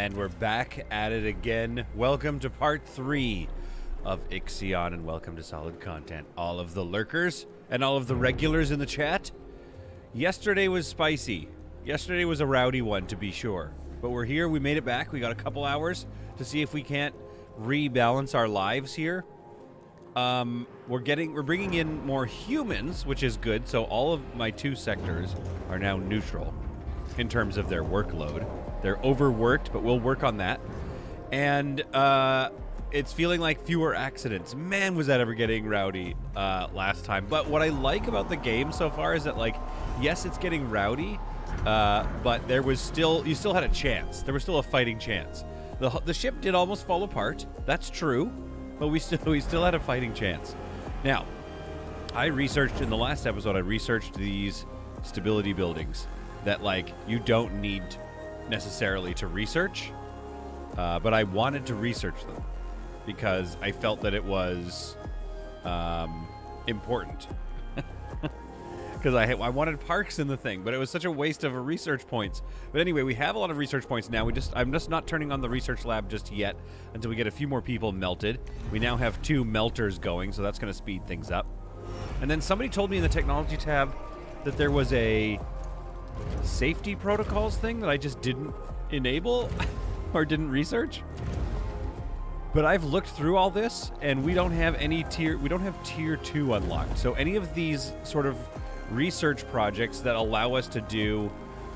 And we're back at it again. Welcome to part 3 of Ixion, and welcome to Solid Content. All of the lurkers and all of the regulars in the chat. Yesterday was spicy. Yesterday was a rowdy one, to be sure. But we're here, we made it back. We got a couple hours to see if we can't rebalance our lives here. We're bringing in more humans, which is good. So all of my 2 sectors are now neutral in terms of their workload. They're overworked, but we'll work on that. And it's feeling like fewer accidents. Man, was that ever getting rowdy last time. But what I like about the game so far is that, like, yes, it's getting rowdy, but there was still, you still had a chance. There was still a fighting chance. The ship did almost fall apart. That's true. But we still had a fighting chance. Now, I researched in the last episode, I researched these stability buildings that, like, you don't need necessarily to research, but I wanted to research them because I felt that it was important. Because I wanted parks in the thing, but it was such a waste of research points. But anyway, we have a lot of research points now. I'm just not turning on the research lab just yet until we get a few more people melted. We now have 2 melters going, so that's going to speed things up. And then somebody told me in the technology tab that there was a safety protocols thing that I just didn't enable or didn't research. But I've looked through all this, and we don't have tier 2 unlocked. So any of these sort of research projects that allow us to do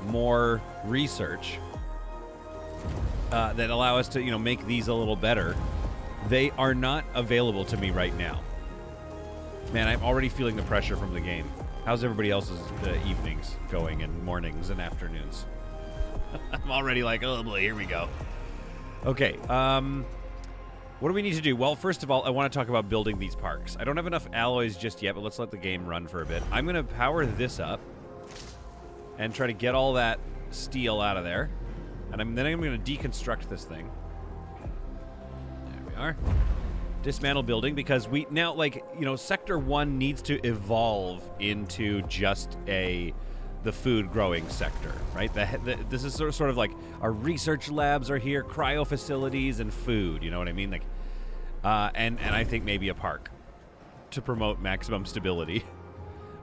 more research, that allow us to, you know, make these a little better, they are not available to me right now. Man, I'm already feeling the pressure from the game. How's everybody else's evenings going, and mornings and afternoons? I'm already like, oh boy, here we go. Okay, what do we need to do? Well, first of all, I want to talk about building these parks. I don't have enough alloys just yet, but let's let the game run for a bit. I'm going to power this up and try to get all that steel out of there. And then I'm going to deconstruct this thing. There we are. Dismantle building, because we now, like, you know, Sector 1 needs to evolve into just the food growing sector, right? This is sort of like our research labs are here, cryo facilities, and food, you know what I mean? Like, and I think maybe a park to promote maximum stability.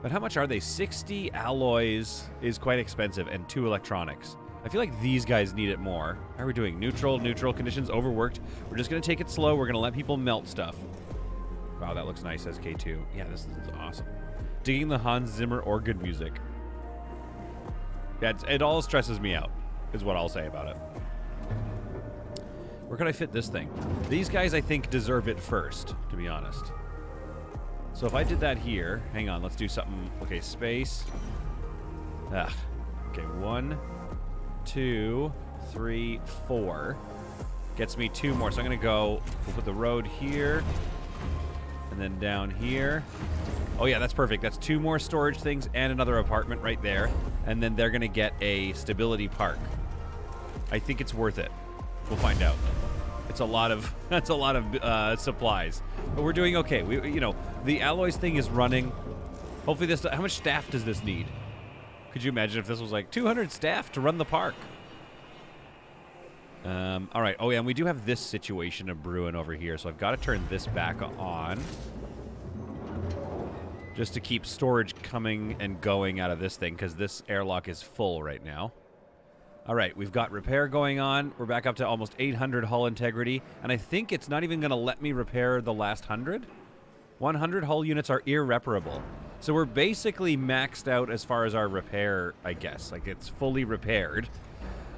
But how much are they? 60 alloys is quite expensive, and 2 electronics. I feel like these guys need it more. How are we doing? Neutral conditions, overworked. We're just going to take it slow. We're going to let people melt stuff. Wow, that looks nice, SK2. Yeah, this is awesome. Digging the Hans Zimmer organ music. Yeah, it all stresses me out, is what I'll say about it. Where could I fit this thing? These guys, I think, deserve it first, to be honest. So if I did that here, hang on, let's do something. Okay, space. Okay, 1, 2, 3, 4. Gets me 2 more. So I'm going to go, we'll put the road here, and then down here. Oh yeah, that's perfect. That's 2 more storage things and another apartment right there. And then they're going to get a stability park. I think it's worth it. We'll find out. It's a lot of that's a lot of supplies. But we're doing okay. You know, the alloys thing is running. Hopefully this, how much staff does this need? Could you imagine if this was like 200 staff to run the park? All right. Oh yeah, and we do have this situation of brewing over here, so I've got to turn this back on. Just to keep storage coming and going out of this thing, because this airlock is full right now. All right, we've got repair going on. We're back up to almost 800 hull integrity, and I think it's not even going to let me repair the last 100. 100 hull units are irreparable. So we're basically maxed out as far as our repair, I guess. Like, it's fully repaired.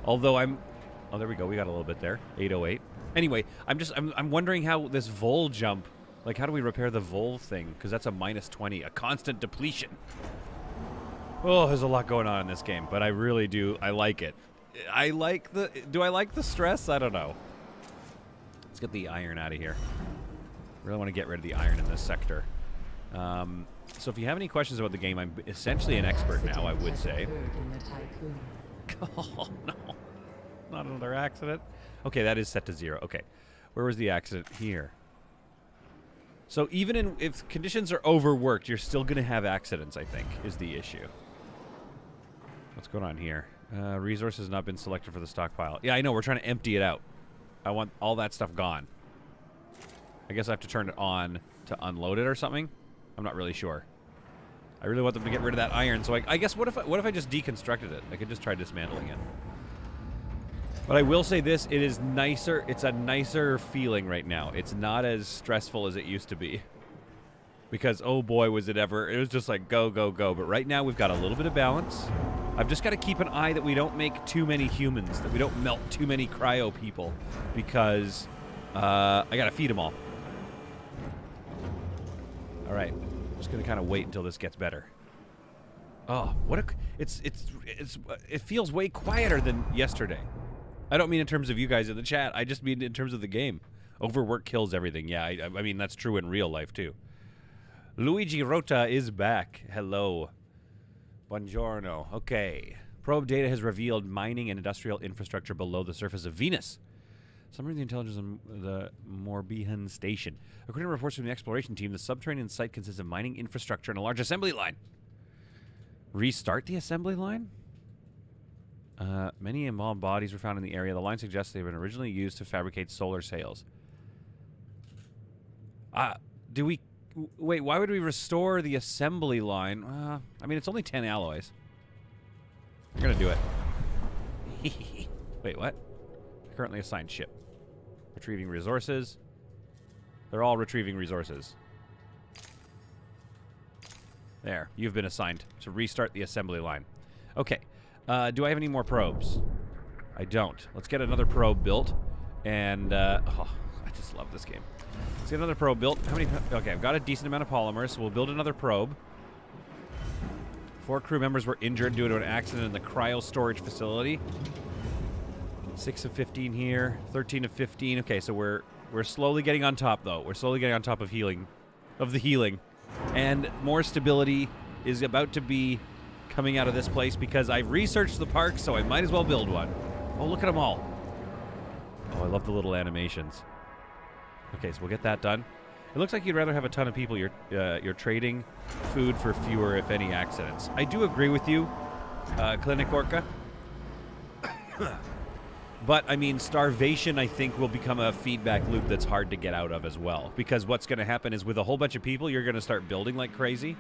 Although oh, there we go. We got a little bit there. 808. Anyway, I'm wondering how this vol jump... Like, how do we repair the vol thing? Because that's a -20, a constant depletion. Oh, there's a lot going on in this game, but I really do. I like it. Do I like the stress? I don't know. Let's get the iron out of here. Really want to get rid of the iron in this sector. So if you have any questions about the game, I'm essentially an expert now, I would say. Oh, no. Not another accident. Okay, that is set to 0. Okay. Where was the accident? Here. So even if conditions are overworked, you're still going to have accidents, I think, is the issue. What's going on here? Resource has not been selected for the stockpile. Yeah, I know. We're trying to empty it out. I want all that stuff gone. I guess I have to turn it on to unload it or something. I'm not really sure. I really want them to get rid of that iron. So I guess what if I just deconstructed it? I could just try dismantling it. But I will say this: it is nicer. It's a nicer feeling right now. It's not as stressful as it used to be. Because oh boy, was it ever! It was just like go, go, go. But right now we've got a little bit of balance. I've just got to keep an eye that we don't make too many humans, that we don't melt too many cryo people, because I got to feed them all. All right, just gonna kind of wait until this gets better. Oh, what a! It feels way quieter than yesterday. I don't mean in terms of you guys in the chat. I just mean in terms of the game. Overwork kills everything. Yeah, I mean that's true in real life too. Luigi Rota is back. Hello. Buongiorno. Okay. Probe data has revealed mining and industrial infrastructure below the surface of Venus. Summary of the intelligence on the Morbihan station. According to reports from the exploration team, the subterranean site consists of mining infrastructure and a large assembly line. Restart the assembly line? Many embalmed bodies were found in the area. The line suggests they've been originally used to fabricate solar sails. Do we... Wait, why would we restore the assembly line? I mean, it's only 10 alloys. We're going to do it. Wait, what? Currently assigned ship. Retrieving resources. They're all retrieving resources. There, you've been assigned to restart the assembly line. Okay, do I have any more probes? I don't. Let's get another probe built. And, oh, I just love this game. Let's get another probe built. How many? Okay, I've got a decent amount of polymers, so we'll build another probe. 4 crew members were injured due to an accident in the cryo storage facility. 6 of 15 here, 13 of 15. Okay, so we're slowly getting on top, though. We're slowly getting on top of the healing. And more stability is about to be coming out of this place because I've researched the park, so I might as well build one. Oh, look at them all. Oh, I love the little animations. Okay, so we'll get that done. It looks like you'd rather have a ton of people. You're trading food for fewer, if any, accidents. I do agree with you, Clinic Orca. But, I mean, starvation, I think, will become a feedback loop that's hard to get out of as well. Because what's going to happen is with a whole bunch of people, you're going to start building like crazy.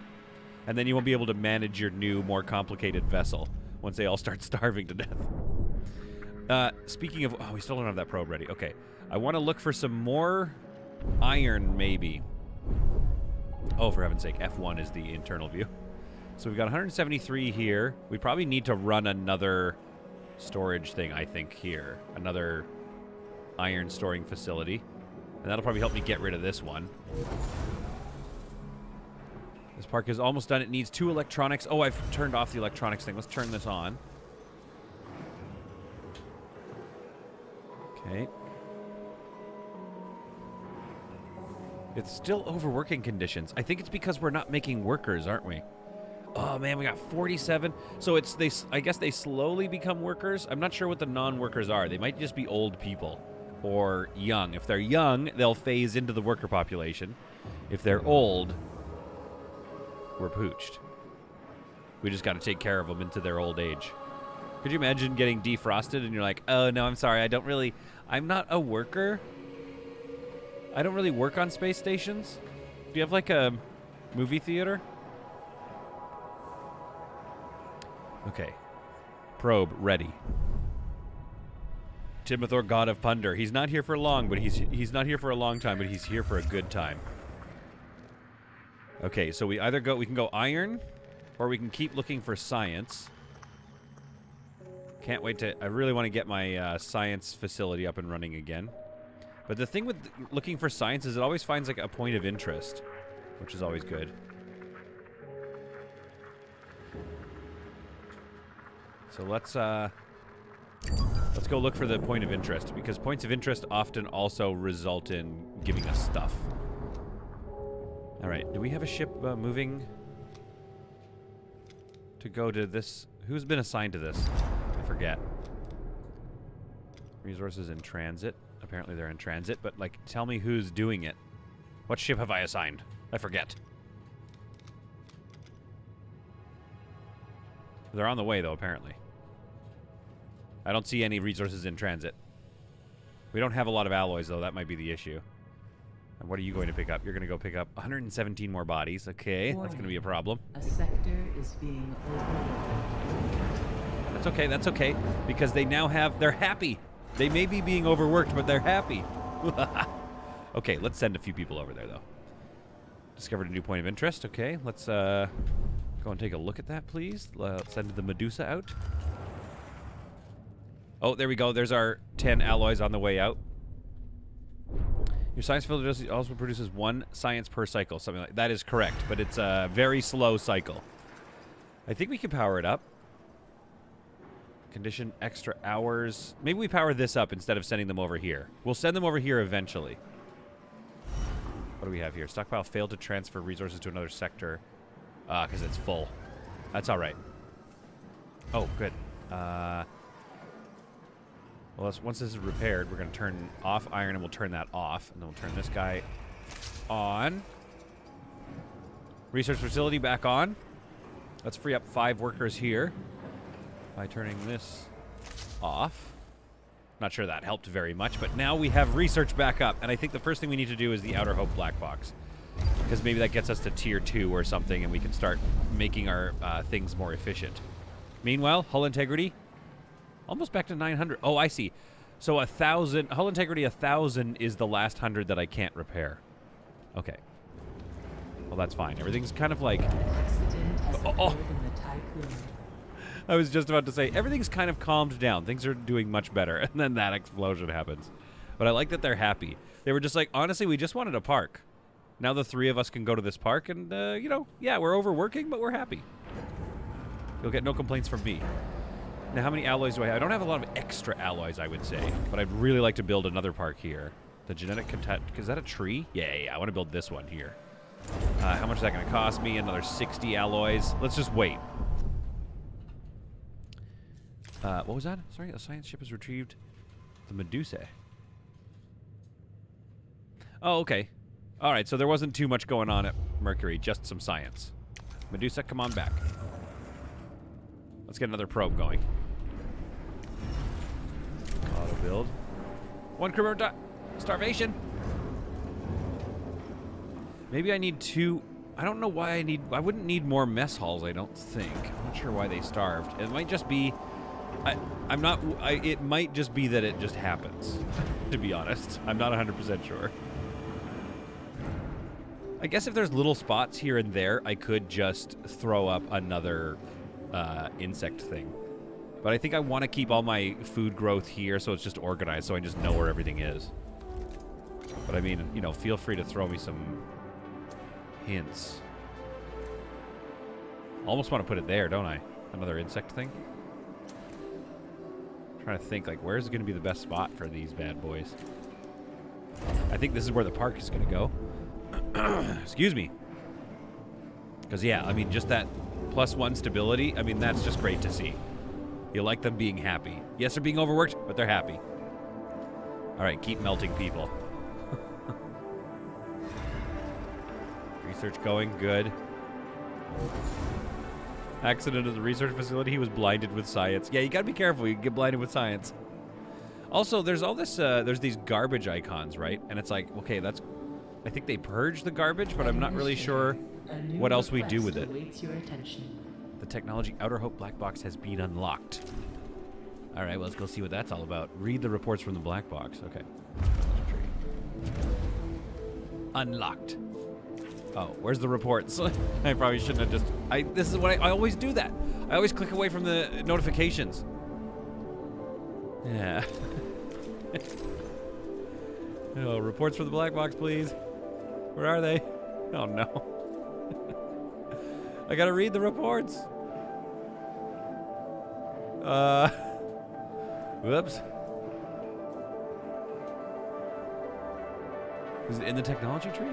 And then you won't be able to manage your new, more complicated vessel once they all start starving to death. Speaking of... Oh, we still don't have that probe ready. Okay. I want to look for some more iron, maybe. Oh, for heaven's sake. F1 is the internal view. So we've got 173 here. We probably need to run another storage thing, I think, here. Another iron storing facility. And that'll probably help me get rid of this one. This park is almost done. It needs 2 electronics. Oh, I've turned off the electronics thing. Let's turn this on. Okay. It's still overworking conditions. I think it's because we're not making workers, aren't we? Oh, man, we got 47. So I guess they slowly become workers. I'm not sure what the non-workers are. They might just be old people or young. If they're young, they'll phase into the worker population. If they're old, we're pooched. We just got to take care of them into their old age. Could you imagine getting defrosted and you're like, oh, no, I'm sorry. I'm not a worker. I don't really work on space stations. Do you have like a movie theater? Okay. Probe ready. Timothor, god of Punder. He's not here for long, but he's not here for a long time, but he's here for a good time. Okay, so we can go iron, or we can keep looking for science. Can't wait I really want to get my science facility up and running again. But the thing with looking for science is it always finds like a point of interest, which is always good. So let's go look for the point of interest, because points of interest often also result in giving us stuff. All right, do we have a ship moving to go to this? Who's been assigned to this? I forget. Resources in transit. Apparently they're in transit, but like, tell me who's doing it. What ship have I assigned? I forget. They're on the way, though, apparently. I don't see any resources in transit. We don't have a lot of alloys, though. That might be the issue. And what are you going to pick up? You're going to go pick up 117 more bodies. Okay, that's going to be a problem. A sector is being overlooked. That's okay, that's okay. Because they now have... They're happy. They may be being overworked, but they're happy. Okay, let's send a few people over there, though. Discovered a new point of interest. Okay, let's go and take a look at that, please. Let's send the Medusa out. Oh, there we go. There's our 10 alloys on the way out. Your science filter also produces 1 science per cycle, something like that. Is correct, but it's a very slow cycle. I think we can power it up. Condition extra hours. Maybe we power this up instead of sending them over here. We'll send them over here eventually. What do we have here? Stockpile failed to transfer resources to another sector. Because it's full. That's all right. Oh, good. Well, once this is repaired, we're going to turn off iron, and we'll turn that off. And then we'll turn this guy on. Research facility back on. Let's free up 5 workers here by turning this off. Not sure that helped very much, but now we have research back up. And I think the first thing we need to do is the Outer Hope black box. Because maybe that gets us to tier 2 or something, and we can start making our things more efficient. Meanwhile, hull integrity... almost back to 900. Oh, I see. So 1,000... Hull integrity 1,000 is the last 100 that I can't repair. Okay. Well, that's fine. Everything's kind of like... Accident has occurred in the Tycoon. I was just about to say, everything's kind of calmed down. Things are doing much better. And then that explosion happens. But I like that they're happy. They were just like, honestly, we just wanted a park. Now the 3 of us can go to this park and, you know, yeah, we're overworking, but we're happy. You'll get no complaints from me. Now, how many alloys do I have? I don't have a lot of extra alloys, I would say. But I'd really like to build another park here. The genetic content... Is that a tree? Yeah. I want to build this one here. How much is that going to cost me? Another 60 alloys. Let's just wait. What was that? Sorry, a science ship has retrieved the Medusa. Oh, okay. All right, so there wasn't too much going on at Mercury, just some science. Medusa, come on back. Let's get another probe going. Auto build. 1 crew member starvation. Maybe I need 2. I don't know why I wouldn't need more mess halls, I don't think. I'm not sure why they starved. It might just be... it might just be that it just happens, to be honest. I'm not 100% sure. I guess if there's little spots here and there, I could just throw up another insect thing. But I think I want to keep all my food growth here so it's just organized so I just know where everything is. But I mean, you know, feel free to throw me some hints. Almost want to put it there, don't I? Another insect thing? Trying to think, like, where's going to be the best spot for these bad boys? I think this is where the park is going to go. Excuse me. Because, yeah, I mean, just that +1 stability, I mean, that's just great to see. You like them being happy. Yes, they're being overworked, but they're happy. All right, keep melting people. Research going, good. Accident at the research facility, he was blinded with science. Yeah, you gotta be careful, you can get blinded with science. Also, there's all this, there's these garbage icons, right? And it's like, okay, that's... I think they purge the garbage, but I'm not really sure what else we do with it. The technology Outer Hope black box has been unlocked. All right, well, let's go see what that's all about. Read the reports from the black box. Okay. Unlocked. Oh, where's the reports? I probably shouldn't have just... This is what I always do that. I always click away from the notifications. Yeah. Oh, reports for the black box, please. Where are they? Oh, no. I gotta read the reports. Whoops. Is it in the technology tree?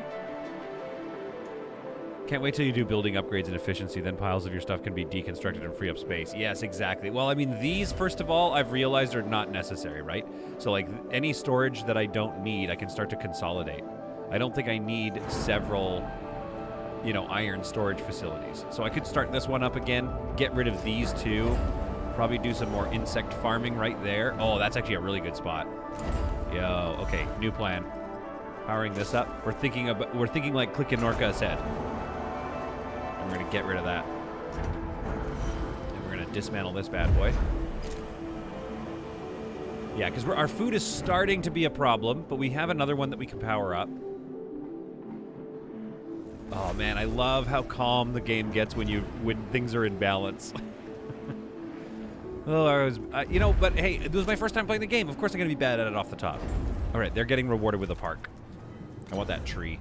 Can't wait till you do building upgrades and efficiency, then piles of your stuff can be deconstructed and free up space. Yes, exactly. Well, I mean, these, first of all, I've realized are not necessary, right? So, like, any storage that I don't need, I can start to consolidate. I don't think I need several, you know, iron storage facilities. So I could start this one up again, get rid of these two, Probably do some more insect farming right there. Oh, that's actually a really good spot. Yo, okay, new plan. Powering this up. We're thinking like Click and Norca said. And we're gonna get rid of that. And we're gonna dismantle this bad boy. Yeah, because our food is starting to be a problem, but we have another one that we can power up. Oh man, I love how calm the game gets when things are in balance. Oh, I was, you know, but hey, it was my first time playing the game. Of course I'm going to be bad at it off the top. All right, they're getting rewarded with a park. I want that tree.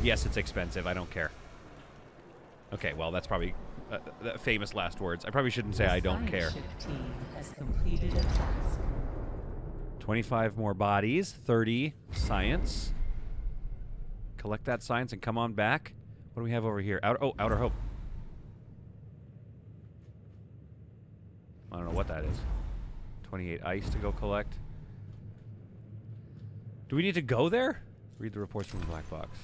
Yes, it's expensive. I don't care. Okay, well, that's probably famous last words. I probably shouldn't say I don't care. Team has completed a task. 25 more bodies, 30 science. Collect that science and come on back. What do we have over here? Outer Hope. I don't know what that is. 28 ice to go collect. Do we need to go there? Read the reports from the black box.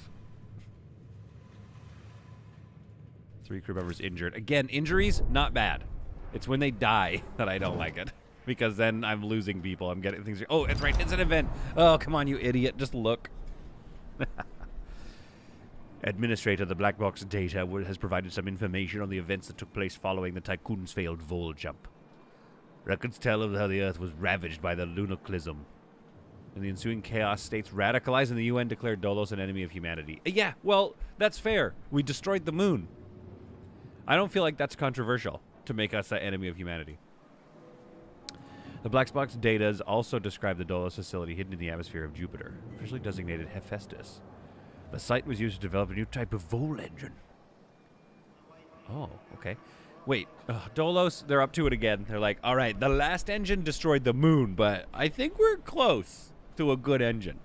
3 crew members injured. Again, injuries, not bad. It's when they die that I don't like it. Because then I'm losing people. I'm getting things. Oh, it's right. It's an event. Oh, come on, you idiot. Just look. Administrator, the black box data has provided some information on the events that took place following the Tycoon's failed vol jump. Records tell of how the Earth was ravaged by the lunoclism. In the ensuing chaos, states radicalized and the UN declared Dolos an enemy of humanity. Yeah, well, that's fair. We destroyed the moon. I don't feel like that's controversial to make us an enemy of humanity. The black box data also describe the Dolos facility hidden in the atmosphere of Jupiter, officially designated Hephaestus. The site was used to develop a new type of vol engine. Oh, okay. Wait, Dolos, they're up to it again. They're like, all right, the last engine destroyed the moon, but I think we're close to a good engine.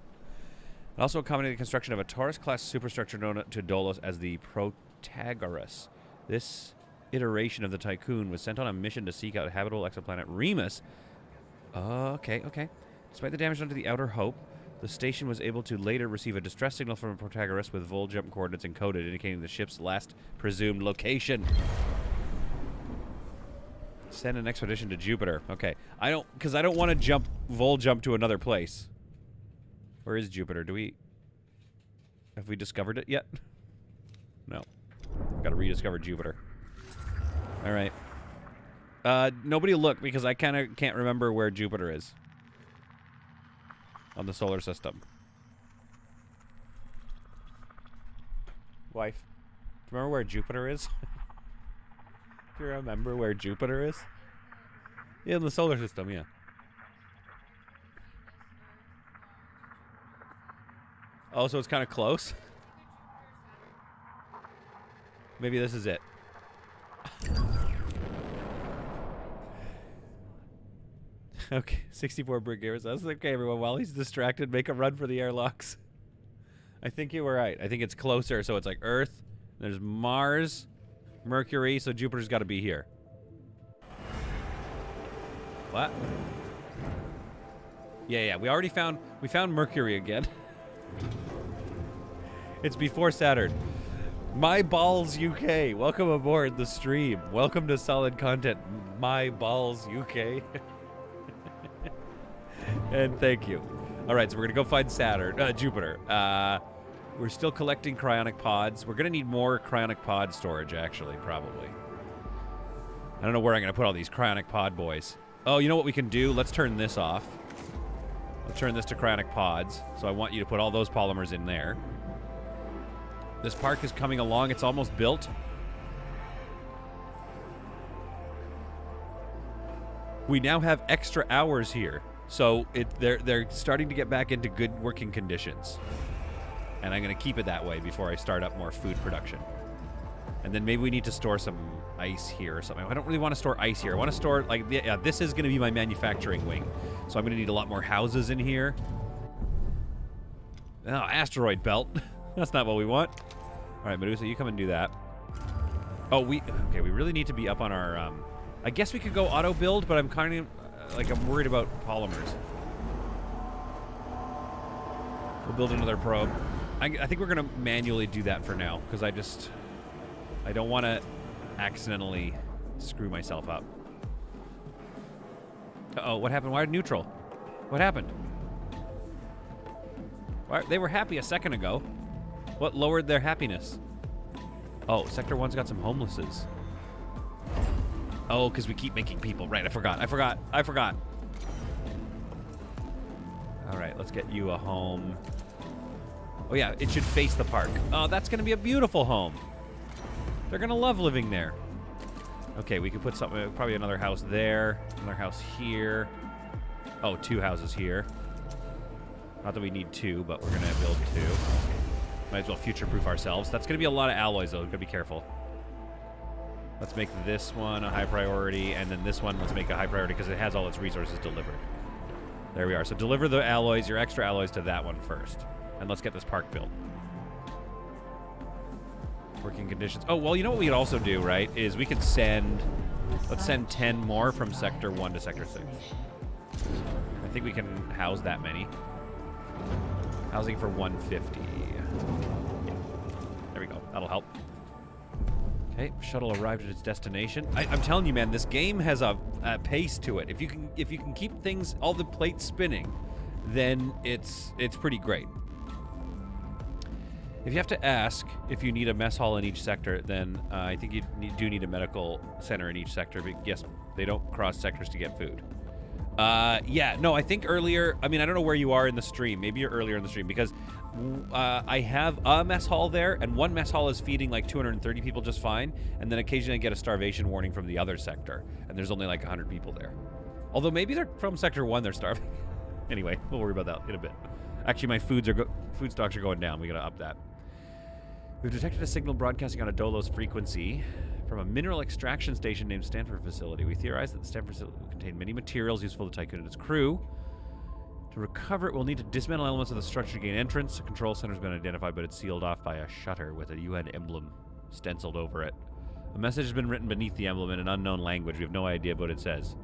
It also accommodated the construction of a Taurus-class superstructure known to Dolos as the Protagoras. This iteration of the Tycoon was sent on a mission to seek out habitable exoplanet Remus. Okay. Despite the damage done to the Outer Hope, the station was able to later receive a distress signal from a Protagoras with vol jump coordinates encoded, indicating the ship's last presumed location. Send an expedition to Jupiter. Okay. Because I don't want to vol jump to another place. Where is Jupiter? Have we discovered it yet? No. Gotta rediscover Jupiter. Alright. Nobody look, because I kind of can't remember where Jupiter is. On the solar system. Wife, do you remember where Jupiter is? Do you remember where Jupiter is? Yeah, in the solar system, yeah. Oh, so it's kind of close? Maybe this is it. Okay, 64 Brigadiers. That's okay, everyone. While he's distracted, make a run for the airlocks. I think you were right. I think it's closer, so it's like Earth. There's Mars, Mercury, so Jupiter's got to be here. What? Yeah. We found Mercury again. It's before Saturn. My Balls UK. Welcome aboard the stream. Welcome to Solid Content. My Balls UK. And thank you. All right, so we're going to go find Jupiter. We're still collecting cryonic pods. We're going to need more cryonic pod storage, actually, probably. I don't know where I'm going to put all these cryonic pod boys. Oh, you know what we can do? Let's turn this off. Let's turn this to cryonic pods. So I want you to put all those polymers in there. This park is coming along. It's almost built. We now have extra hours here. So they're starting to get back into good working conditions. And I'm going to keep it that way before I start up more food production. And then maybe we need to store some ice here or something. I don't really want to store ice here. I want to store, like, yeah, this is going to be my manufacturing wing. So I'm going to need a lot more houses in here. Oh, asteroid belt. That's not what we want. All right, Medusa, you come and do that. Oh, we really need to be up on our, I guess we could go auto build, but I'm kind of, I'm worried about polymers. We'll build another probe. I think we're going to manually do that for now, because I don't want to accidentally screw myself up. Uh-oh, what happened? Why neutral? What happened? Why, they were happy a second ago. What lowered their happiness? Oh, Sector 1's got some homelesses. Oh, because we keep making people. Right, I forgot. All right, let's get you a home. Oh, yeah, it should face the park. Oh, that's going to be a beautiful home. They're going to love living there. Okay, we could put something, probably another house there, another house here. Oh, 2 houses here. Not that we need 2, but we're going to build 2. Might as well future-proof ourselves. That's going to be a lot of alloys, though. We've got to be careful. Let's make this one a high priority, and then this one, let's make a high priority because it has all its resources delivered. There we are. So deliver the alloys, your extra alloys, to that one first. And let's get this park built. Working conditions. Oh, well, you know what we could also do, right, is we could send... Let's send 10 more from Sector 1 to Sector 6. I think we can house that many. Housing for 150. Yeah. There we go. That'll help. Okay, shuttle arrived at its destination. I'm telling you, man, this game has a pace to it. If you can keep things, all the plates spinning, then it's pretty great. If you have to ask if you need a mess hall in each sector, then I think you do need a medical center in each sector. But yes, they don't cross sectors to get food. Yeah, no, I think earlier, I mean, I don't know where you are in the stream. Maybe you're earlier in the stream because I have a mess hall there, and one mess hall is feeding like 230 people just fine, and then occasionally I get a starvation warning from the other sector, and there's only like 100 people there. Although maybe they're from Sector 1, they're starving. Anyway, we'll worry about that in a bit. Actually, my food stocks are going down. We gotta up that. We've detected a signal broadcasting on a Dolos frequency from a mineral extraction station named Stanford Facility. We theorize that the Stanford Facility will contain many materials useful to Tycoon and its crew. To recover it, we'll need to dismantle elements of the structure to gain entrance. The control center's been identified, but it's sealed off by a shutter with a UN emblem stenciled over it. A message has been written beneath the emblem in an unknown language. We have no idea what it says.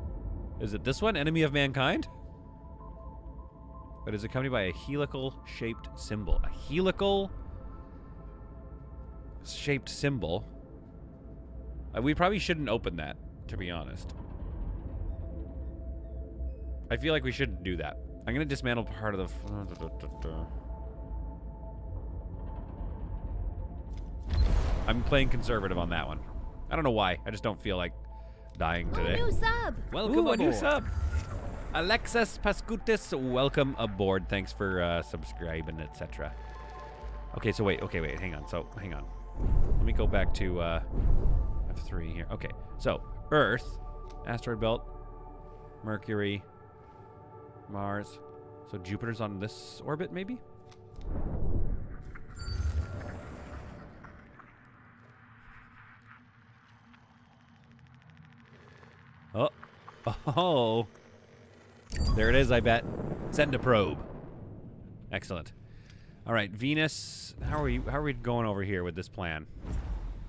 Is it this one? Enemy of mankind? But is accompanied by a helical-shaped symbol. A helical-shaped symbol? We probably shouldn't open that, to be honest. I feel like we shouldn't do that. I'm going to dismantle part of the... I'm playing conservative on that one. I don't know why. I just don't feel like dying today. New sub! Welcome aboard. A new sub. Alexis Pascutis, welcome aboard. Thanks for subscribing, etc. Okay, so wait. Hang on. Let me go back to F3 here. Okay, so Earth, asteroid belt, Mercury, Mars. So Jupiter's on this orbit, maybe? Oh. There it is, I bet. Send a probe. Excellent. All right, Venus. How are we going over here with this plan?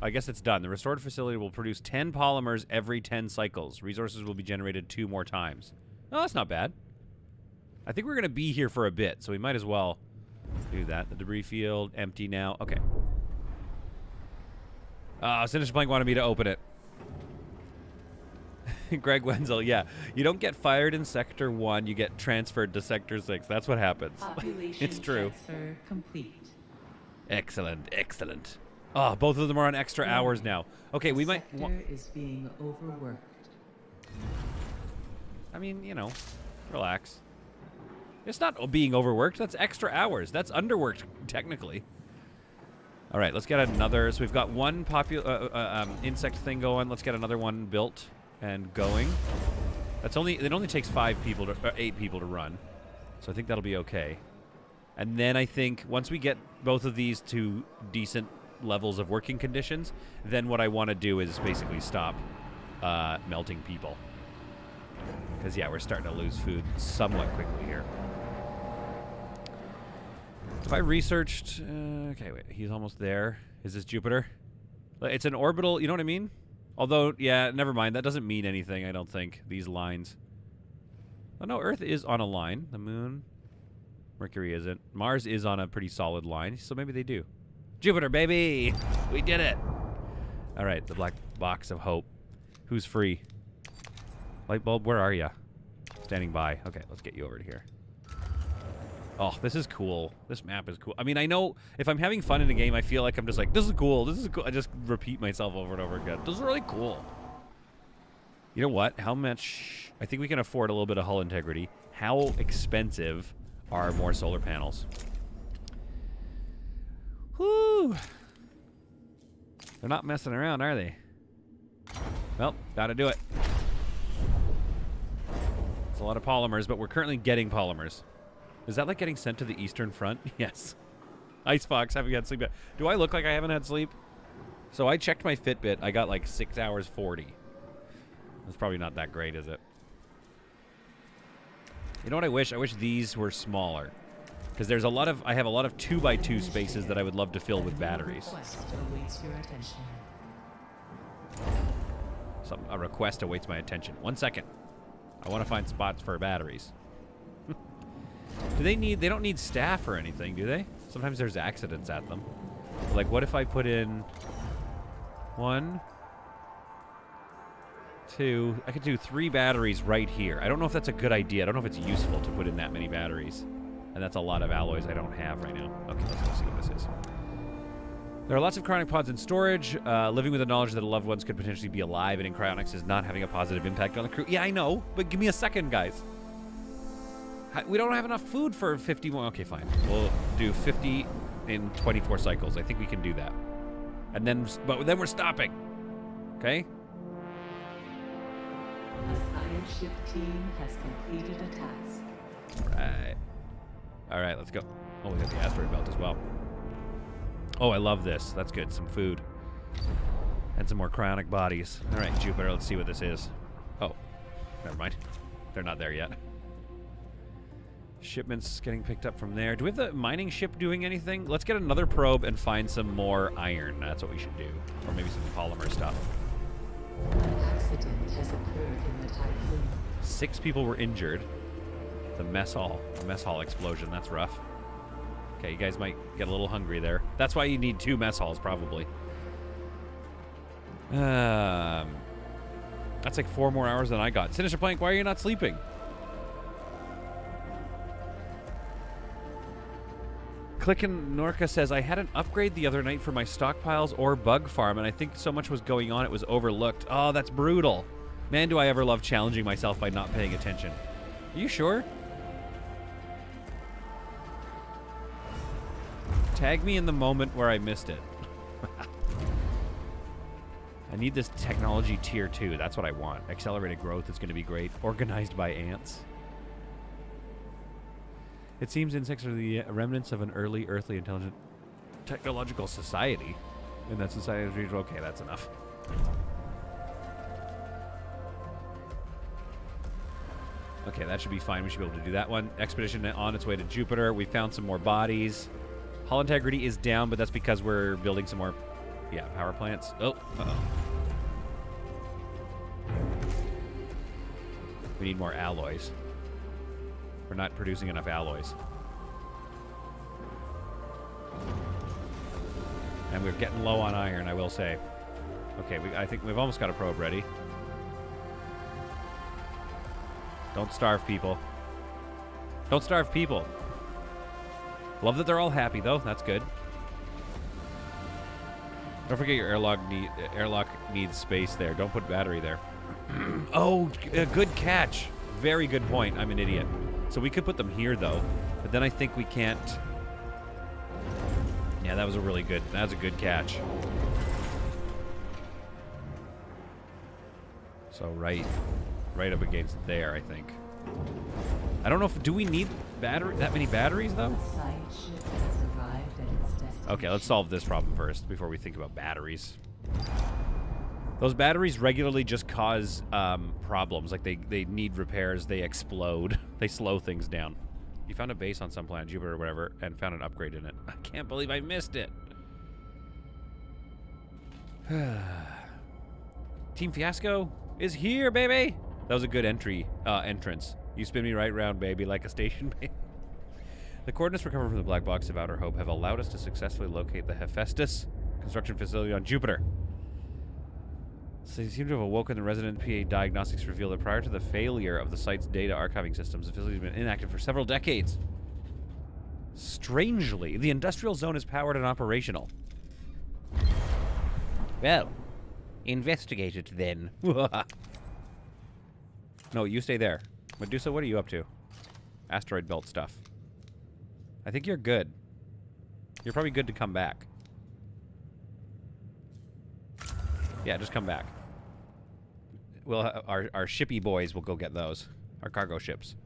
I guess it's done. The restored facility will produce 10 polymers every 10 cycles. Resources will be generated 2 more times. Oh, that's not bad. I think we're going to be here for a bit, so we might as well do that. The debris field, empty now. Okay. Sinister Plank wanted me to open it. Greg Wenzel, yeah. You don't get fired in Sector 1, you get transferred to Sector 6. That's what happens. It's true. Transfer complete. Excellent. Oh, both of them are on extra hours now. Okay, we might... Sector is being overworked. I mean, you know, relax. It's not being overworked. That's extra hours. That's underworked, technically. All right, let's get another... So we've got one insect thing going. Let's get another one built and going. It only takes 8 people to run. So I think that'll be okay. And then I think once we get both of these to decent levels of working conditions, then what I want to do is basically stop melting people. Because, yeah, we're starting to lose food somewhat quickly here. If I researched... okay, wait. He's almost there. Is this Jupiter? It's an orbital... You know what I mean? Although, yeah, never mind. That doesn't mean anything, I don't think. These lines. Oh, no. Earth is on a line. The moon. Mercury isn't. Mars is on a pretty solid line, so maybe they do. Jupiter, baby! We did it! All right, the black box of hope. Who's free? Light bulb, where are ya? Standing by. Okay, let's get you over to here. Oh, this is cool. This map is cool. I mean, I know if I'm having fun in a game, I feel like I'm just like, this is cool, this is cool. I just repeat myself over and over again. This is really cool. You know what? How much... I think we can afford a little bit of hull integrity. How expensive are more solar panels? Whew. They're not messing around, are they? Well, gotta do it. It's a lot of polymers, but we're currently getting polymers. Is that like getting sent to the Eastern Front? Yes. Icefox, haven't had sleep yet. Do I look like I haven't had sleep? So I checked my Fitbit. I got like 6 hours 40. That's probably not that great, is it? You know what I wish? I wish these were smaller. Because there's a lot of... I have a lot of 2x2 spaces that I would love to fill with batteries. A request awaits my attention. 1 second. I want to find spots for batteries. Do they need... They don't need staff or anything, do they? Sometimes there's accidents at them. Like, what if I put in... 1, 2... I could do 3 batteries right here. I don't know if that's a good idea. I don't know if it's useful to put in that many batteries. And that's a lot of alloys I don't have right now. Okay, let's go see what this is. There are lots of cryonic pods in storage. Living with the knowledge that loved ones could potentially be alive and in cryonics is not having a positive impact on the crew. Yeah, I know, but give me a second, guys. We don't have enough food for 50 more. Okay, fine. We'll do 50 in 24 cycles. I think we can do that. And then, but then we're stopping. Okay? The science ship team has completed a task. Right. All right, let's go. Oh, we got the asteroid belt as well. Oh, I love this. That's good. Some food. And some more cryonic bodies. All right, Jupiter, let's see what this is. Oh, never mind. They're not there yet. Shipments getting picked up from there. Do we have the mining ship doing anything? Let's get another probe and find some more iron. That's what we should do. Or maybe some polymer stuff. An accident has occurred in the Tycoon. 6 people were injured. The mess hall explosion. That's rough. Okay, you guys might get a little hungry there. That's why you need 2 mess halls, probably. That's like 4 more hours than I got. Sinister Plank, why are you not sleeping? Clickin' Norca says, I had an upgrade the other night for my stockpiles or bug farm, and I think so much was going on it was overlooked. Oh, that's brutal. Man, do I ever love challenging myself by not paying attention. Are you sure? Tag me in the moment where I missed it. I need this technology tier 2. That's what I want. Accelerated growth is going to be great. Organized by ants. It seems insects are the remnants of an early earthly intelligent technological society. And that society is... Okay, that's enough. Okay, that should be fine. We should be able to do that one. Expedition on its way to Jupiter. We found some more bodies. Hull integrity is down, but that's because we're building some more, power plants. Oh, uh-oh. We need more alloys. We're not producing enough alloys. And we're getting low on iron, I will say. Okay, I think we've almost got a probe ready. Don't starve people. Don't starve people. Love that they're all happy, though. That's good. Don't forget your airlock needs space there. Don't put battery there. Oh, good catch. Very good point. I'm an idiot. So we could put them here, though. But then I think we can't... Yeah, that was a really good... That was a good catch. So right up against there, I think. I don't know if... Do we need that many batteries, though? Okay, let's solve this problem first before we think about batteries. Those batteries regularly just cause problems. Like, they need repairs, they explode, they slow things down. You found a base on some planet, Jupiter or whatever, and found an upgrade in it. I can't believe I missed it. Team Fiasco is here, baby! That was a good entrance. You spin me right round, baby, like a station baby. The coordinates recovered from the black box of Outer Hope have allowed us to successfully locate the Hephaestus construction facility on Jupiter. So they seem to have awoken the resident PA diagnostics reveal that prior to the failure of the site's data archiving systems, the facility has been inactive for several decades. Strangely, the industrial zone is powered and operational. Well, investigate it then. No, you stay there. Medusa, what are you up to? Asteroid belt stuff. I think you're good. You're probably good to come back. Yeah, just come back. Well, our shippy boys will go get those. Our cargo ships.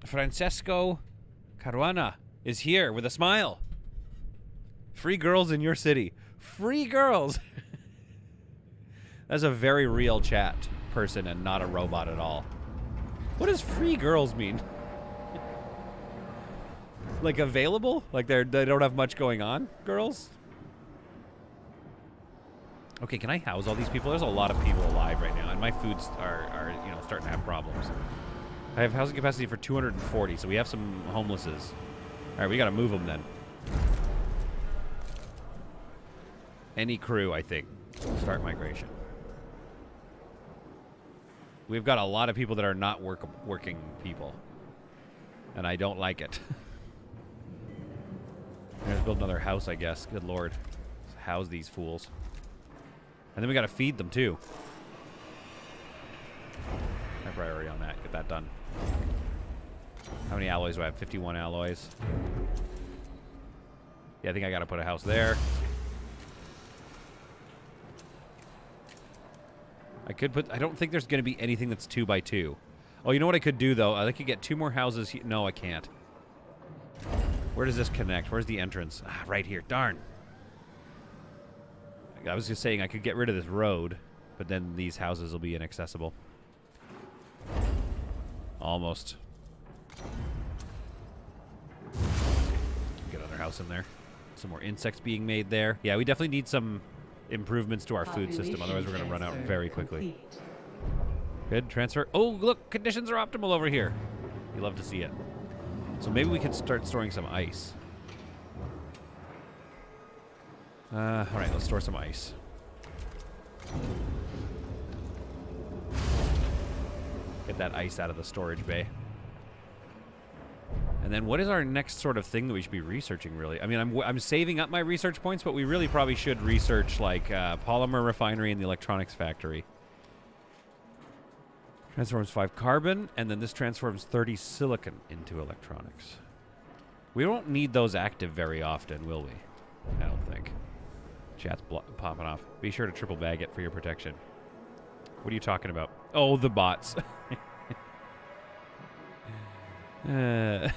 Francesco Caruana is here with a smile. Free girls in your city. Free girls! That's a very real chat person and not a robot at all. What does free girls mean? Like available? Like they don't have much going on, girls? Okay, can I house all these people? There's a lot of people alive right now, and my foods are you know, starting to have problems. I have housing capacity for 240, so we have some homelesses. All right, we got to move them then. Any crew, I think. Start migration. We've got a lot of people that are not working people, and I don't like it. I'm gonna build another house, I guess. Good lord. Let's house these fools. And then we gotta feed them, too. High priority on that. Get that done. How many alloys do I have? 51 alloys. Yeah, I think I gotta put a house there. I don't think there's gonna be anything that's 2x2. Oh, you know what I could do, though? I could get 2 more houses here. No, I can't. Where does this connect? Where's the entrance? Ah, right here. Darn. I was just saying I could get rid of this road, but then these houses will be inaccessible. Almost. Get another house in there. Some more insects being made there. Yeah, we definitely need some improvements to our food system, otherwise we're going to run out very quickly. Good. Transfer. Oh, look! Conditions are optimal over here. You love to see it. So maybe we can start storing some ice. Alright, let's store some ice. Get that ice out of the storage bay. And then what is our next sort of thing that we should be researching, really? I mean, I'm saving up my research points, but we really probably should research, like, polymer refinery and the electronics factory. Transforms 5 carbon, and then this transforms 30 silicon into electronics. We won't need those active very often, will we? I don't think. Chat's popping off. Be sure to triple bag it for your protection. What are you talking about? Oh, the bots. A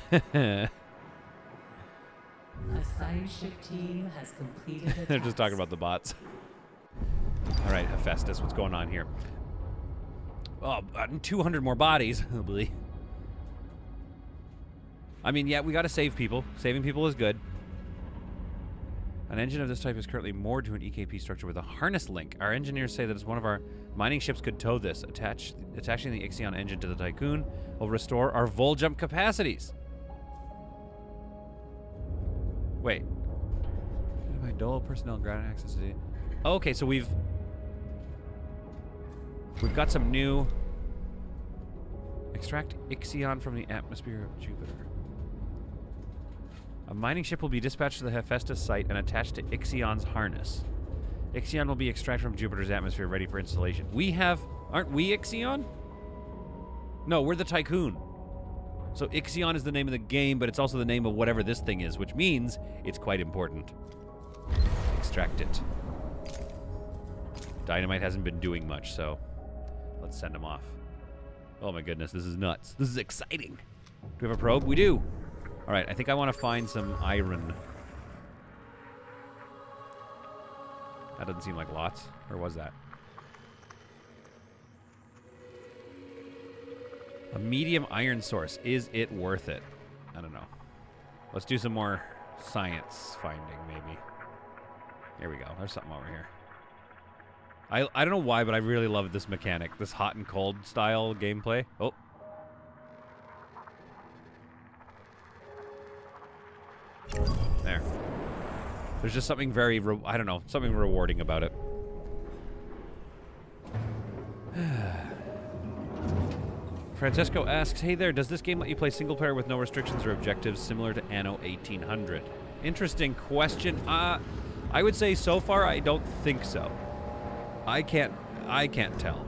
science ship team has completed a They're just talking about the bots. All right, Hephaestus, what's going on here? Oh, 200 more bodies. I mean, yeah, we got to save people. Saving people is good. An engine of this type is currently moored to an EKP structure with a harness link. Our engineers say that one of our mining ships could tow this. Attaching the Ixion engine to the Tycoon will restore our vol jump capacities. Wait. My dual personnel ground access to the... Oh, okay, so we've got some new... Extract Ixion from the atmosphere of Jupiter. A mining ship will be dispatched to the Hephaestus site and attached to Ixion's harness. Ixion will be extracted from Jupiter's atmosphere, ready for installation. We have... Aren't we Ixion? No, we're the Tycoon. So Ixion is the name of the game, but it's also the name of whatever this thing is, which means it's quite important. Extract it. Dynamite hasn't been doing much, so let's send him off. Oh my goodness, this is nuts. This is exciting. Do we have a probe? We do. All right, I think I want to find some iron. That doesn't seem like lots. Or was that? A medium iron source. Is it worth it? I don't know. Let's do some more science finding, maybe. Here we go. There's something over here. I don't know why, but I really love this mechanic. This hot and cold style gameplay. Oh. There. There's just something very, I don't know, something rewarding about it. Francesco asks, hey there, does this game let you play single player with no restrictions or objectives similar to Anno 1800? Interesting question. I would say so far I don't think so. I can't tell.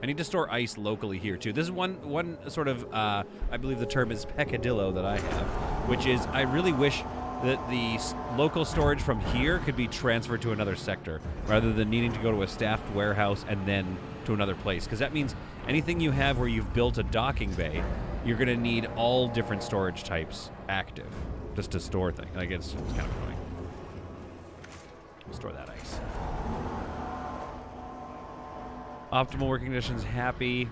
I need to store ice locally here too. This is one sort of, I believe the term is peccadillo that I have, which is I really wish that the local storage from here could be transferred to another sector rather than needing to go to a staffed warehouse and then to another place. Because that means anything you have where you've built a docking bay, you're going to need all different storage types active just to store things. Like it's kind of annoying. We'll store that ice. Optimal working conditions, happy.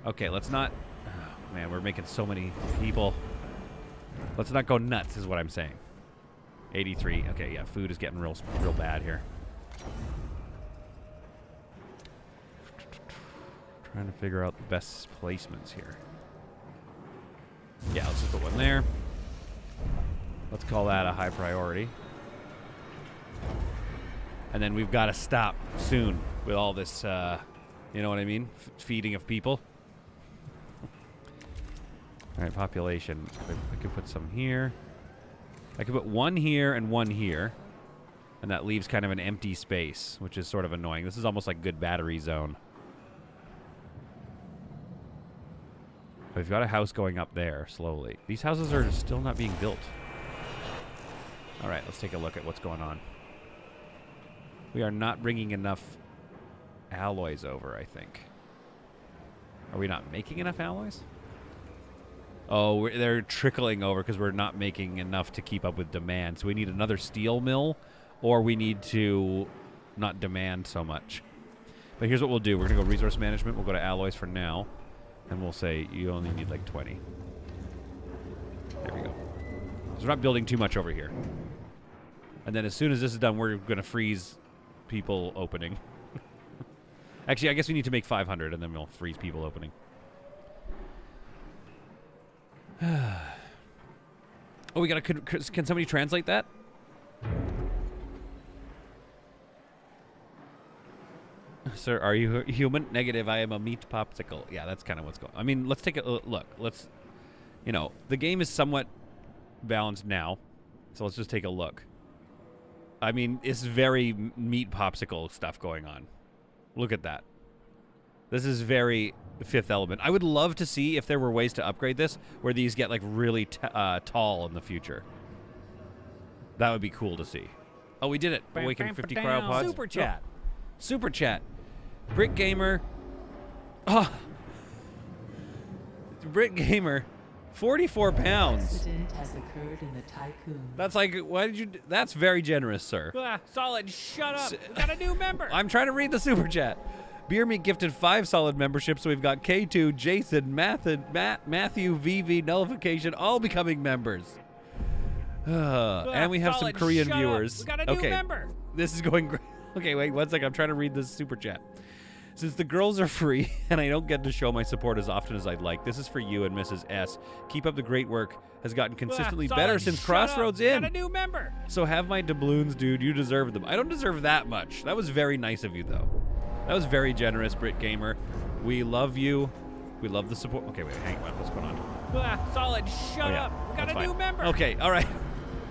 Okay, let's not... Oh, man, we're making so many people. Let's not go nuts, is what I'm saying. 83. Okay, yeah, food is getting real bad here. Trying to figure out the best placements here. Yeah, let's just put one there. Let's call that a high priority. And then we've got to stop soon with all this, you know what I mean? Feeding of people. All right, population. I could put some here. I could put one here and one here. And that leaves kind of an empty space, which is sort of annoying. This is almost like good battery zone. We've got a house going up there slowly. These houses are still not being built. All right, let's take a look at what's going on. We are not bringing enough alloys over, I think. Are we not making enough alloys? Oh, they're trickling over because we're not making enough to keep up with demand. So we need another steel mill, or we need to not demand so much. But here's what we'll do. We're going to go resource management. We'll go to alloys for now. And we'll say you only need like 20. There we go. So we're not building too much over here. And then as soon as this is done, we're going to freeze people opening. Actually, I guess we need to make 500, and then we'll freeze people opening. Oh, we got to... Can somebody translate that? Sir, are you human? Negative, I am a meat popsicle. Yeah, that's kind of what's going on. I mean, let's take a look. Let's... You know, the game is somewhat balanced now, so let's just take a look. I mean, it's very meat popsicle stuff going on. Look at that. This is very Fifth Element. I would love to see if there were ways to upgrade this where these get like really tall in the future. That would be cool to see. Oh, we did it. Awaken 50 cryopods. Super chat. Oh. Super chat. Brick Gamer. Oh. Brick Gamer. 44 pounds. Accident has occurred in the Tycoon. That's like, why did you... That's very generous, sir. Solid, shut up. We got a new member. I'm trying to read the super chat. Beer Meat gifted 5 solid memberships, so we've got K2, Jason, Matthew, VV, Nullification, all becoming members. And we have some Korean viewers. We got a new member. This is going great. Okay, wait 1 second. I'm trying to read this super chat. Since the girls are free and I don't get to show my support as often as I'd like, this is for you and Mrs. S. Keep up the great work. Has gotten consistently better since Crossroads in. Got a new member. So have my doubloons, dude. You deserve them. I don't deserve that much. That was very nice of you, though. That was very generous, Brit Gamer. We love you. We love the support. Okay, wait, hang on. What's going on? Solid, shut up. We got a new member. Okay, all right.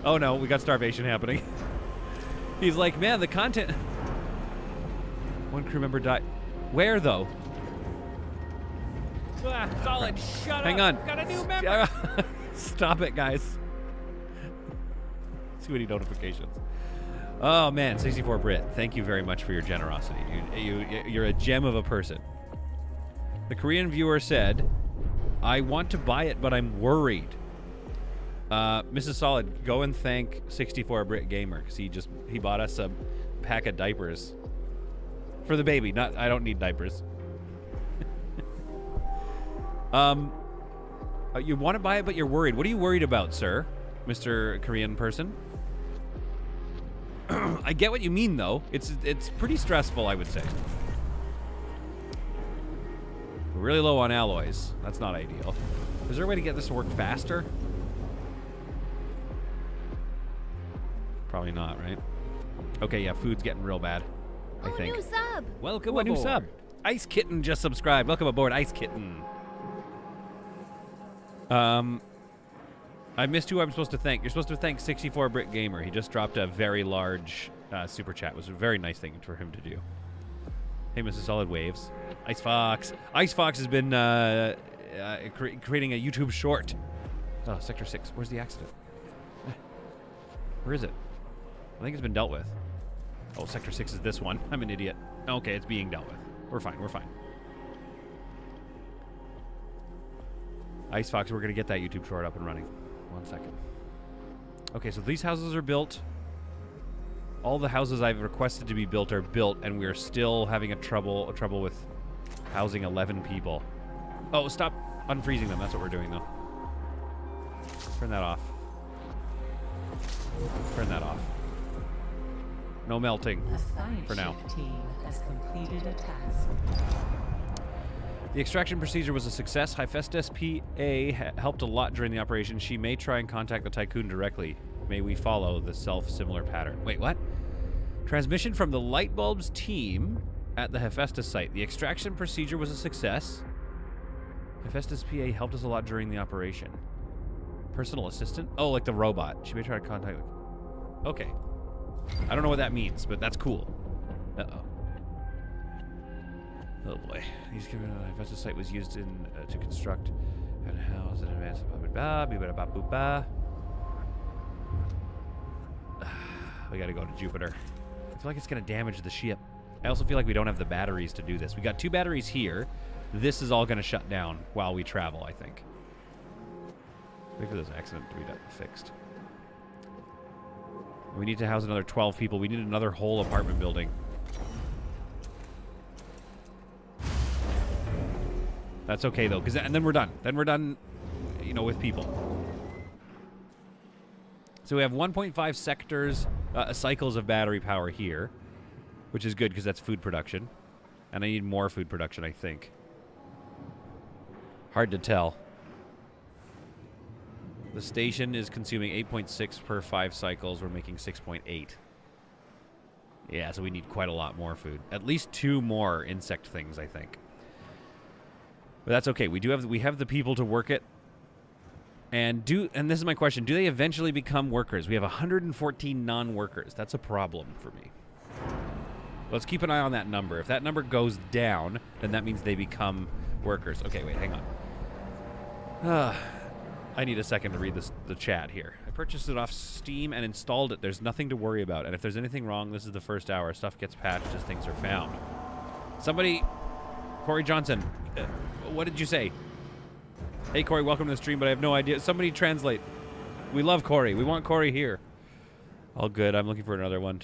Oh, no, we got starvation happening. He's like, man, the content... One crew member died. Where, though? Solid, shut up. Hang on. We got a new member. Stop it, guys. Too many notifications. Oh, man, 64 Brit, thank you very much for your generosity. You're a gem of a person. The Korean viewer said, I want to buy it, but I'm worried. Mrs. Solid, go and thank 64 Brit Gamer, because he bought us a pack of diapers. For the baby, I don't need diapers. You want to buy it, but you're worried. What are you worried about, sir, Mr. Korean person? I get what you mean, though. It's pretty stressful, I would say. We're really low on alloys. That's not ideal. Is there a way to get this to work faster? Probably not, right? Okay, yeah, food's getting real bad, I think. New sub. Welcome Ooh, a aboard. new sub. Ice Kitten just subscribed. Welcome aboard, Ice Kitten. I missed who I'm supposed to thank. You're supposed to thank 64-Brit Gamer. He just dropped a very large super chat. It was a very nice thing for him to do. Hey, Mrs. Solid Waves. Ice Fox. Ice Fox has been creating a YouTube short. Oh, Sector 6. Where's the accident? Where is it? I think it's been dealt with. Oh, Sector 6 is this one. I'm an idiot. Okay, it's being dealt with. We're fine. We're fine. Ice Fox, we're going to get that YouTube short up and running. 1 second. Okay, so these houses are built. All the houses I've requested to be built are built, and we're still having a trouble with housing 11 people. Oh, stop unfreezing them. That's what we're doing, though. Turn that off. Turn that off. No melting A science for now. ship team has completed a task. The extraction procedure was a success. Hephaestus PA helped a lot during the operation. She may try and contact the Tycoon directly. May we follow the self-similar pattern. Wait, what? Transmission from the light bulbs team at the Hephaestus site. The extraction procedure was a success. Hephaestus PA helped us a lot during the operation. Personal assistant? Oh, like the robot. She may try to contact... Okay. I don't know what that means, but that's cool. Uh-oh. Oh boy. These Hephaestus site was used in to construct and house an advanced we gotta go to Jupiter. I feel like it's gonna damage the ship. I also feel like we don't have the batteries to do this. We got 2 batteries here. This is all gonna shut down while we travel, I think. Wait for this accident to be fixed. We need to house another 12 people. We need another whole apartment building. That's okay, though, and then we're done. Then we're done, you know, with people. So we have 1.5 sectors, cycles of battery power here, which is good because that's food production. And I need more food production, I think. Hard to tell. The station is consuming 8.6 per 5 cycles. We're making 6.8. Yeah, so we need quite a lot more food. At least 2 more insect things, I think. But that's okay. We have the people to work it. And this is my question, do they eventually become workers? We have 114 non-workers. That's a problem for me. Let's keep an eye on that number. If that number goes down, then that means they become workers. Okay, wait, hang on. I need a second to read the chat here. I purchased it off Steam and installed it. There's nothing to worry about. And if there's anything wrong, this is the first hour. Stuff gets patched as things are found. Somebody... Corey Johnson, what did you say? Hey, Corey, welcome to the stream, but I have no idea. Somebody translate. We love Corey. We want Corey here. All good. I'm looking for another one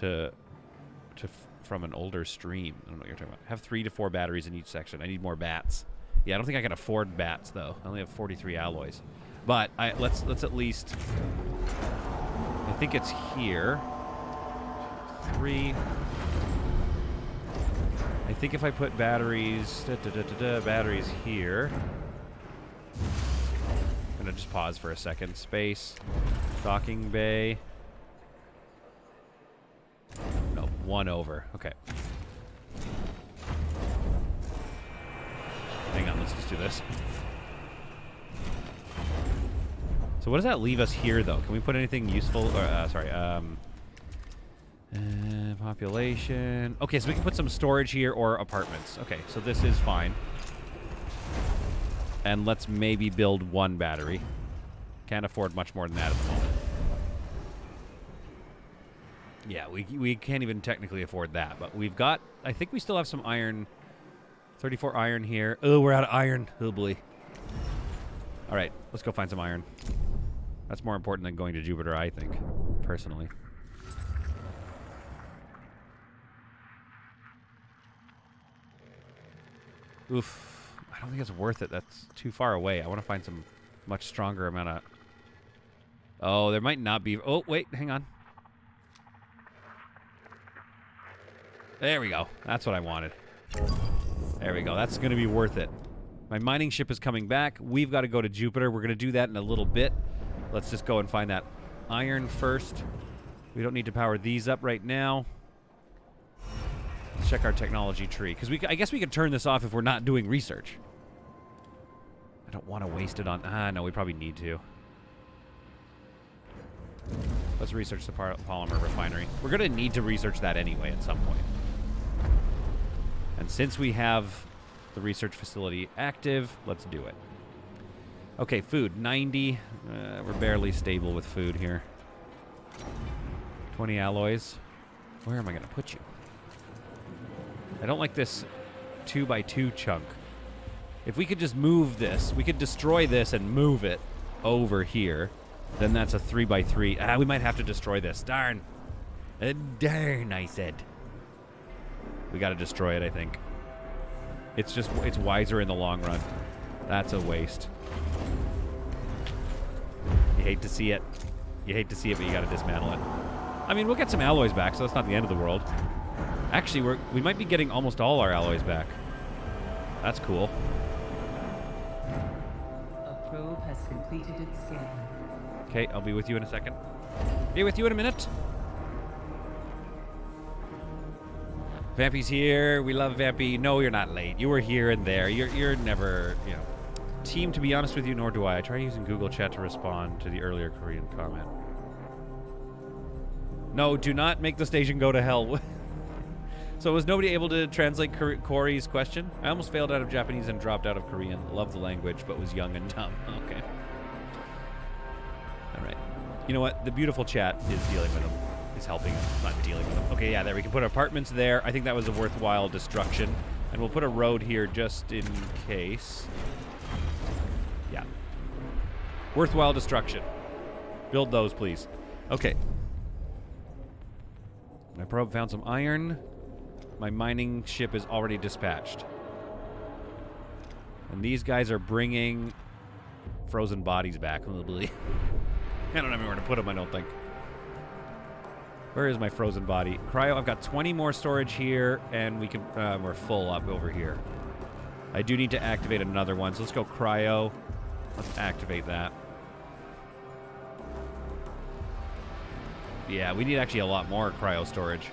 from an older stream. I don't know what you're talking about. Have 3 to 4 batteries in each section. I need more bats. Yeah, I don't think I can afford bats, though. I only have 43 alloys. But let's at least... I think it's here. 3... I think if I put batteries, batteries here. I'm gonna just pause for a second. Space, docking bay. No, 1 over. Okay. Hang on, let's just do this. So what does that leave us here, though? Can we put anything useful? Or, sorry. Population. Okay, so we can put some storage here or apartments. Okay, so this is fine. And let's maybe build 1 battery. Can't afford much more than that at the moment. Yeah, we can't even technically afford that. But we've got... I think we still have some iron. 34 iron here. Oh, we're out of iron. Oh, boy. All right, let's go find some iron. That's more important than going to Jupiter, I think, personally. Oof. I don't think it's worth it. That's too far away. I want to find some much stronger amount of... Oh, there might not be... Oh, wait. Hang on. There we go. That's what I wanted. There we go. That's going to be worth it. My mining ship is coming back. We've got to go to Jupiter. We're going to do that in a little bit. Let's just go and find that iron first. We don't need to power these up right now. Let's check our technology tree. Because I guess we could turn this off if we're not doing research. I don't want to waste it on... no, we probably need to. Let's research the polymer refinery. We're going to need to research that anyway at some point. And since we have the research facility active, let's do it. Okay, food, 90. We're barely stable with food here. 20 alloys. Where am I going to put you? I don't like this 2x2 chunk. If we could just move this, we could destroy this and move it over here. Then that's a 3x3. We might have to destroy this. Darn. Darn, I said. We got to destroy it, I think. It's wiser in the long run. That's a waste. You hate to see it. You hate to see it, but you got to dismantle it. I mean, we'll get some alloys back, so that's not the end of the world. Actually, we might be getting almost all our alloys back. That's cool. A probe has completed its scan. Okay, I'll be with you in a second. Be with you in a minute. Vampy's here. We love Vampy. No, you're not late. You were here and there. You're never, you know. Team, to be honest with you, nor do I. I try using Google Chat to respond to the earlier Korean comment. No, do not make the station go to hell. So was nobody able to translate Corey's question? I almost failed out of Japanese and dropped out of Korean. Love the language, but was young and dumb. Okay. All right. You know what? The beautiful chat is dealing with them. Is helping them, not dealing with them. Okay, yeah, there. We can put apartments there. I think that was a worthwhile destruction. And we'll put a road here just in case. Yeah. Worthwhile destruction. Build those, please. Okay. My probe found some iron. My mining ship is already dispatched. And these guys are bringing frozen bodies back. I don't have anywhere to put them, I don't think. Where is my frozen body? Cryo, I've got 20 more storage here, and we can, we're full up over here. I do need to activate another one, so let's go cryo. Let's activate that. Yeah, we need actually a lot more cryo storage.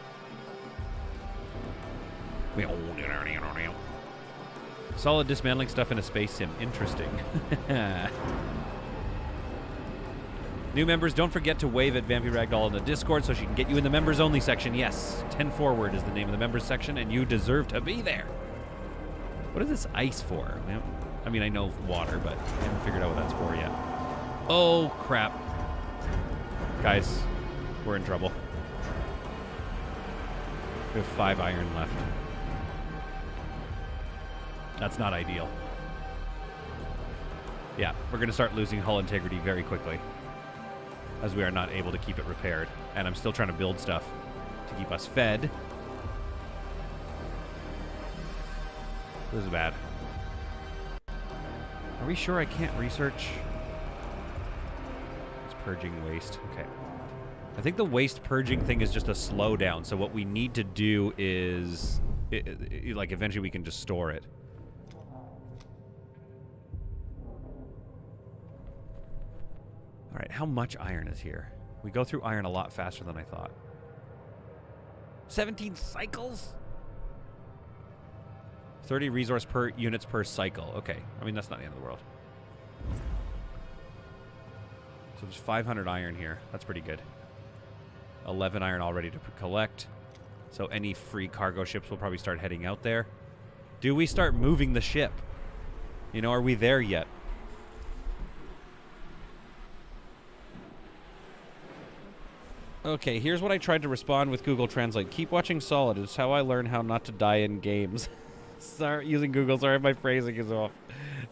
Solid dismantling stuff in a space sim. Interesting. New members, don't forget to wave at Vampy Ragdoll in the Discord so she can get you in the members only section. Yes, 10 forward is the name of the members section, and you deserve to be there. What is this ice for? I mean, I know water, but I haven't figured out what that's for yet. Oh, crap. Guys, we're in trouble. We have 5 iron left. That's not ideal. Yeah, we're going to start losing hull integrity very quickly, as we are not able to keep it repaired. And I'm still trying to build stuff to keep us fed. This is bad. Are we sure I can't research? It's purging waste. Okay. I think the waste purging thing is just a slowdown. So what we need to do is, like, eventually we can just store it. All right, how much iron is here? We go through iron a lot faster than I thought. 17 cycles? 30 resource per units per cycle. Okay, I mean, that's not the end of the world. So there's 500 iron here. That's pretty good. 11 iron already to collect. So any free cargo ships will probably start heading out there. Do we start moving the ship? You know, are we there yet? Okay, here's what I tried to respond with Google Translate. Keep watching Solid. It's how I learn how not to die in games. Sorry, using Google. Sorry, my phrasing is off.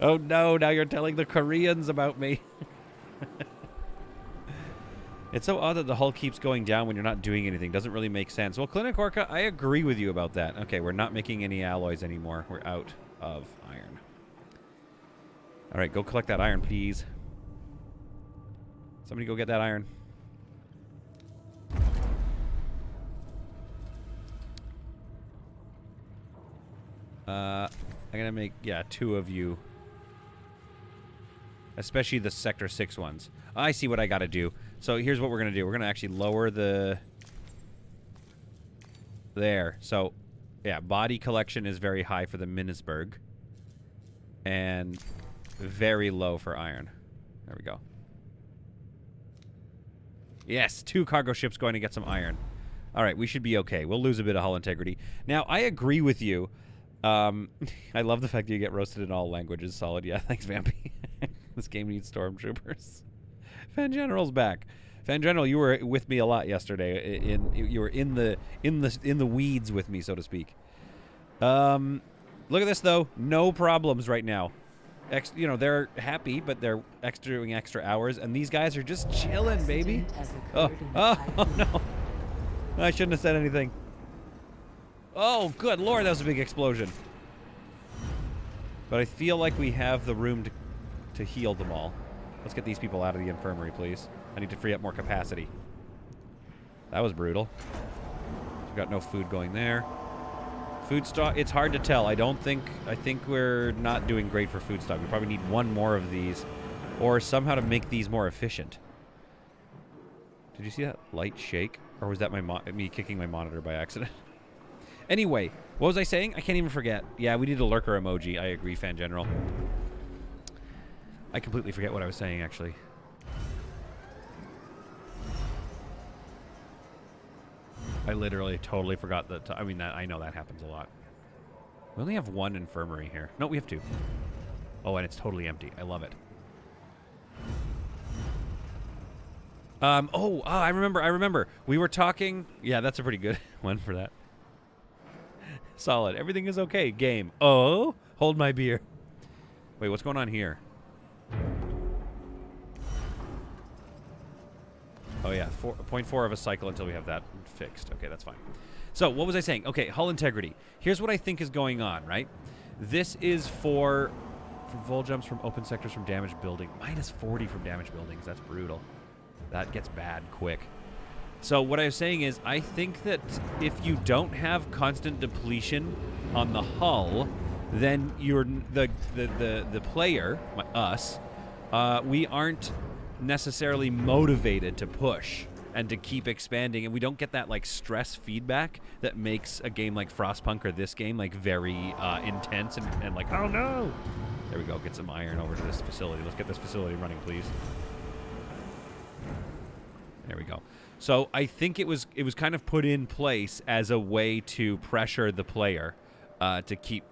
Oh no, now you're telling the Koreans about me. It's so odd that the hull keeps going down when you're not doing anything. Doesn't really make sense. Well, Clinic Orca, I agree with you about that. Okay, we're not making any alloys anymore. We're out of iron. All right, go collect that iron, please. Somebody go get that iron. I'm gonna make, yeah, 2 of you. especially the Sector 6 ones. I see what I got to do. So here's what we're going to do. We're going to actually lower the... There. So, yeah, body collection is very high for the Minisburg. And very low for iron. There we go. Yes, 2 cargo ships going to get some iron. All right, we should be okay. We'll lose a bit of hull integrity. Now, I agree with you. I love the fact that you get roasted in all languages. Solid. Yeah, thanks, Vampy. This game needs stormtroopers. Fan General's back. Fan General, you were with me a lot yesterday. You were in the weeds with me, so to speak. Look at this though. No problems right now. You know, they're happy, but they're doing extra hours, and these guys are just chilling, baby. Oh no! I shouldn't have said anything. Oh, good lord, that was a big explosion. But I feel like we have the room to heal them all. Let's get these people out of the infirmary, please. I need to free up more capacity. That was brutal. We've got no food going there. Food stock, it's hard to tell. I think we're not doing great for food stock. We probably need one more of these, or somehow to make these more efficient. Did you see that light shake? Or was that me kicking my monitor by accident? Anyway, what was I saying? I can't even forget. Yeah, we need a lurker emoji. I agree, Fan General. I completely forget what I was saying, actually. I literally totally forgot that. I mean, I know that happens a lot. We only have 1 infirmary here. No, we have 2. Oh, and it's totally empty. I love it. I remember. We were talking. Yeah, that's a pretty good one for that. Solid. Everything is okay. Game. Oh, hold my beer. Wait, what's going on here? Oh, yeah. 0.4 of a cycle until we have that fixed. Okay, that's fine. So, what was I saying? Okay, hull integrity. Here's what I think is going on, right? This is for vol jumps from open sectors from damaged building. Minus 40 from damaged buildings. That's brutal. That gets bad quick. So what I was saying is, I think that if you don't have constant depletion on the hull, then you're the player, us, we aren't necessarily motivated to push and to keep expanding, and we don't get that like stress feedback that makes a game like Frostpunk or this game like very intense and like, oh no. There we go. Get some iron over to this facility. Let's get this facility running, please. There we go. So I think it was kind of put in place as a way to pressure the player to keep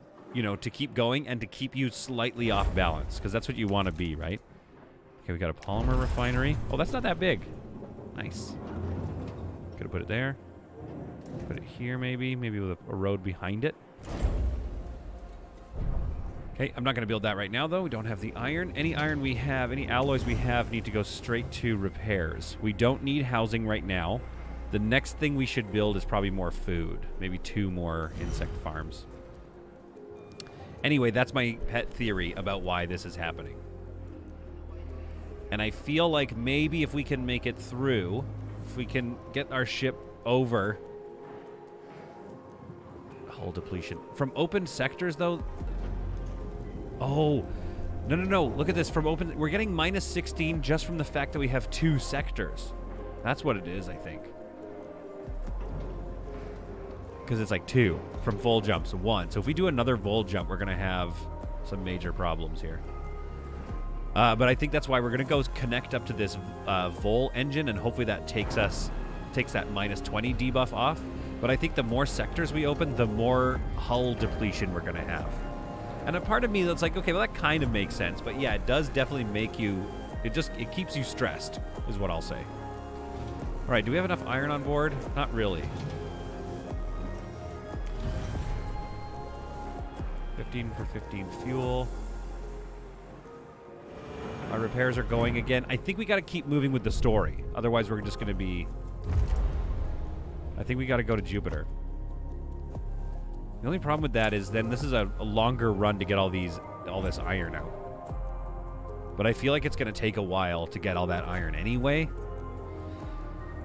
going and to keep you slightly off balance, because that's what you want to be, right? Okay, we got a polymer refinery. Oh, that's not that big. Nice. Could have put it there. Put it here, maybe with a road behind it. Okay, I'm not going to build that right now, though. We don't have the iron. Any iron we have, any alloys we have need to go straight to repairs. We don't need housing right now. The next thing we should build is probably more food. Maybe 2 more insect farms. Anyway, that's my pet theory about why this is happening. And I feel like maybe if we can make it through, if we can get our ship over... Hull depletion. From open sectors, though... Oh, no. Look at this. From open, we're getting minus 16 just from the fact that we have 2 sectors. That's what it is, I think. Because it's like 2 from vol jumps, 1. So if we do another vol jump, we're going to have some major problems here. But I think that's why we're going to go connect up to this vol engine, and hopefully that takes that minus 20 debuff off. But I think the more sectors we open, the more hull depletion we're going to have. And a part of me that's like, okay, well, that kind of makes sense. But yeah, it does definitely make you... It keeps you stressed, is what I'll say. All right, do we have enough iron on board? Not really. 15 for 15 fuel. Our repairs are going again. I think we got to keep moving with the story. Otherwise, we're just going to be... I think we got to go to Jupiter. The only problem with that is then this is a longer run to get all this iron out. But I feel like it's going to take a while to get all that iron anyway.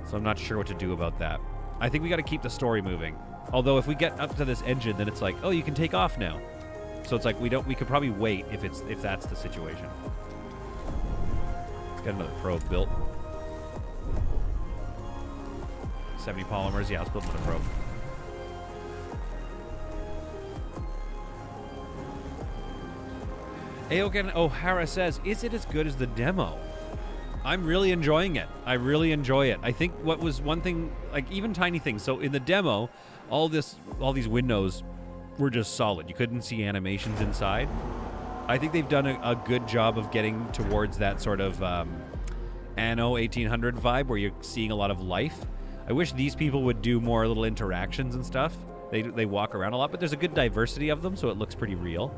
So I'm not sure what to do about that. I think we got to keep the story moving. Although if we get up to this engine, then it's like, oh, you can take off now. So it's like we could probably wait if that's the situation. Get another probe built. 70 polymers. Yeah, let's build another probe. Aoken O'Hara says, is it as good as the demo? I'm really enjoying it. I really enjoy it. I think what was one thing, like even tiny things. So in the demo, all these windows were just solid. You couldn't see animations inside. I think they've done a good job of getting towards that sort of Anno 1800 vibe where you're seeing a lot of life. I wish these people would do more little interactions and stuff. They walk around a lot, but there's a good diversity of them, so it looks pretty real.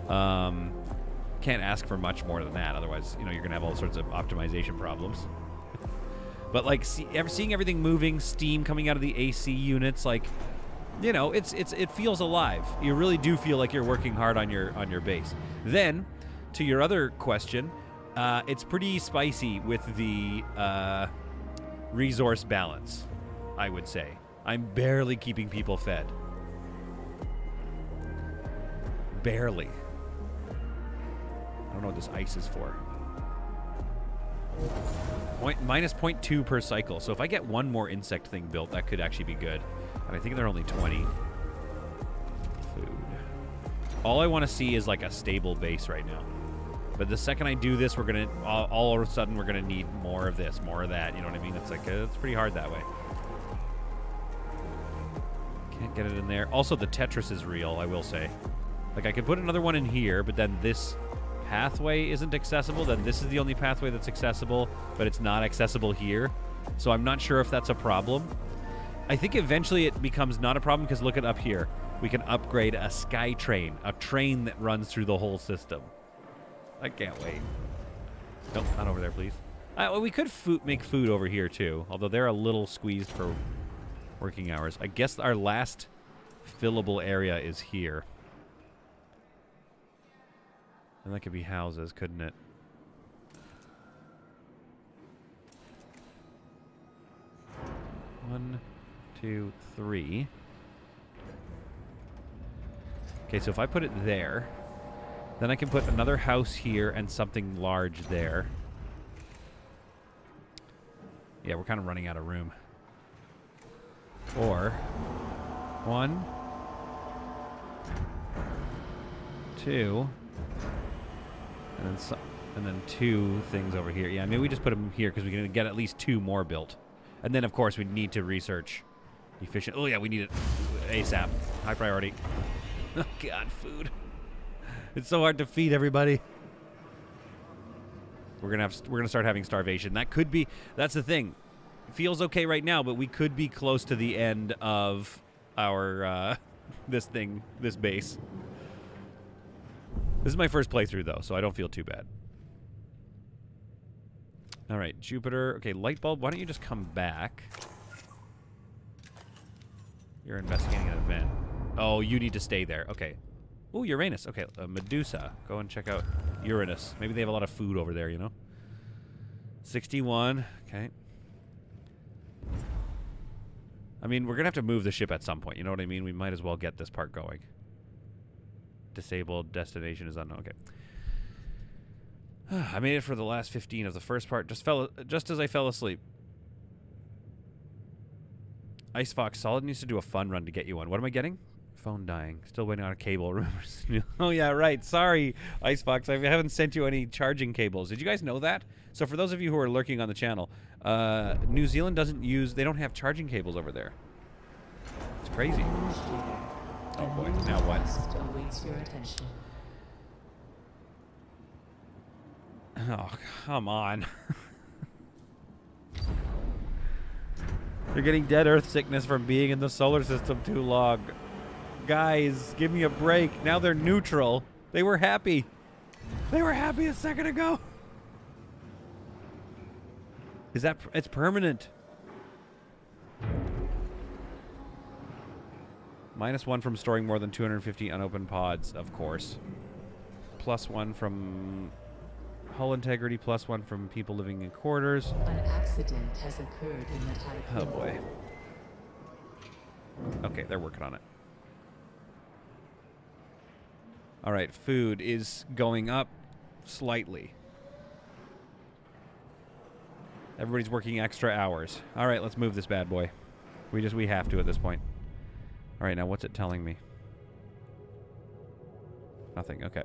Can't ask for much more than that. Otherwise, you're going to have all sorts of optimization problems. But like seeing everything moving, steam coming out of the AC units, like, it feels alive. You really do feel like you're working hard on your base. Then, to your other question, it's pretty spicy with the resource balance, I would say. I'm barely keeping people fed. Barely. I don't know what this ice is for. Minus 0.2 per cycle. So if I get one more insect thing built, that could actually be good. And I think they're only 20. Food. All I want to see is like a stable base right now. But the second I do this, we're going to, all of a sudden, we're going to need more of this, more of that. You know what I mean? It's like, it's pretty hard that way. Can't get it in there. Also, the Tetris is real, I will say. Like, I could put another one in here, but then this pathway isn't accessible. Then this is the only pathway that's accessible, but it's not accessible here. So I'm not sure if that's a problem. I think eventually it becomes not a problem because look at up here. We can upgrade a sky train, a train that runs through the whole system. I can't wait. Nope, not over there, please. Well, we could make food over here, too, although they're a little squeezed for working hours. I guess our last fillable area is here. And that could be houses, couldn't it? One, two, three. Okay, so if I put it there, then I can put another house here and something large there. Yeah, we're kind of running out of room. Or one, two, and then two things over here. Yeah, maybe we just put them here because we can get at least two more built. And then, of course, we need to research efficient. Oh, yeah, we need it ASAP. High priority. Oh, God, food. It's so hard to feed everybody. We're gonna start having starvation. That could be. That's the thing. It feels okay right now, but we could be close to the end of our this base. This is my first playthrough though, so I don't feel too bad. All right, Jupiter. Okay, light bulb. Why don't you just come back? You're investigating an event. Oh, you need to stay there. Okay. Ooh, Uranus. Okay, Medusa. Go and check out Uranus. Maybe they have a lot of food over there, 61. Okay. I mean, we're going to have to move the ship at some point. You know what I mean? We might as well get this part going. Disabled. Destination is unknown. Okay. I made it for the last 15 of the first part. Just as I fell asleep. Ice Fox. Solid needs to do a fun run to get you one. What am I getting? Phone dying. Still waiting on a cable. Rumors. Oh, yeah, right. Sorry, Icebox. I haven't sent you any charging cables. Did you guys know that? So for those of you who are lurking on the channel, New Zealand they don't have charging cables over there. It's crazy. Oh, boy. Now what? Awaits your attention. Oh, come on. They're getting dead Earth sickness from being in the solar system too long. Guys, give me a break. Now they're neutral. They were happy. They were happy a second ago. It's permanent. -1 from storing more than 250 unopened pods, of course. +1 from hull integrity, +1 from people living in quarters. An accident has occurred in the Tiqqun. Oh boy. Okay, they're working on it. All right, food is going up slightly. Everybody's working extra hours. All right, let's move this bad boy. We have to at this point. All right, now what's it telling me? Nothing. Okay.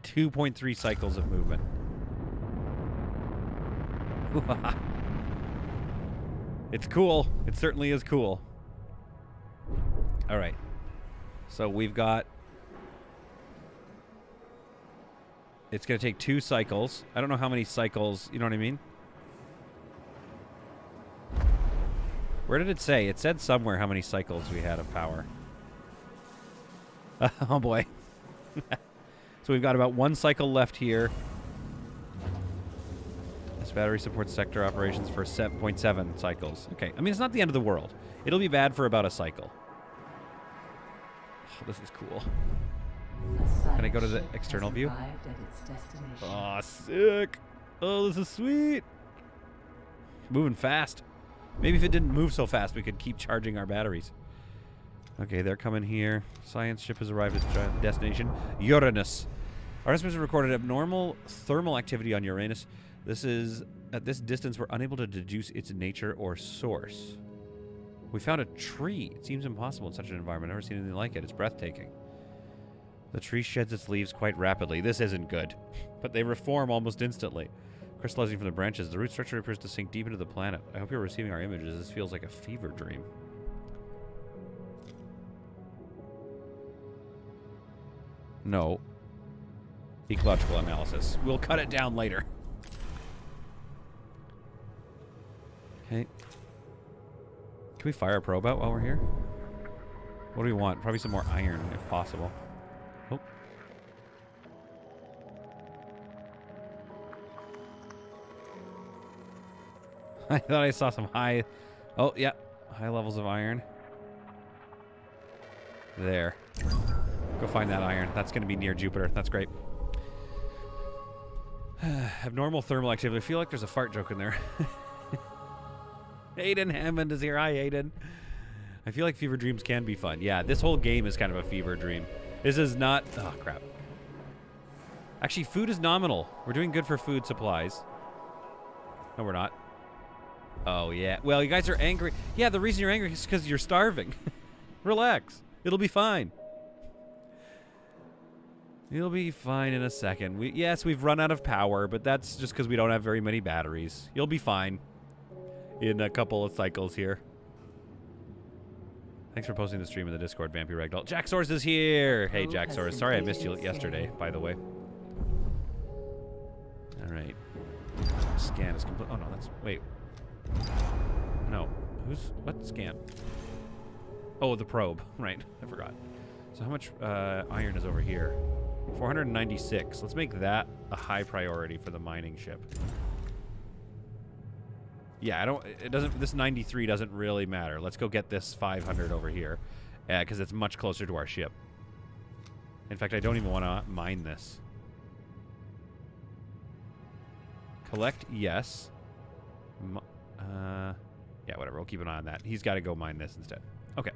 .3 cycles of movement. It's cool. It certainly is cool. All right. So we've got... It's going to take 2 cycles. I don't know how many cycles, you know what I mean? Where did it say? It said somewhere how many cycles we had of power. Oh, boy. So we've got about 1 cycle left here. This battery supports sector operations for 7.7 cycles. Okay, I mean, it's not the end of the world. It'll be bad for about a cycle. Oh, this is cool. Can I go to the external view? Oh, sick. Oh, this is sweet. Moving fast. Maybe if it didn't move so fast, we could keep charging our batteries. Okay, they're coming here. Science ship has arrived at its destination, Uranus. Our estimates have recorded abnormal thermal activity on Uranus. This is, at this distance, we're unable to deduce its nature or source. We found a tree. It seems impossible in such an environment. I've never seen anything like it. It's breathtaking. The tree sheds its leaves quite rapidly. This isn't good, but they reform almost instantly. Crystallizing from the branches, the root structure appears to sink deep into the planet. I hope you're receiving our images. This feels like a fever dream. No. Ecological analysis. We'll cut it down later. Okay. Can we fire a probe out while we're here? What do we want? Probably some more iron, if possible. Oh. I thought I saw some high... Oh, yeah. High levels of iron. There. Go find that iron. That's going to be near Jupiter. That's great. Abnormal thermal activity. I feel like there's a fart joke in there. Aiden Hammond is here. Hi, Aiden. I feel like fever dreams can be fun. Yeah, this whole game is kind of a fever dream. This is not... Oh, crap. Actually, food is nominal. We're doing good for food supplies. No, we're not. Oh, yeah. Well, you guys are angry. Yeah, the reason you're angry is because you're starving. Relax. It'll be fine. It'll be fine in a second. Yes, we've run out of power, but that's just because we don't have very many batteries. You'll be fine in a couple of cycles here. Thanks for posting the stream in the Discord, Vampy Ragdoll. Jack Source is here! Hey, Jack Source. Sorry I missed you yesterday, by the way. Alright. Scan is complete. Oh, no, that's... Wait. No. What scan? Oh, the probe. Right. I forgot. So how much iron is over here? 496. Let's make that a high priority for the mining ship. Yeah, this 93 doesn't really matter. Let's go get this 500 over here, because it's much closer to our ship. In fact, I don't even want to mine this. Collect, yes. Yeah, whatever. We'll keep an eye on that. He's got to go mine this instead. Okay.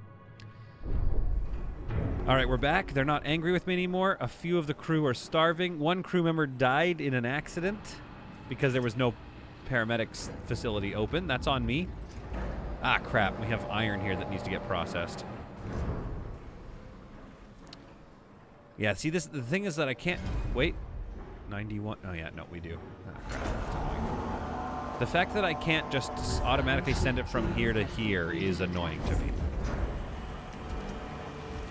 All right, we're back. They're not angry with me anymore. A few of the crew are starving. One crew member died in an accident because there was no paramedics facility open. That's on me. Ah, crap. We have iron here that needs to get processed. Yeah, see, the thing is that I can't... Wait. 91... Oh, yeah, no, we do. Ah, crap. That's annoying. The fact that I can't just automatically send it from here to here is annoying to me.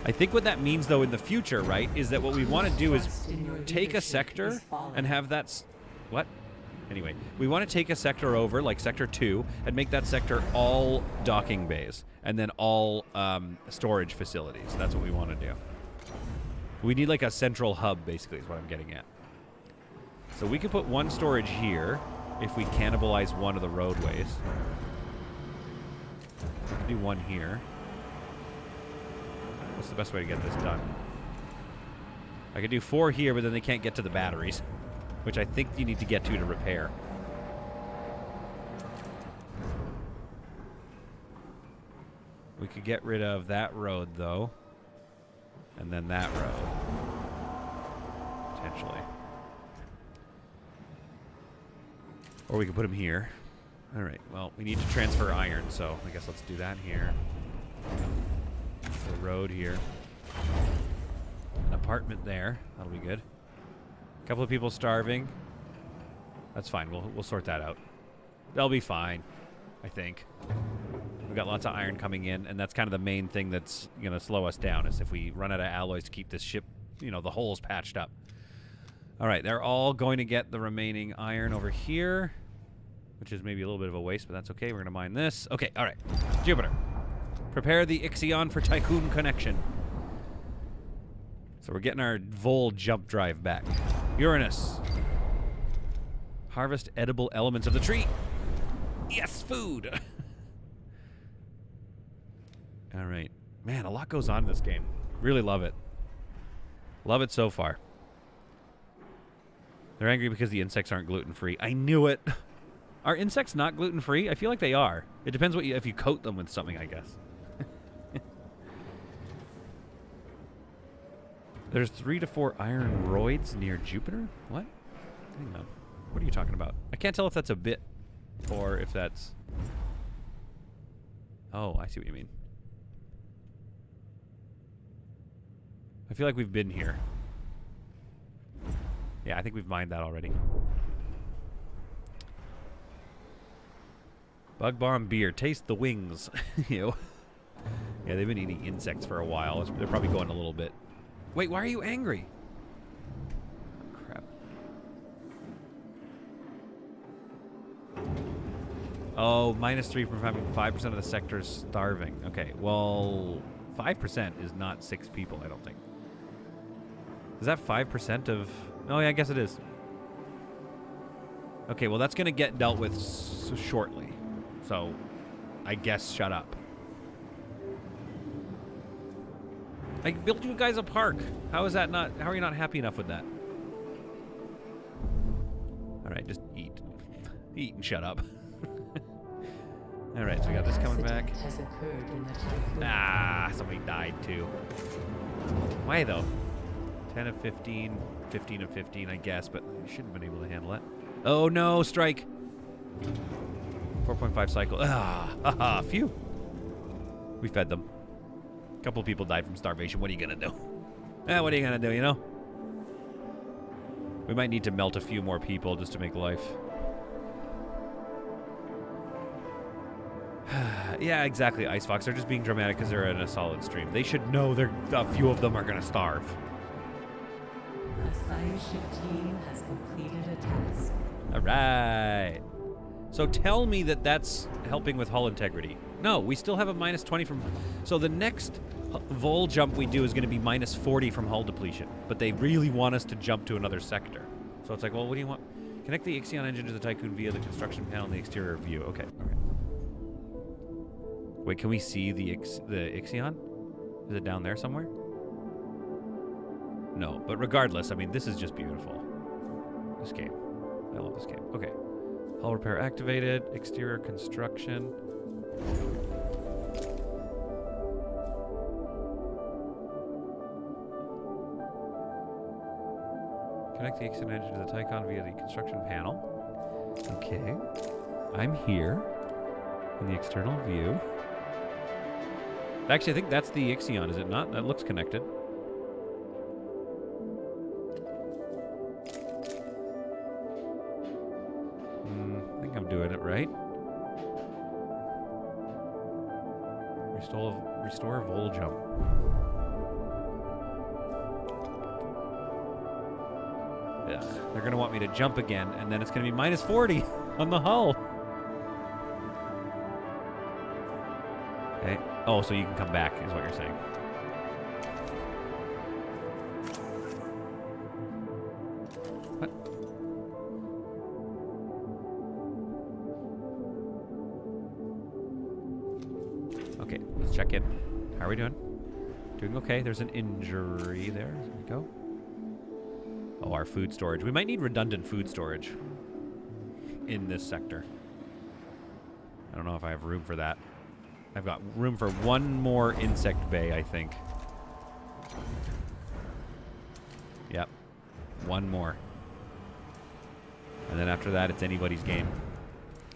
I think what that means, though, in the future, right, is that what we want to do is take a sector and have that... What? Anyway, we want to take a sector over, like Sector 2, and make that sector all docking bays, and then all storage facilities. That's what we want to do. We need, like, a central hub, basically, is what I'm getting at. So we could put one storage here if we cannibalize one of the roadways. We could do one here. What's the best way to get this done? I could do 4 here, but then they can't get to the batteries, which I think you need to get to repair. We could get rid of that road, though, and then that road. actually. Or we can put him here. All right, well, we need to transfer iron, so I guess let's do that here. The road here. An apartment there. That'll be good. A couple of people starving. That's fine. We'll sort that out. They'll be fine, I think. We've got lots of iron coming in, and that's kind of the main thing that's going to slow us down, is if we run out of alloys to keep this ship, you know, the holes patched up. All right, they're all going to get the remaining iron over here, which is maybe a little bit of a waste, but that's okay. We're going to mine this. Okay, all right. Jupiter. Prepare the Ixion for Tycoon connection. So we're getting our Vol jump drive back. Uranus. Harvest edible elements of the tree. Yes, food. All right. Man, a lot goes on in this game. Really love it. Love it so far. They're angry because the insects aren't gluten-free. I knew it. Are insects not gluten-free? I feel like they are. It depends what if you coat them with something, I guess. There's 3 to 4 iron roids near Jupiter? What? Hang on. What are you talking about? I can't tell if that's a bit or if that's... Oh, I see what you mean. I feel like we've been here. Yeah, I think we've mined that already. Bug bomb beer. Taste the wings. Ew. Yeah, they've been eating insects for a while. They're probably going a little bit. Wait, why are you angry? Oh, crap. Oh, -3 from having 5% of the sector starving. Okay, well, 5% is not 6 people, I don't think. Is that 5% of... Oh, yeah, I guess it is. Okay, well, that's going to get dealt with shortly. So, I guess shut up. I built you guys a park. How is that not... How are you not happy enough with that? All right, just eat. Eat and shut up. All right, so we got this coming back. Has occurred in the Tycoon. Ah, somebody died too. Why though? 10 of 15, 15 of 15, I guess, but you shouldn't have been able to handle it. Oh no, strike! 4.5 cycle. Ah, haha, phew. We fed them. A couple people died from starvation. What are you gonna do? What are you gonna do, you know? We might need to melt a few more people just to make life. Yeah, exactly, Ice Fox. They're just being dramatic because they're in a solid stream. They should know a few of them are going to starve. The science ship team has completed a task. All right. So tell me that that's helping with hull integrity. No, we still have a -20 from... So the next Vol jump we do is going to be -40 from hull depletion. But they really want us to jump to another sector. So it's like, well, what do you want? Connect the Ixion engine to the Tycoon via the construction panel in the exterior view. Okay. Wait, can we see the Ixion? Is it down there somewhere? No, but regardless, I mean, this is just beautiful. This game. I love this game. Okay. Hull repair activated. Exterior construction. Connect the Ixion engine to the Tycoon via the construction panel. Okay. I'm here in the external view. Actually, I think that's the Ixion, is it not? That looks connected. I think I'm doing it right. Restore Vol jump. Ugh, they're going to want me to jump again, and then it's going to be -40 on the hull. Okay. Oh, so you can come back, is what you're saying. What? Okay, let's check in. How are we doing? Doing okay. There's an injury there. There we go. Oh, our food storage. We might need redundant food storage in this sector. I don't know if I have room for that. I've got room for one more insect bay, I think. Yep. One more. And then after that, it's anybody's game.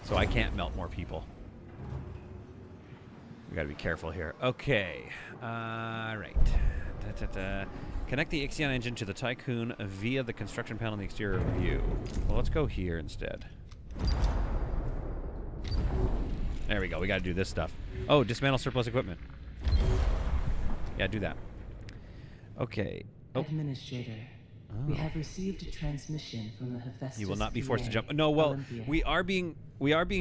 So I can't melt more people. We gotta be careful here. Okay. Right. Connect the Ixion engine to the Tycoon via the construction panel in the exterior view. Well, let's go here instead. There we go. We gotta do this stuff. Oh, dismantle surplus equipment. Yeah, do that. Okay. Oh. Administrator, we have received a transmission from the Hephaestus. You will not be forced to jump. No, well, we are being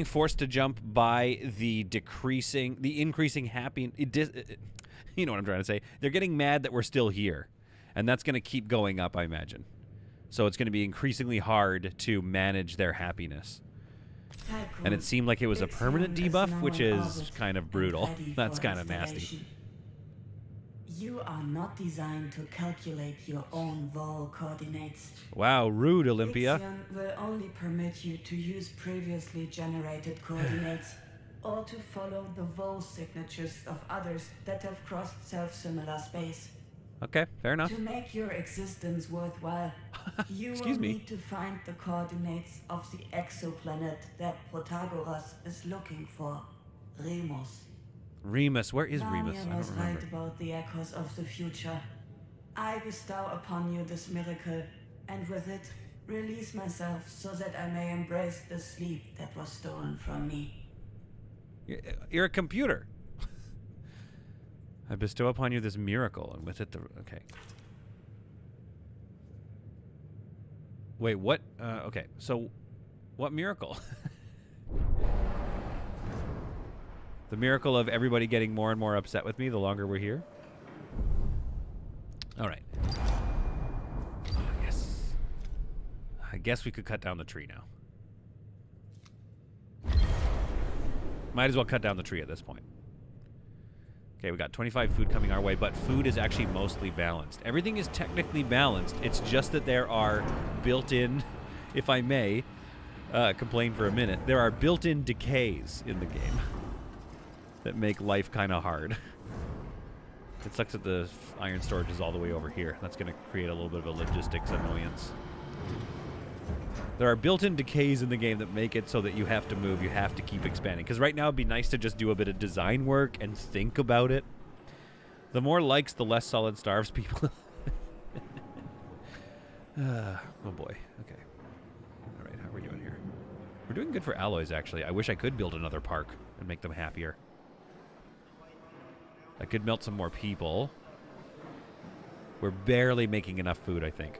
forced to jump by the increasing happiness. You know what I'm trying to say? They're getting mad that we're still here, and that's going to keep going up, I imagine. So it's going to be increasingly hard to manage their happiness. And it seemed like it was a permanent debuff, which is kind of brutal. That's kind of nasty. You are not designed to calculate your own vol coordinates. Wow, rude, Olympia. Ixion will only permit you to use previously generated coordinates, or to follow the vol signatures of others that have crossed self-similar space. Okay, fair enough. To make your existence worthwhile, you will need to find the coordinates of the exoplanet that Protagoras is looking for, Remus. Remus, where is Remus? I don't was remember. right about the echoes of the future. I bestow upon you this miracle, and with it, release myself so that I may embrace the sleep that was stolen from me. You're a computer. I bestow upon you this miracle, and with it the... Okay. Wait, what? Okay, so what miracle? The miracle of everybody getting more and more upset with me the longer we're here? All right. Oh, yes. I guess we could cut down the tree now. Might as well cut down the tree at this point. Okay, we got 25 food coming our way, but food is actually mostly balanced. Everything is technically balanced. It's just that there are built-in, if I may complain for a minute, there are built-in decays in the game that make life kind of hard. It sucks that the iron storage is all the way over here. That's going to create a little bit of a logistics annoyance. There are built-in decays in the game that make it so that you have to move, you have to keep expanding. Because right now it'd be nice to just do a bit of design work and think about it. The more likes, the less solid starves people. Oh boy, okay. Alright, how are we doing here? We're doing good for alloys, actually. I wish I could build another park and make them happier. I could melt some more people. We're barely making enough food, I think.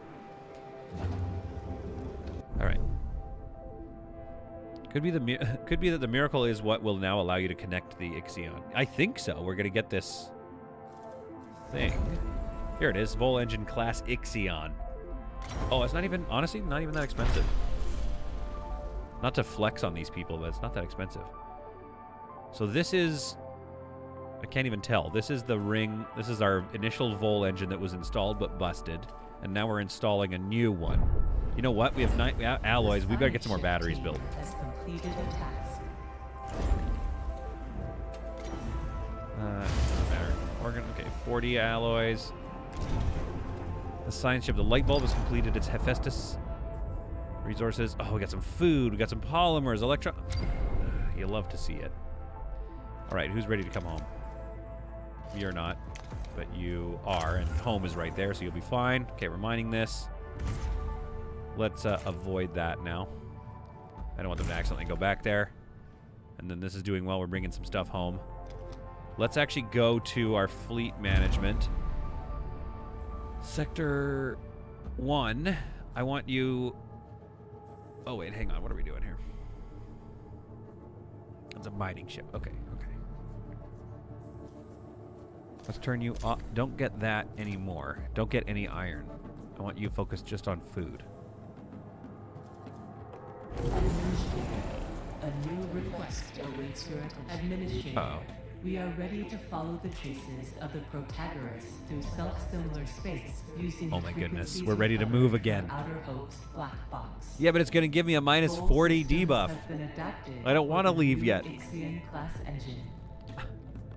All right. Could be that the miracle is what will now allow you to connect the Ixion. I think so. We're gonna get this thing. Here it is, Vol Engine Class Ixion. Oh, it's not even, honestly, not even that expensive. Not to flex on these people, but it's not that expensive. So this is, I can't even tell. This is the ring. This is our initial Vol engine that was installed but busted, and now we're installing a new one. You know what? We have alloys. We better get some more batteries built. Has completed a task. Doesn't matter. Organ. Okay, 40 alloys. The science ship. The light bulb has completed its Hephaestus. Resources. Oh, we got some food. We got some polymers. Electron. You love to see it. All right, who's ready to come home? You're not, but you are, and home is right there, so you'll be fine. Okay, we're mining this. Let's avoid that now. I don't want them to accidentally go back there. And then this is doing well. We're bringing some stuff home. Let's actually go to our fleet management. Sector 1. I want you... Oh, wait, hang on. What are we doing here? It's a mining ship. Okay, okay. Let's turn you off. Don't get that anymore. Don't get any iron. I want you focused just on food. A new request awaits your attention. Administrator, Uh-oh. we are ready to follow the traces of the Protagoras through self-similar space using Oh my goodness, frequencies we're ready to move recovered again. from Outer Hope's black box. Yeah, but it's going to give me a minus 40 debuff. Have been adapted I don't for want to the leave new yet. Ixion class engine.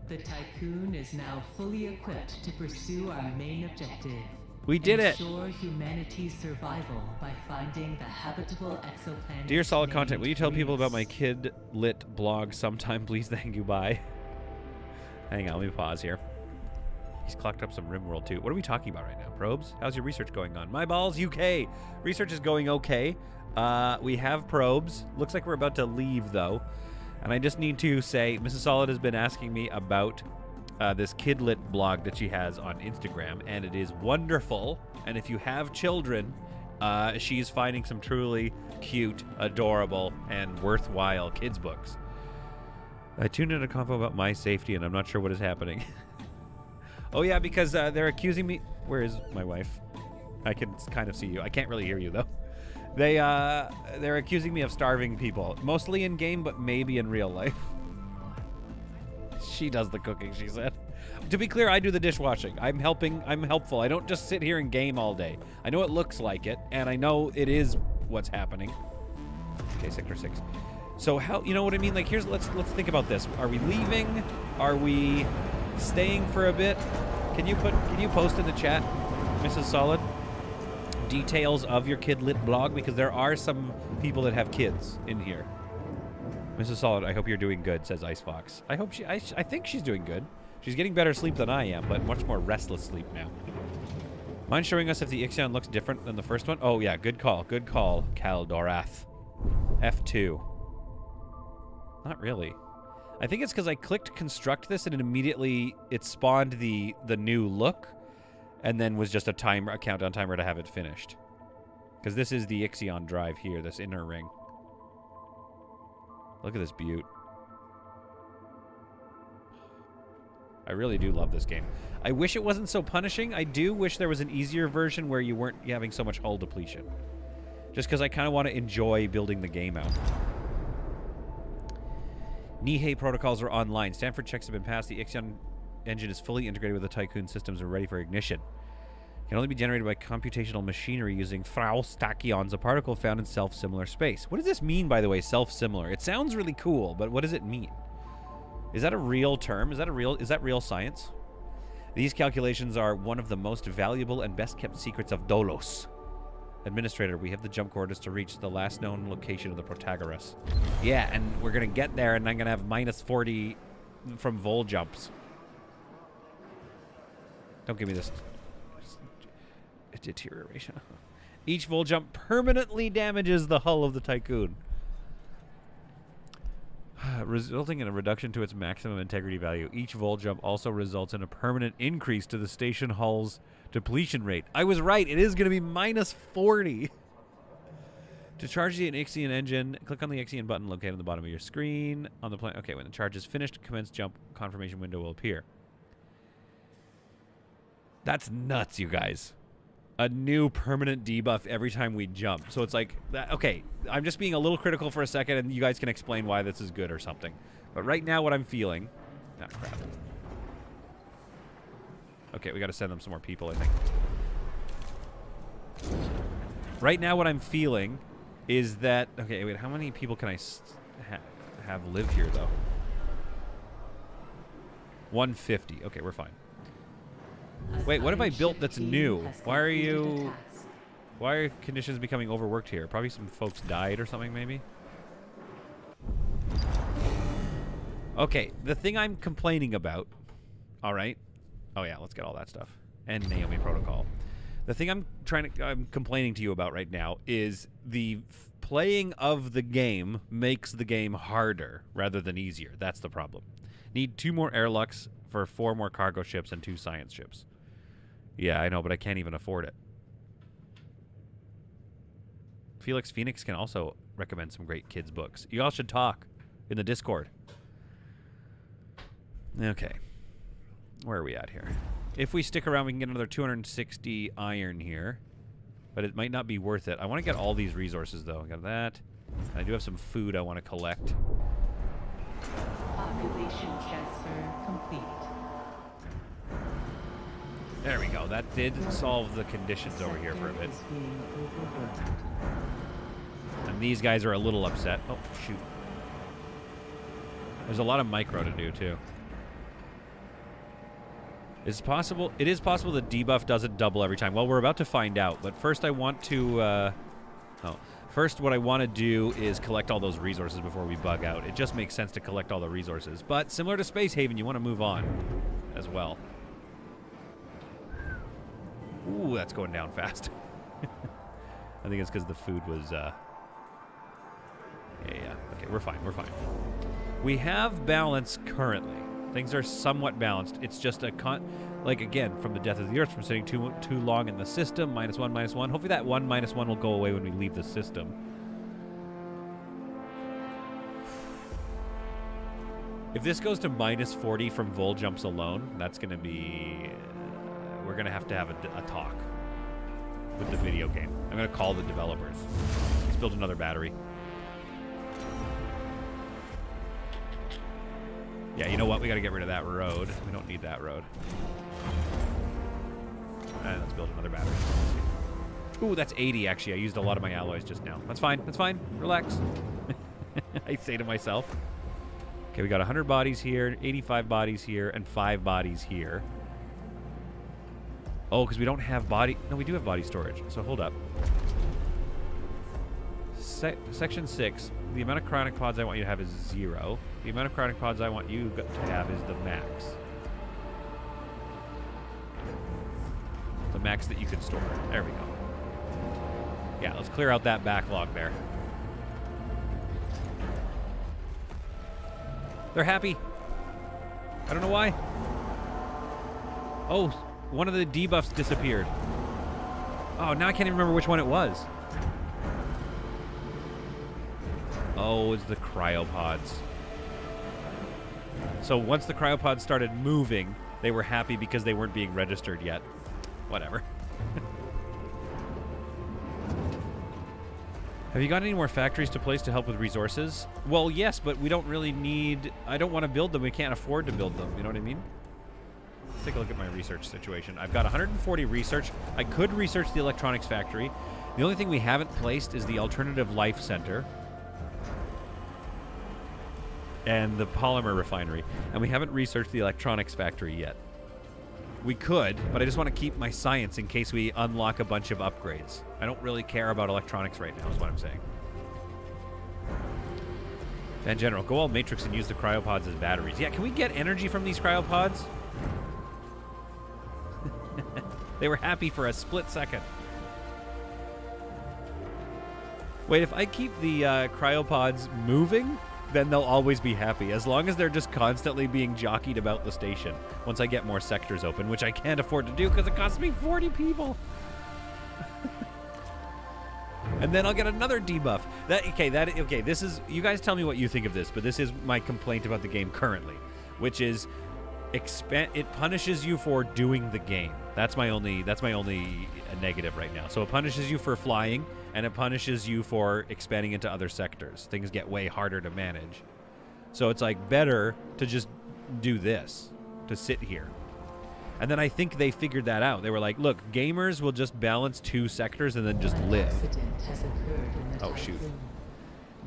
The Tycoon is now fully equipped to pursue our main objective, We did it! Ensure humanity's survival by finding the habitable exoplanet. Dear Solid Content, will you tell people about my Uranus. kid-lit blog sometime, please? Thank you, bye. Hang on, let me pause here. He's clocked up some RimWorld too. What are we talking about right now? Probes? How's your research going on? My balls, UK! Research is going okay. We have probes. Looks like we're about to leave, though. And I just need to say, Mrs. Solid has been asking me about this kidlit blog that she has on Instagram, and it is wonderful. And if you have children, she's finding some truly cute, adorable, and worthwhile kids' books. I tuned in a convo about my safety, and I'm not sure what is happening. Oh, yeah, because they're accusing me... Where is my wife? I can kind of see you. I can't really hear you, though. They're accusing me of starving people. Mostly in game, but maybe in real life. She does the cooking, she said. To be clear, I do the dishwashing. I'm helping. I'm helpful. I don't just sit here and game all day. I know it looks like it, and I know it is what's happening. Okay, Sector 6. So how, you know what I mean? Like, let's think about this. Are we leaving? Are we staying for a bit? Can you post in the chat, Mrs. Solid, details of your kid-lit blog? Because there are some people that have kids in here. Mrs. Solid, I hope you're doing good, says Ice Fox. I hope I think she's doing good. She's getting better sleep than I am, but much more restless sleep now. Mind showing us if the Ixion looks different than the first one? Oh, yeah, good call. Good call, Caldorath. F2. Not really. I think it's because I clicked construct this and it spawned the new look, and then was just a countdown timer to have it finished. Because this is the Ixion drive here, this inner ring. Look at this beaut. I really do love this game. I wish it wasn't so punishing. I do wish there was an easier version where you weren't having so much hull depletion. Just because I kind of want to enjoy building the game out. Nihei protocols are online. Stanford checks have been passed. The Ixion engine is fully integrated with the Tycoon systems and ready for ignition. Can only be generated by computational machinery using Faust tachyons, a particle found in self-similar space. What does this mean, by the way, self-similar? It sounds really cool, but what does it mean? Is that a real term? Is that real science? These calculations are one of the most valuable and best-kept secrets of Dolos. Administrator, we have the jump coordinates to reach the last known location of the Protagoras. Yeah, and we're going to get there, and I'm going to have minus 40 from vol jumps. Don't give me this deterioration. Each vol jump permanently damages the hull of the Tycoon, resulting in a reduction to its maximum integrity value. Each vol jump also results in a permanent increase to the station hull's depletion rate. I was right. It is going to be minus 40. To charge the Ixion engine, click on the Ixion button located on the bottom of your screen. On the plan. Okay, when the charge is finished, commence jump confirmation window will appear. That's nuts, you guys. A new permanent debuff every time we jump. So it's like, okay, I'm just being a little critical for a second, and you guys can explain why this is good or something. But right now what I'm feeling... Ah, crap. Okay, we got to send them some more people, I think. Right now what I'm feeling is that... Okay, wait, how many people can I have live here, though? 150. Okay, we're fine. Wait, what have I built that's new? Why are conditions becoming overworked here? Probably some folks died or something, maybe? Okay, the thing I'm complaining about... Alright. Oh yeah, let's get all that stuff. And Naomi Protocol. The thing I'm complaining to you about right now is the playing of the game makes the game harder rather than easier. That's the problem. Need 2 more airlocks for 4 more cargo ships and 2 science ships. Yeah, I know, but I can't even afford it. Felix Phoenix can also recommend some great kids' books. You all should talk in the Discord. Okay. Where are we at here? If we stick around, we can get another 260 iron here. But it might not be worth it. I want to get all these resources, though. I got that. And I do have some food I want to collect. Population transfer complete. There we go. That did solve the conditions over here for a bit. And these guys are a little upset. Oh, shoot. There's a lot of micro to do, too. Is it possible? It is possible the debuff doesn't double every time. Well, we're about to find out. But first I want to... First, what I want to do is collect all those resources before we bug out. It just makes sense to collect all the resources. But similar to Space Haven, you want to move on as well. Ooh, that's going down fast. I think it's because the food was... Yeah. Okay, we're fine. We're fine. We have balance currently. Things are somewhat balanced. It's just a like again from the death of the Earth from sitting too long in the system. -1, -1. Hopefully that 1 -1 will go away when we leave the system. If this goes to -40 from vol jumps alone, that's going to be. We're going to have a talk with the video game. I'm going to call the developers. Let's build another battery. Yeah, you know what? We got to get rid of that road. We don't need that road. And let's build another battery. Ooh, that's 80, actually. I used a lot of my alloys just now. That's fine. That's fine. Relax. I say to myself. Okay, we got 100 bodies here, 85 bodies here, and 5 bodies here. Oh, because we don't have body... No, we do have body storage. So hold up. Section 6. The amount of chronic pods I want you to have is 0. The amount of chronic pods I want you to have is the max. The max that you can store. There we go. Yeah, let's clear out that backlog there. They're happy. I don't know why. Oh, one of the debuffs disappeared. Oh, now I can't even remember which one it was. Oh, it's the cryopods. So once the cryopods started moving, they were happy because they weren't being registered yet. Whatever. Have you got any more factories to place to help with resources? Well, yes, but we don't really need... I don't want to build them. We can't afford to build them. You know what I mean? Let's take a look at my research situation. I've got 140 research. I could research the electronics factory. The only thing we haven't placed is the alternative life center and the polymer refinery. And we haven't researched the electronics factory yet. We could, but I just want to keep my science in case we unlock a bunch of upgrades. I don't really care about electronics right now, is what I'm saying. In general, go all matrix and use the cryopods as batteries. Yeah, can we get energy from these cryopods? They were happy for a split second. Wait, if I keep the cryopods moving, then they'll always be happy, as long as they're just constantly being jockeyed about the station once I get more sectors open, which I can't afford to do because it costs me 40 people. And then I'll get another debuff. Okay, this is... You guys tell me what you think of this, but this is my complaint about the game currently, which is it punishes you for doing the game. That's my only negative right now. So it punishes you for flying, and it punishes you for expanding into other sectors. Things get way harder to manage. So it's like better to just do this, to sit here. And then I think they figured that out. They were like, look, gamers will just balance 2 sectors and then just live. Accident has occurred in the Oh, shoot. Tycoon.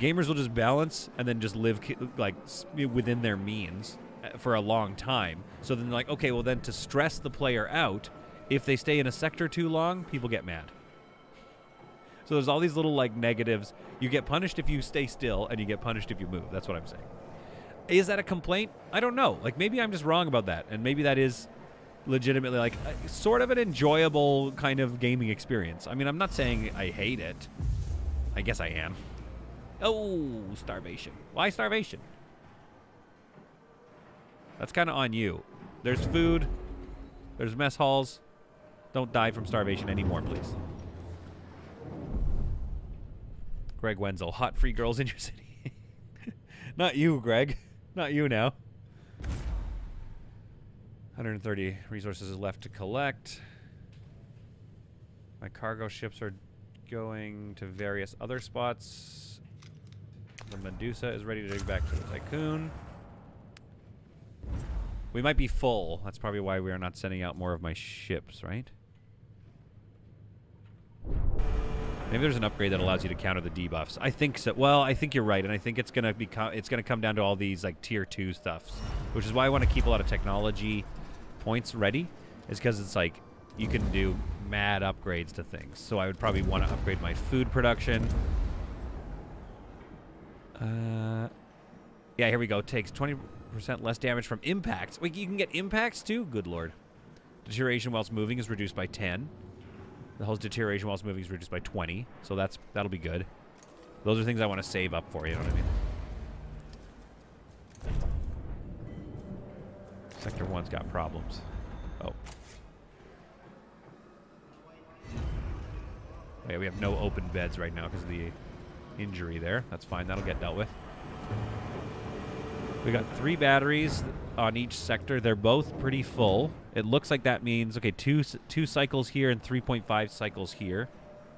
Gamers will just balance and then just live like within their means for a long time. So then like, okay, well then to stress the player out, if they stay in a sector too long, people get mad. So there's all these little like negatives. You get punished if you stay still, and you get punished if you move. That's what I'm saying. Is that a complaint? I don't know. Like maybe I'm just wrong about that, and maybe that is legitimately like sort of an enjoyable kind of gaming experience. I mean, I'm not saying I hate it. I guess I am. Oh, starvation. Why starvation? That's kind of on you. There's food. There's mess halls. Don't die from starvation anymore, please. Greg Wenzel, hot free girls in your city. Not you, Greg. Not you now. 130 resources left to collect. My cargo ships are going to various other spots. The Medusa is ready to dig back to the Tycoon. We might be full. That's probably why we are not sending out more of my ships, right? Maybe there's an upgrade that allows you to counter the debuffs. I think so. Well, I think you're right, and I think it's gonna come down to all these like tier 2 stuffs, which is why I want to keep a lot of technology points ready is because it's like you can do mad upgrades to things. So I would probably want to upgrade my food production. Yeah, here we go. Takes 20% less damage from impacts. Wait, you can get impacts too? Good lord. Deterioration whilst moving is reduced by 10. The whole deterioration whilst moving is reduced by 20. So that'll be good. Those are things I want to save up for, you know what I mean? Sector 1's got problems. Oh. Okay, we have no open beds right now because of the injury there. That's fine. That'll get dealt with. We got 3 batteries on each sector. They're both pretty full. It looks like that means, okay, two cycles here and 3.5 cycles here.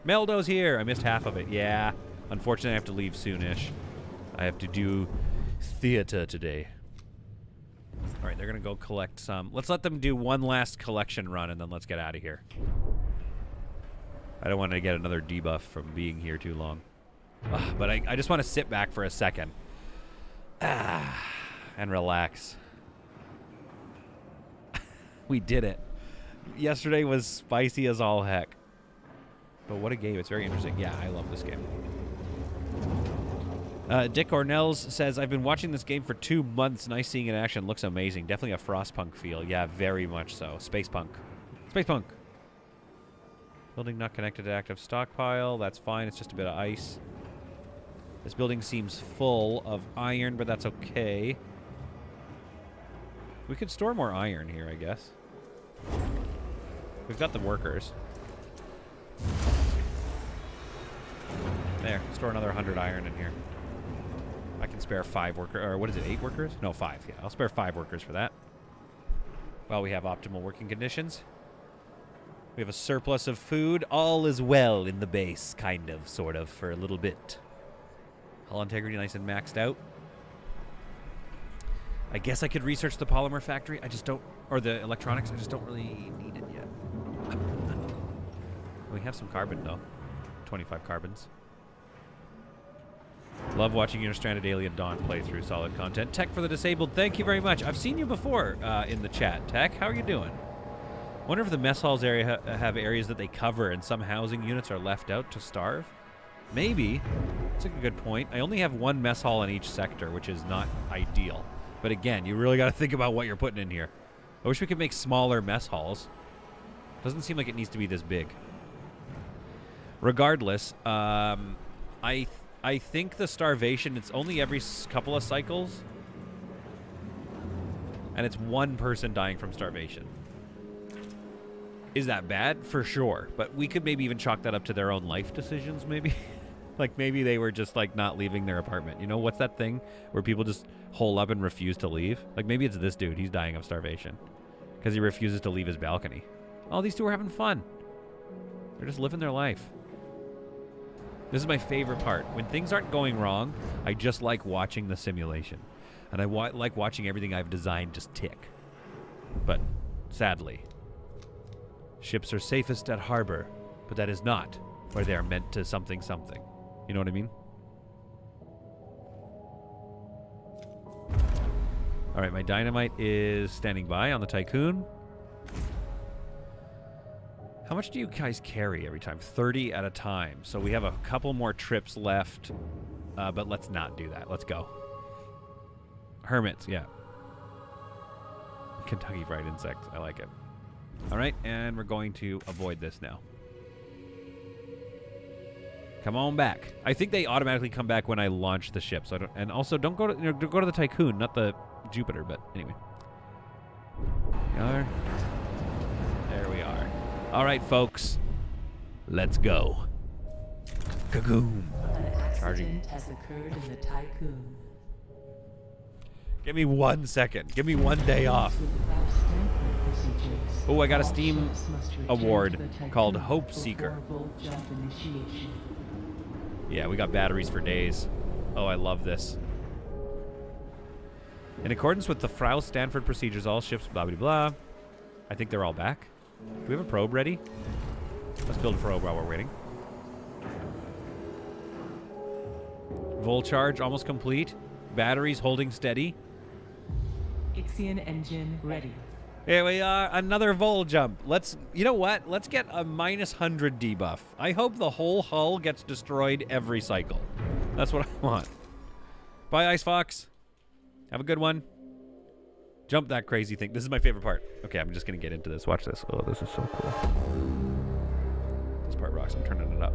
Meldo's here. I missed half of it. Yeah. Unfortunately, I have to leave soonish. I have to do theater today. All right, they're going to go collect some. Let's let them do one last collection run, and then let's get out of here. I don't want to get another debuff from being here too long. But I just want to sit back for a second. And relax. We did it. Yesterday was spicy as all heck. But what a game. It's very interesting. Yeah, I love this game. Dick Ornells says, I've been watching this game for 2 months. Nice seeing it in action. Looks amazing. Definitely a Frostpunk feel. Yeah, very much so. Space Punk. Space Punk. Building not connected to active stockpile. That's fine. It's just a bit of ice. This building seems full of iron, but that's okay. We could store more iron here, I guess. We've got the workers. There. Store another 100 iron in here. I can spare 5 workers. Or what is it, 8 workers? No, 5. Yeah, I'll spare 5 workers for that. While we have optimal working conditions. We have a surplus of food. All is well in the base, kind of, sort of, for a little bit. Hull integrity nice and maxed out. I guess I could research the polymer factory. I just don't, or the electronics. I just don't really need it yet. We have some carbon, though. 25 carbons. Love watching your Stranded Alien Dawn playthrough. Solid content. Tech for the Disabled, thank you very much. I've seen you before in the chat. Tech, how are you doing? Wonder if the mess halls area have areas that they cover and some housing units are left out to starve? Maybe. That's a good point. I only have 1 mess hall in each sector, which is not ideal. But again, you really got to think about what you're putting in here. I wish we could make smaller mess halls. Doesn't seem like it needs to be this big. Regardless, I think the starvation, it's only every couple of cycles. And it's 1 person dying from starvation. Is that bad? For sure. But we could maybe even chalk that up to their own life decisions, maybe. Like, maybe they were just, like, not leaving their apartment. You know, what's that thing where people just hole up and refuse to leave? Like, maybe it's this dude. He's dying of starvation because he refuses to leave his balcony. Oh, these two are having fun. They're just living their life. This is my favorite part. When things aren't going wrong, I just like watching the simulation. And I like watching everything I've designed just tick. But, sadly, ships are safest at harbor, but that is not where they are meant to something. You know what I mean? All right, my dynamite is standing by on the Tycoon. How much do you guys carry every time? 30 at a time. So we have a couple more trips left, but let's not do that. Let's go. Hermits, yeah. Kentucky Fried Insects. I like it. All right, and we're going to avoid this now. Come on back. I think they automatically come back when I launch the ship. So I don't, and also don't go to go to the Tycoon, not the Jupiter. But anyway, there we are. All right, folks, let's go. Kagoom. An accident has occurred in the Tycoon. Give me 1 second. Give me 1 day off. Oh, I got a Steam award called Hope Seeker. Yeah, we got batteries for days. Oh, I love this. In accordance with the Frau Stanford procedures, all ships, blah, blah, blah. I think they're all back. Do we have a probe ready? Let's build a probe while we're waiting. Vol charge almost complete. Batteries holding steady. Ixion engine ready. Here we are, another vol jump. You know what? Let's get a -100 debuff. I hope the whole hull gets destroyed every cycle. That's what I want. Bye, Ice Fox. Have a good one. Jump that crazy thing. This is my favorite part. Okay, I'm just going to get into this. Watch this. Oh, this is so cool. This part rocks. I'm turning it up.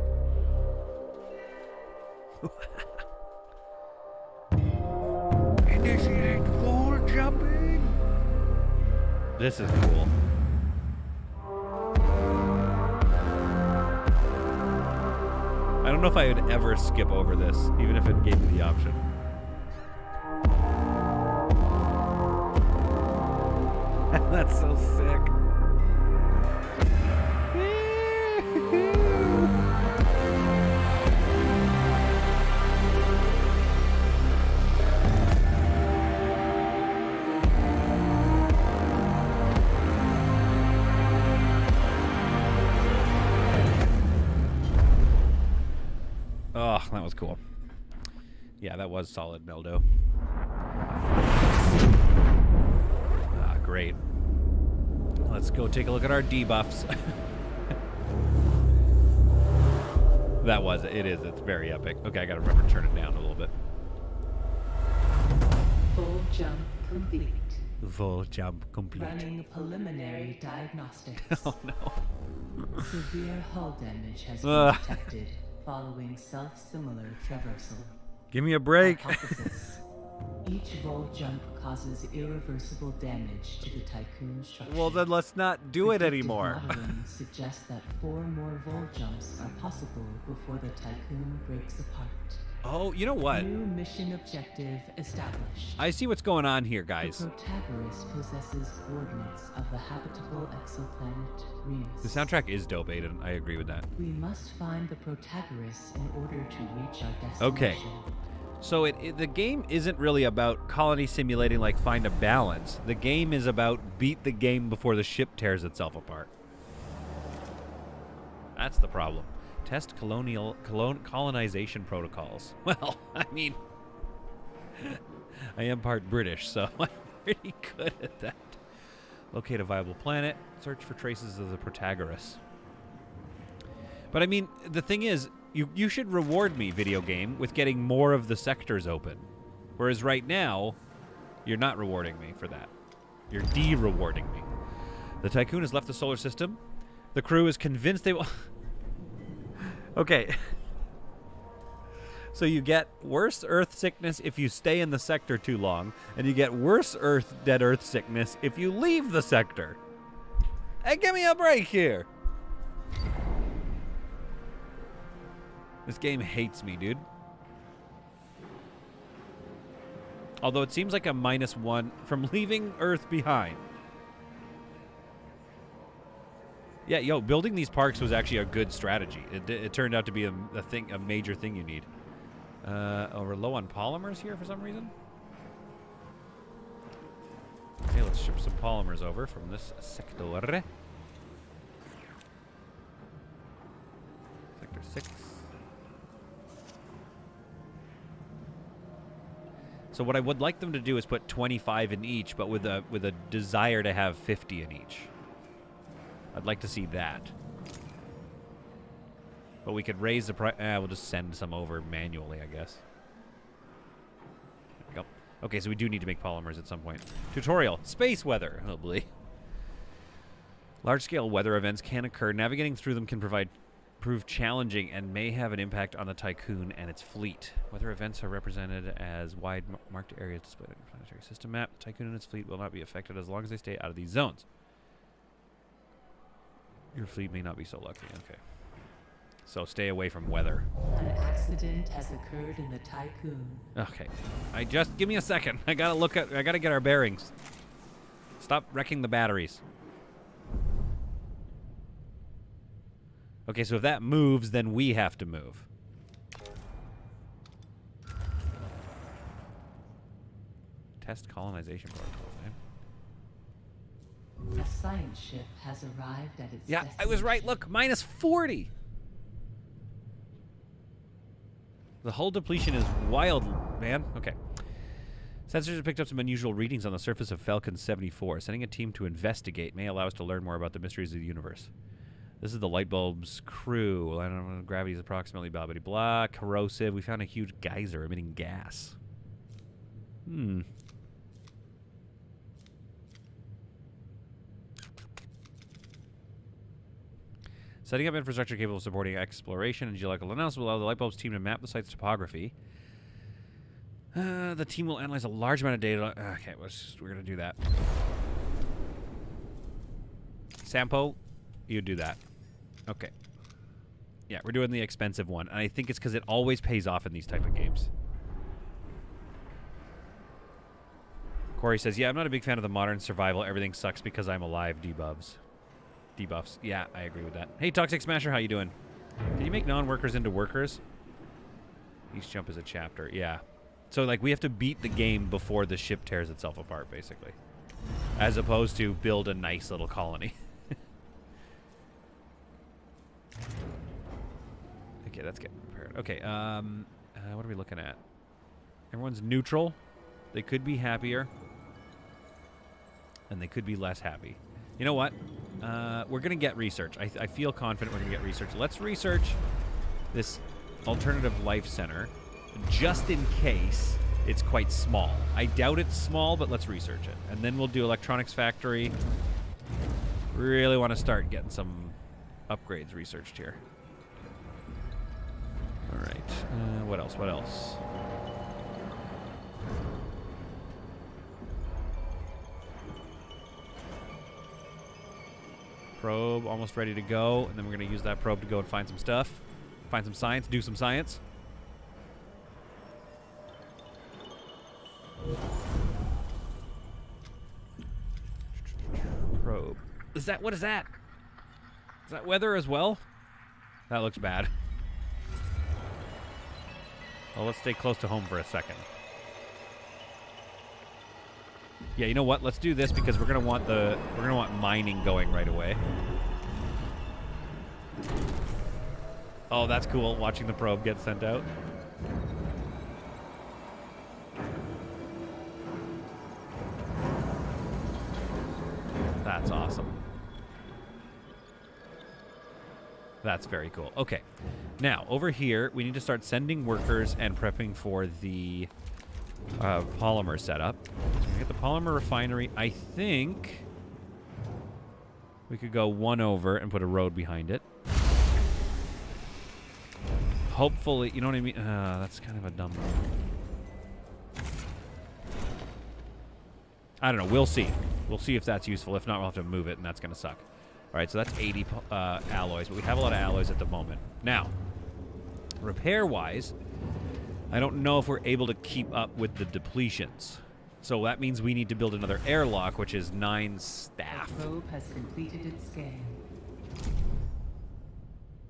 Initiate vol jumping. This is cool. I don't know if I would ever skip over this, even if it gave me the option. That's so sick. Oh, that was cool. Yeah, that was solid, Meldo. Ah, great. Let's go take a look at our debuffs. It's very epic. Okay, I gotta remember to turn it down a little bit. Full jump complete. Full jump complete. Running preliminary diagnostics. Oh no. Severe hull damage has been detected following self-similar traversal. Give me a break. Hypothesis. Each vol jump causes irreversible damage to the Tycoon structure. Well, then let's not do it Predictive anymore. modeling suggests that 4 more vol jumps are possible before the Tycoon breaks apart. Oh, you know what? New mission objective established. I see what's going on here, guys. The Protagoras possesses coordinates of the habitable exoplanet Uranus. The soundtrack is dope, Aiden. I agree with that. We must find the Protagoras in order to reach our destination. Okay. So the game isn't really about colony simulating like find a balance. The game is about beat the game before the ship tears itself apart. That's the problem. Test colonization protocols. Well, I mean, I am part British, so I'm pretty good at that. Locate a viable planet. Search for traces of the Protagoras. But I mean, the thing is, you should reward me, video game, with getting more of the sectors open. Whereas right now, you're not rewarding me for that. You're de-rewarding me. The Tycoon has left the solar system. The crew is convinced they will... Okay. So you get worse Earth sickness if you stay in the sector too long, and you get worse dead Earth sickness if you leave the sector. Hey, give me a break here. This game hates me, dude. Although it seems like a -1 from leaving Earth behind. Yeah, yo, building these parks was actually a good strategy. It turned out to be a major thing you need. Oh, we're low on polymers here for some reason. Okay, let's ship some polymers over from this sector. Sector 6. So what I would like them to do is put 25 in each, but with a desire to have 50 in each. I'd like to see that. But we could raise the price. We'll just send some over manually, I guess. There we go. Okay, so we do need to make polymers at some point. Tutorial. Space weather. Oh, boy. Large-scale weather events can occur. Navigating through them can prove challenging and may have an impact on the Tycoon and its fleet. Weather events are represented as wide marked areas displayed on your planetary system map. The Tycoon and its fleet will not be affected as long as they stay out of these zones. Your fleet may not be so lucky. Okay. So stay away from weather. An accident has occurred in the Tycoon. Okay. Give me a second. I gotta get our bearings. Stop wrecking the batteries. Okay, so if that moves, then we have to move. Test colonization protocols, man. A science ship has arrived at its Yeah, I was right. Look, -40. The hull depletion is wild, man. Okay. Sensors have picked up some unusual readings on the surface of Falcon 74. Sending a team to investigate may allow us to learn more about the mysteries of the universe. This is the light bulb's crew. I don't know. Gravity is approximately blah, blah, blah. Corrosive. We found a huge geyser emitting gas. Setting up infrastructure capable of supporting exploration and geological analysis will allow the light bulb's team to map the site's topography. The team will analyze a large amount of data. Okay, we're going to do that. Sampo, you do that. Okay. Yeah, we're doing the expensive one. And I think it's because it always pays off in these type of games. Corey says, yeah, I'm not a big fan of the modern survival. Everything sucks because I'm alive debuffs. Debuffs. Yeah, I agree with that. Hey, Toxic Smasher, how you doing? Can you make non-workers into workers? Each jump is a chapter. Yeah. So, like, we have to beat the game before the ship tears itself apart, basically. As opposed to build a nice little colony. Okay, that's getting prepared. Okay, what are we looking at? Everyone's neutral. They could be happier. And they could be less happy. You know what? We're going to get research. I feel confident we're going to get research. Let's research this alternative life center, just in case it's quite small. I doubt it's small, but let's research it. And then we'll do electronics factory. Really want to start getting some upgrades researched here. All right. What else? What else? Probe almost ready to go, and then we're going to use that probe to go and find some stuff. Find some science, do some science. Probe. Is that, what is that? Is that weather as well? That looks bad. Well, let's stay close to home for a second. Yeah, you know what? Let's do this because we're gonna want mining going right away. Oh, that's cool. Watching the probe get sent out. That's awesome. That's very cool. Okay. Now, over here, we need to start sending workers and prepping for the polymer setup. So we get the polymer refinery. I think we could go one over and put a road behind it. Hopefully, you know what I mean? That's kind of a dumb one. I don't know. We'll see. We'll see if that's useful. If not, we'll have to move it, and that's going to suck. All right, so that's 80 alloys, but we have a lot of alloys at the moment. Now, repair-wise, I don't know if we're able to keep up with the depletions. So that means we need to build another airlock, which is 9 staff. The probe has completed its scan.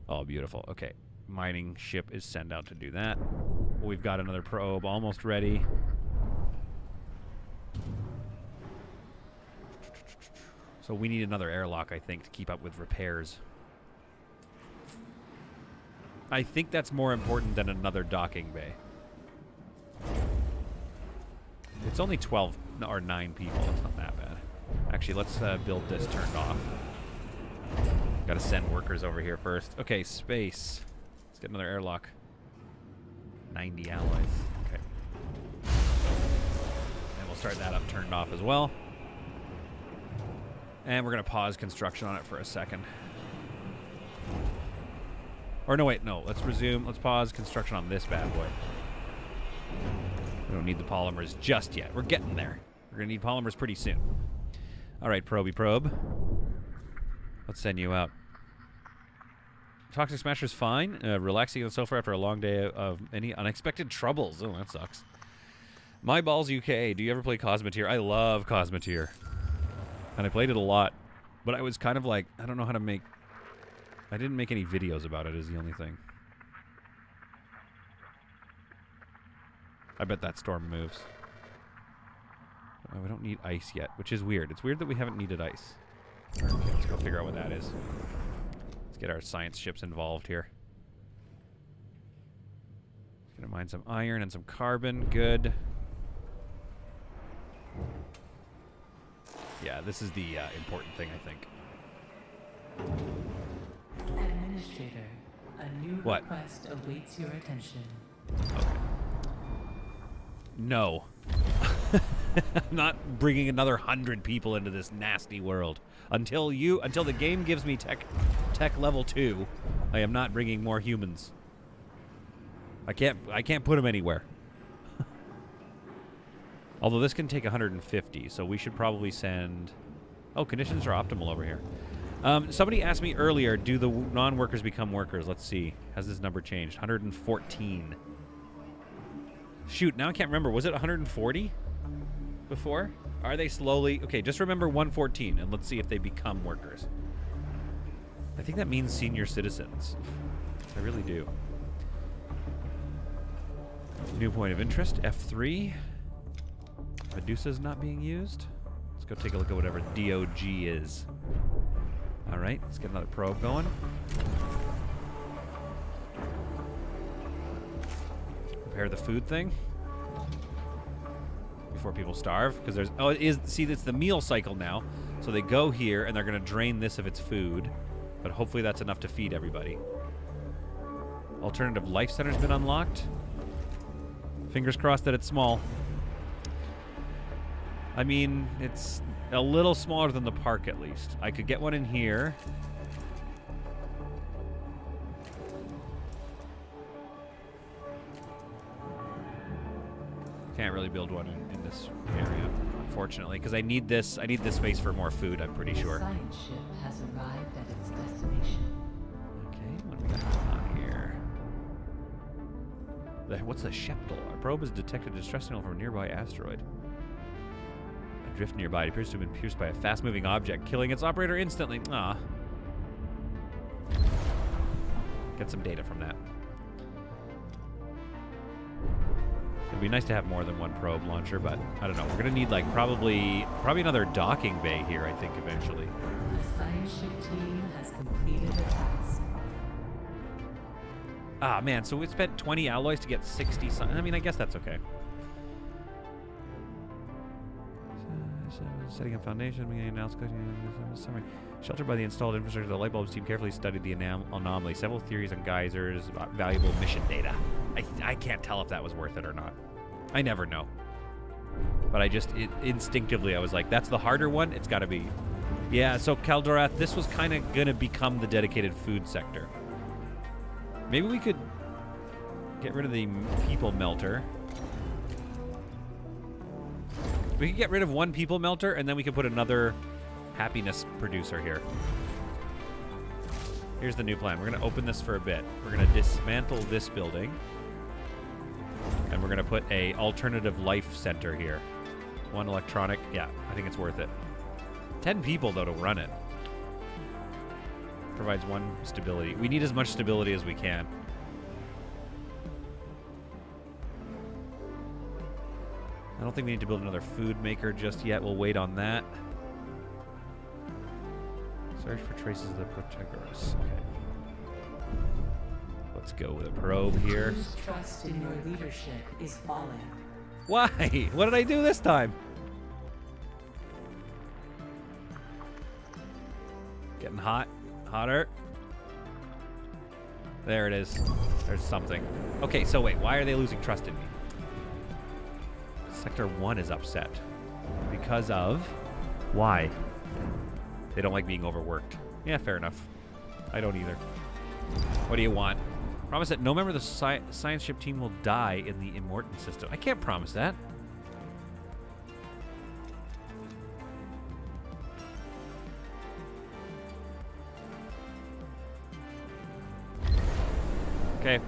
Oh, beautiful. Okay. Mining ship is sent out to do that. We've got another probe almost ready. So we need another airlock, I think, to keep up with repairs. I think that's more important than another docking bay. It's only 12 or 9 people. It's not that bad. Actually, let's build this turned off. Got to send workers over here first. Okay, space. Let's get another airlock. 90 alloys. Okay. And we'll start that up turned off as well. And we're going to pause construction on it for a second. Or no, wait, no. Let's resume. Let's pause construction on this bad boy. We don't need the polymers just yet. We're getting there. We're going to need polymers pretty soon. All right, probey probe. Let's send you out. Toxic Smasher's fine. Relaxing on the sofa after a long day of any unexpected troubles. Oh, that sucks. My Balls UK. Do you ever play Cosmeteer? I love Cosmeteer. And I played it a lot. But I was kind of like, I don't know how to make... I didn't make any videos about it is the only thing. I bet that storm moves. Oh, we don't need ice yet, which is weird. It's weird that we haven't needed ice. Okay, let's go figure out what that is. Let's get our science ships involved here. Gonna mine some iron and some carbon. Good. Yeah, this is the important thing, I think. Administrator, a new What? request awaits your attention. Okay. No. I'm not bringing another 100 people into this nasty world. Until the game gives me tech level 2, I am not bringing more humans. I can't put them anywhere. Although this can take 150, so we should probably send... Oh, conditions are optimal over here. Somebody asked me earlier, do the non-workers become workers? Let's see. Has this number changed? 114. Shoot, now I can't remember. Was it 140 before? Are they slowly... Okay, just remember 114, and let's see if they become workers. I think that means senior citizens. I really do. New point of interest, F3. Medusa's not being used. Let's go take a look at whatever DOG is. All right, let's get another probe going. Prepare the food thing before people starve, because there's... Oh, it is... See, it's the meal cycle now. So they go here, and they're going to drain this of its food. But hopefully that's enough to feed everybody. Alternative life center's been unlocked. Fingers crossed that it's small. I mean, it's a little smaller than the park, at least. I could get one in here. Can't really build one in this area, unfortunately, because I need this space for more food, I'm pretty sure. The science ship has arrived at its destination. Okay, what do we got going on here? What's the Sheptal? Our probe has detected a distress signal from a nearby asteroid. A drift nearby. It appears to have been pierced by a fast-moving object, killing its operator instantly. Ah. Get some data from that. It'd be nice to have more than one probe launcher, but I don't know. We're gonna need like probably another docking bay here, I think, eventually. The science ship team has completed a task. Ah, man, so we spent 20 alloys to get 60 something. I mean, I guess that's okay. Setting up foundation, beginning announced summary. Sheltered by the installed infrastructure, the light bulbs team carefully studied the anomaly. Several theories on geysers, valuable mission data. I can't tell if that was worth it or not. I never know. But instinctively, I was like, that's the harder one. It's got to be. Yeah, so Caldorath, this was kind of going to become the dedicated food sector. Maybe we could get rid of the people melter. We could get rid of one people melter, and then we could put another happiness producer here. Here's the new plan. We're going to open this for a bit. We're going to dismantle this building. And we're going to put a alternative life center here. One electronic. Yeah, I think it's worth it. 10 people, though, to run it. Provides one stability. We need as much stability as we can. I don't think we need to build another food maker just yet. We'll wait on that. Search for traces of the Protagoras. Okay. Let's go with a probe here. Whose trust in your leadership is falling. Why? What did I do this time? Getting hot. Hotter. There it is. There's something. Okay, so wait. Why are they losing trust in me? Sector 1 is upset. Because of... Why? They don't like being overworked. Yeah, fair enough. I don't either. What do you want? Promise that no member of the science ship team will die in the Immortan system. I can't promise that. Okay.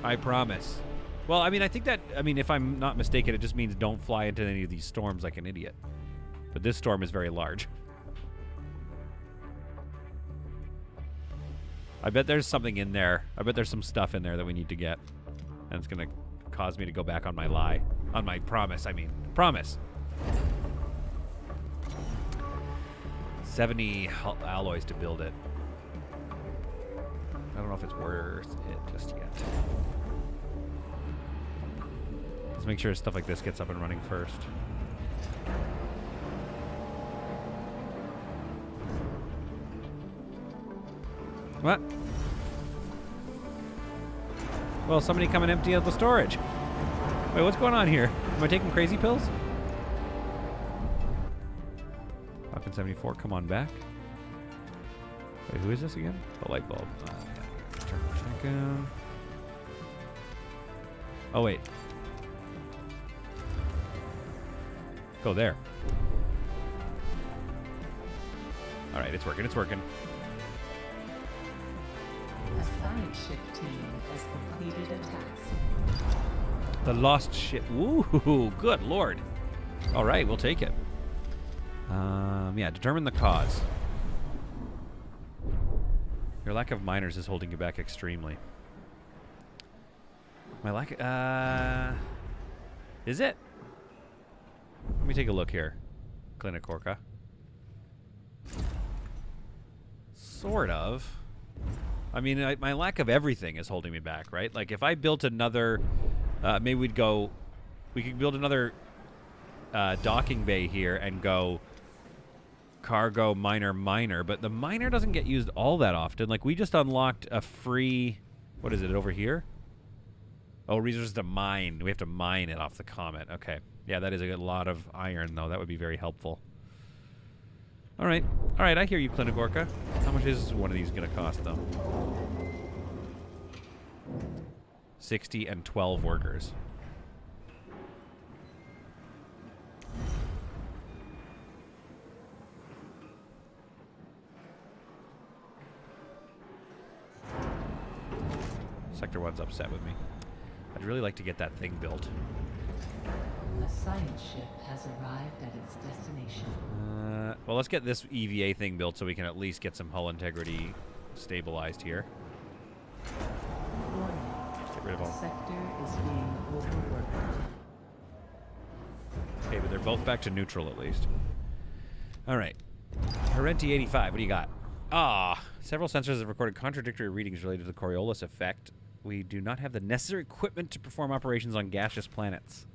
I promise. Well, I mean, I think that, if I'm not mistaken, it just means don't fly into any of these storms like an idiot. But this storm is very large. I bet there's something in there. I bet there's some stuff in there that we need to get. And it's going to cause me to go back on my lie. On my promise, Promise. 70 alloys to build it. I don't know if it's worth it just yet. Let's make sure stuff like this gets up and running first. What? Well, somebody come and empty out the storage. Wait, what's going on here? Am I taking crazy pills? Falcon 74, come on back. Wait, who is this again? The light bulb. Tycoon. Oh, wait. Go there. All right, it's working. It's working. A science ship team has completed a task. The lost ship. Woo! Good lord. All right, we'll take it. Yeah, determine the cause. Your lack of miners is holding you back extremely. My lack. Is it? Let me take a look here. Clinic Orca. Sort of. I mean, my lack of everything is holding me back, right? Like, if I built another... maybe we could build another docking bay here and go cargo, miner, but the miner doesn't get used all that often. Like, we just unlocked a free... What is it, over here? Oh, resources to mine. We have to mine it off the comet. Okay. Yeah, that is a lot of iron, though. That would be very helpful. All right. All right, I hear you, Clinic Orca. How much is one of these going to cost, though? 60 and 12 workers. Sector 1's upset with me. I'd really like to get that thing built. A science ship has arrived at its destination. Well, let's get this EVA thing built so we can at least get some hull integrity stabilized here. Warning. Get rid of all. Sector is being overworked. Okay, but they're both back to neutral at least. All right. Parenti 85, what do you got? Several sensors have recorded contradictory readings related to the Coriolis effect. We do not have the necessary equipment to perform operations on gaseous planets.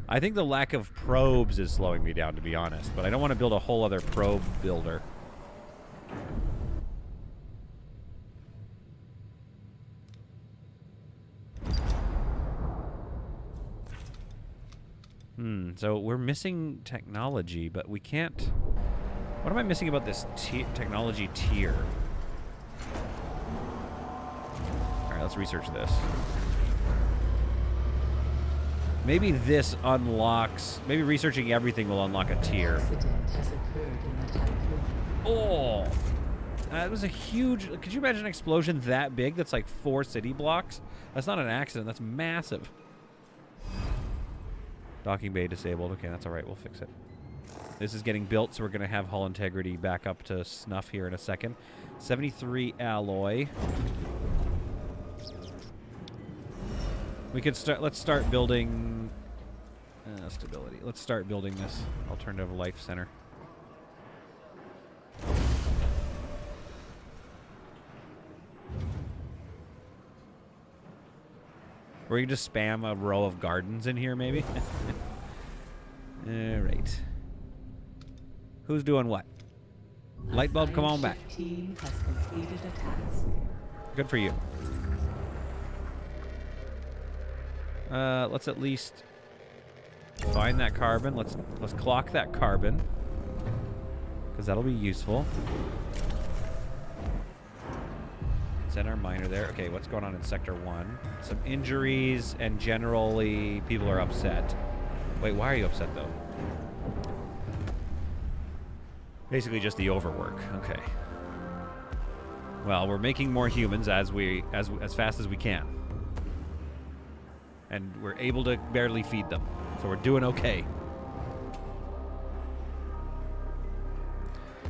I think the lack of probes is slowing me down, to be honest, but I don't want to build a whole other probe builder. So we're missing technology, but we can't... What am I missing about this technology tier? Alright, let's research this. Maybe this unlocks... Maybe researching everything will unlock a tier. An accident has occurred in the Tycoon. Oh! That was a huge... Could you imagine an explosion that big that's like 4 city blocks? That's not an accident. That's massive. Docking bay disabled. Okay, that's alright. We'll fix it. This is getting built, so we're going to have hull integrity back up to snuff here in a second. 73 alloy. We could start... Let's start building... stability. Let's start building this alternative life center. Or you just spam a row of gardens in here, maybe? Alright. Who's doing what? Light bulb, come on back. Team has completed a task. Good for you. Let's at least find that carbon. Let's clock that carbon, because that'll be useful. Send our miner there. Okay, what's going on in Sector 1? Some injuries, and generally people are upset. Wait, why are you upset, though? Basically just the overwork. Okay. Well, we're making more humans as fast as we can. And we're able to barely feed them. So we're doing okay.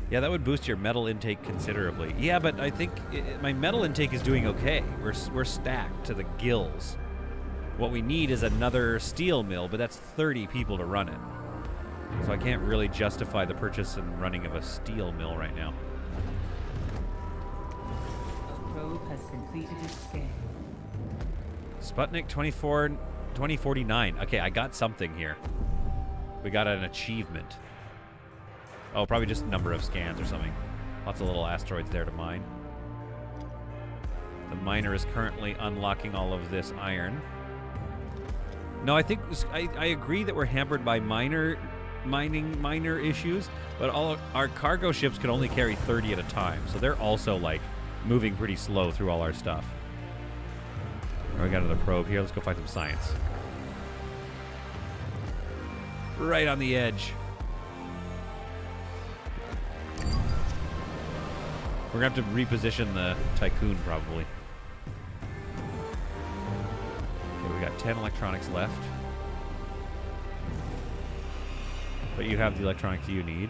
Yeah, that would boost your metal intake considerably. Yeah, but I think my metal intake is doing okay. We're stacked to the gills. What we need is another steel mill, but that's 30 people to run it. So I can't really justify the purchase and running of a steel mill right now. A probe has completed its scan. Sputnik 24 2049. Okay, I got something here. We got an achievement. Oh, probably just number of scans or something. Lots of little asteroids there to mine. The miner is currently unlocking all of this iron. No, I think I agree that we're hampered by minor issues, but all our cargo ships can only carry 30 at a time, so they're also like moving pretty slow through all our stuff. We got another probe here. Let's go find some science. Right on the edge. We're gonna have to reposition the Tycoon probably. Okay, we got 10 electronics left. But you have the electronics you need.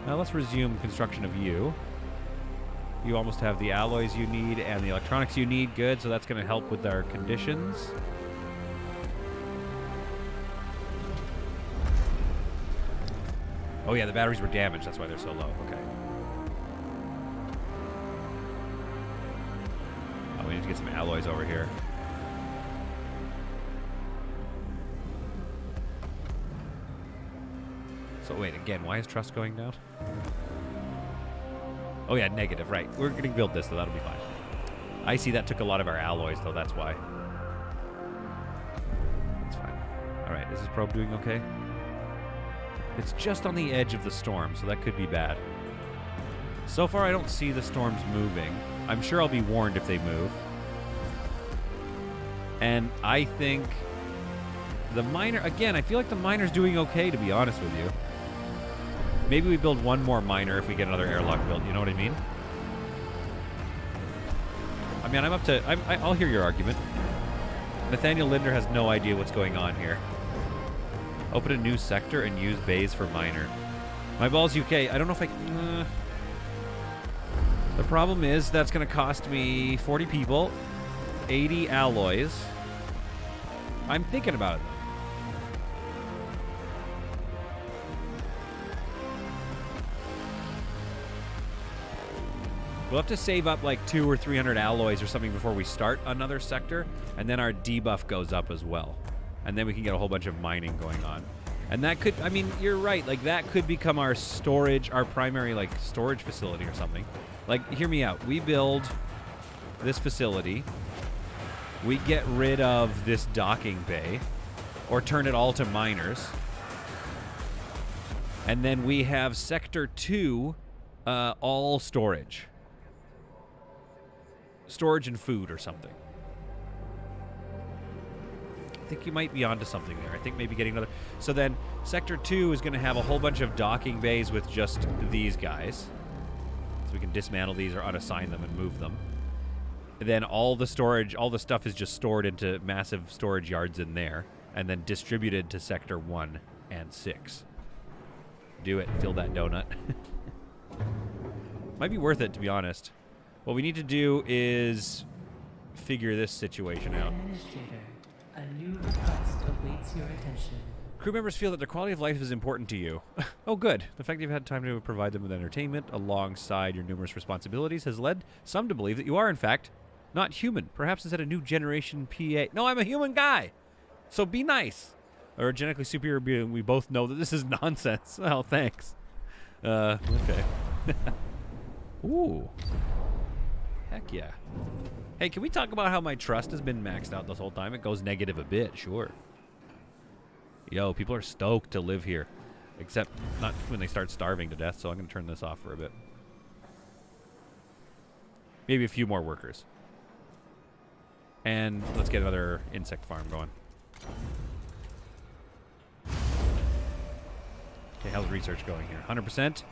Now let's resume construction of you. You almost have the alloys you need and the electronics you need. Good, so that's going to help with our conditions. Oh yeah, the batteries were damaged. That's why they're so low. Okay. Oh, we need to get some alloys over here. So wait, again, why is trust going down? Oh yeah, negative, right. We're going to build this, so that'll be fine. I see that took a lot of our alloys, though, that's why. That's fine. Alright, is this probe doing okay? It's just on the edge of the storm, so that could be bad. So far, I don't see the storms moving. I'm sure I'll be warned if they move. And I think the miner, again, I feel like the miner's doing okay, to be honest with you. Maybe we build one more miner if we get another airlock built. You know what I mean? I mean, I'm up to... I'll hear your argument. Nathaniel Linder has no idea what's going on here. Open a new sector and use bays for miner. My ball's UK. I don't know if I... The problem is that's going to cost me 40 people, 80 alloys. I'm thinking about it. We'll have to save up like 200 or 300 alloys or something before we start another sector, and then our debuff goes up as well. And then we can get a whole bunch of mining going on. And that could, I mean, you're right, like that could become our storage, our primary like storage facility or something. Like, hear me out. We build this facility. We get rid of this docking bay, or turn it all to miners. And then we have Sector 2, all storage. Storage and food or something. I think you might be onto something there. I think maybe getting another... So then, Sector 2 is going to have a whole bunch of docking bays with just these guys. So we can dismantle these or unassign them and move them. And then all the storage, all the stuff is just stored into massive storage yards in there, and then distributed to Sector 1 and 6. Do it. Fill that donut. Might be worth it, to be honest. What we need to do is figure this situation out. Administrator, a new request awaits your attention. Crew members feel that their quality of life is important to you. Oh, good. The fact that you've had time to provide them with entertainment alongside your numerous responsibilities has led some to believe that you are, in fact, not human. Perhaps instead a new generation PA. No, I'm a human guy. So be nice. Or a genetically superior being. We both know that this is nonsense. Oh, thanks. Okay. Ooh. Heck yeah. Hey, can we talk about how my trust has been maxed out this whole time? It goes negative a bit, sure. Yo, people are stoked to live here. Except not when they start starving to death, so I'm going to turn this off for a bit. Maybe a few more workers. And let's get another insect farm going. Okay, how's research going here? 100%.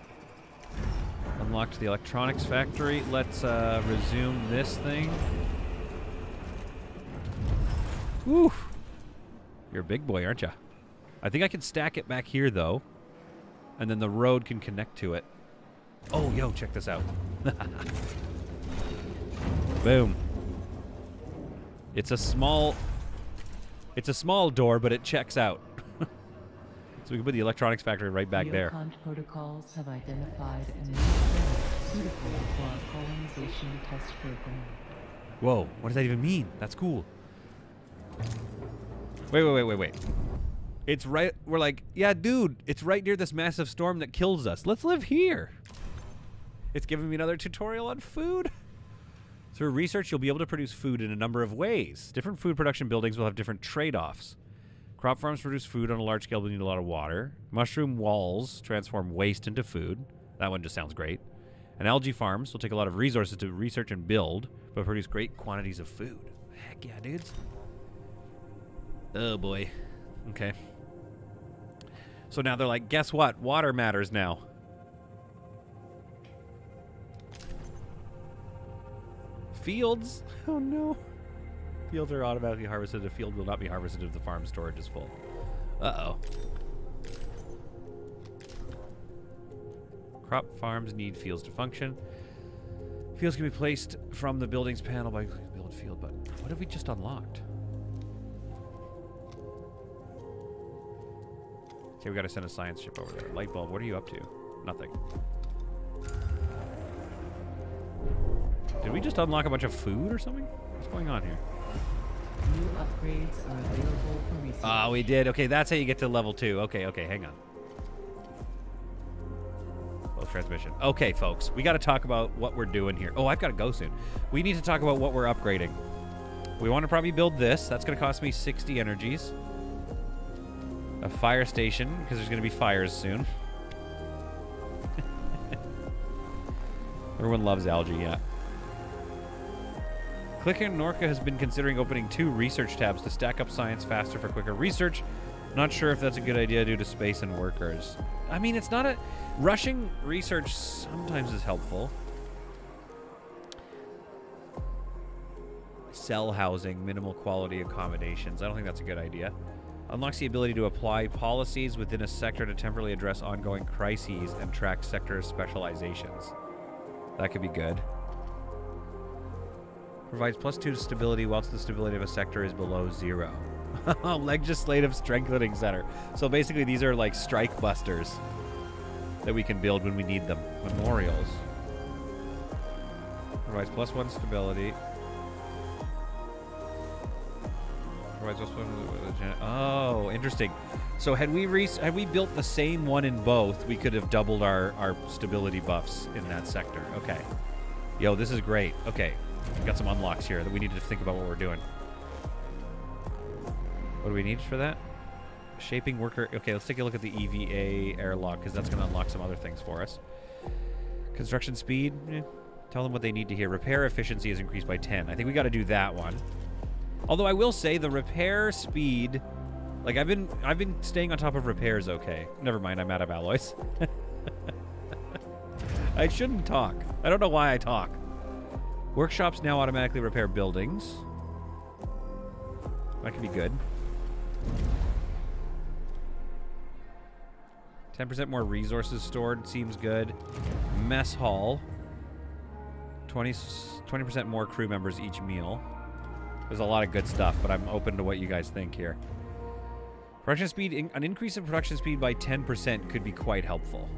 Unlocked the electronics factory. Let's resume this thing. Woo! You're a big boy, aren't you? I think I can stack it back here, though. And then the road can connect to it. Oh, yo, check this out. Boom. It's a small door, but it checks out. So we can put the electronics factory right back there. Neocon protocols have identified a new planet suitable for a colonization test program. Whoa, what does that even mean? That's cool. Wait. It's right. We're like, yeah, dude, it's right near this massive storm that kills us. Let's live here. It's giving me another tutorial on food. Through research, you'll be able to produce food in a number of ways. Different food production buildings will have different trade-offs. Crop farms produce food on a large scale but need a lot of water. Mushroom walls transform waste into food. That one just sounds great. And algae farms will take a lot of resources to research and build, but produce great quantities of food. Heck yeah, dudes. Oh, boy. Okay. So now they're like, guess what? Water matters now. Fields? Oh, no. Fields are automatically harvested. The field will not be harvested if the farm storage is full. Uh-oh. Crop farms need fields to function. Fields can be placed from the buildings panel by build field, but what have we just unlocked? Okay, we gotta send a science ship over there. Light bulb, what are you up to? Nothing. Did we just unlock a bunch of food or something? What's going on here? New upgrades are available for research. Oh, we did. Okay, that's how you get to level 2. Okay, hang on. Both transmission. Okay, folks, we got to talk about what we're doing here. Oh, I've got to go soon. We need to talk about what we're upgrading. We want to probably build this. That's going to cost me 60 energies. A fire station, because there's going to be fires soon. Everyone loves algae, yeah. Clicker Norca has been considering opening 2 research tabs to stack up science faster for quicker research. Not sure if that's a good idea due to space and workers. I mean, it's not a... Rushing research sometimes is helpful. Cell housing, minimal quality accommodations. I don't think that's a good idea. Unlocks the ability to apply policies within a sector to temporarily address ongoing crises and track sector specializations. That could be good. Provides +2 stability whilst the stability of a sector is below 0. Legislative strengthening center. So basically these are like strike busters that we can build when we need them. Memorials. Provides +1 stability. Provides +1. Oh, interesting. So had we built the same one in both, we could have doubled our stability buffs in that sector. Okay. Yo, this is great. Okay. We've got some unlocks here that we need to think about what we're doing. What do we need for that? Shaping worker. Okay, let's take a look at the EVA airlock because that's going to unlock some other things for us. Construction speed. Tell them what they need to hear. Repair efficiency is increased by 10. I think we got to do that one. Although I will say the repair speed, like I've been staying on top of repairs. Okay, never mind. I'm out of alloys. I shouldn't talk. I don't know why I talk. Workshops now automatically repair buildings. That could be good. 10% more resources stored seems good. Mess hall. 20% more crew members each meal. There's a lot of good stuff, but I'm open to what you guys think here. Production speed, an increase in production speed by 10% could be quite helpful.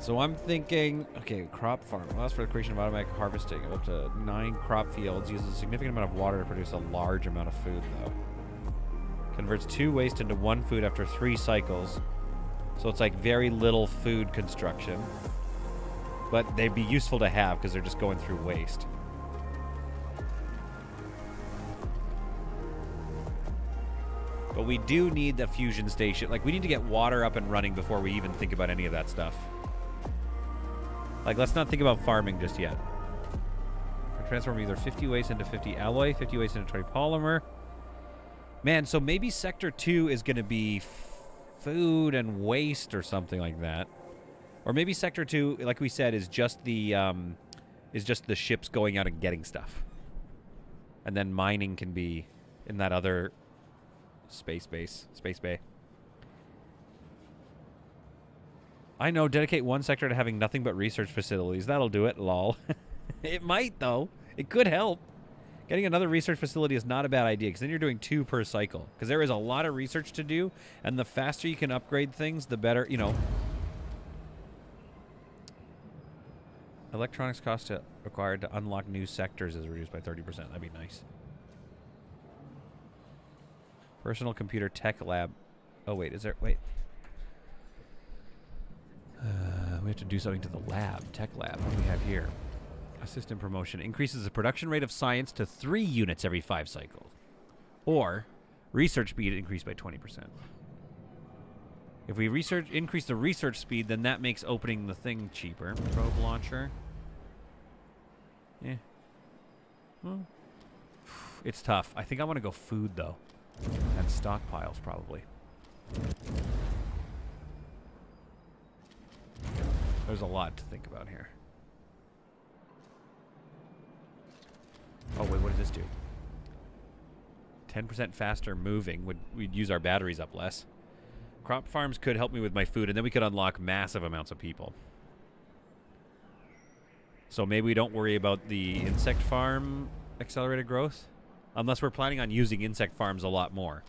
So I'm thinking, okay, crop farm allows for the creation of automatic harvesting of up to 9 crop fields. Uses a significant amount of water to produce a large amount of food, though. Converts 2 waste into 1 food after 3 cycles. So it's like very little food construction. But they'd be useful to have because they're just going through waste. But we do need the fusion station. Like, we need to get water up and running before we even think about any of that stuff. Like, let's not think about farming just yet. Transform either 50 waste into 50 alloy, 50 waste into 20 polymer. Man, so maybe Sector 2 is going to be food and waste or something like that. Or maybe Sector 2, like we said, is just the ships going out and getting stuff. And then mining can be in that other space bay. I know, dedicate 1 sector to having nothing but research facilities. That'll do it, lol. It might, though. It could help. Getting another research facility is not a bad idea, because then you're doing 2 per cycle. Because there is a lot of research to do, and the faster you can upgrade things, the better, you know. Electronics cost required to unlock new sectors is reduced by 30%. That'd be nice. Personal computer tech lab. Oh, wait. Is there... Wait. We have to do something to the lab. Tech lab. What do we have here? Assistant promotion. Increases the production rate of science to 3 units every 5 cycles. Or research speed increased by 20%. If we increase the research speed, then that makes opening the thing cheaper. Probe launcher. Yeah. Well, it's tough. I think I want to go food, though. And stockpiles, probably. There's a lot to think about here. Oh, wait, what does this do? 10% faster moving. We'd use our batteries up less. Crop farms could help me with my food, and then we could unlock massive amounts of people. So maybe we don't worry about the insect farm accelerated growth, unless we're planning on using insect farms a lot more.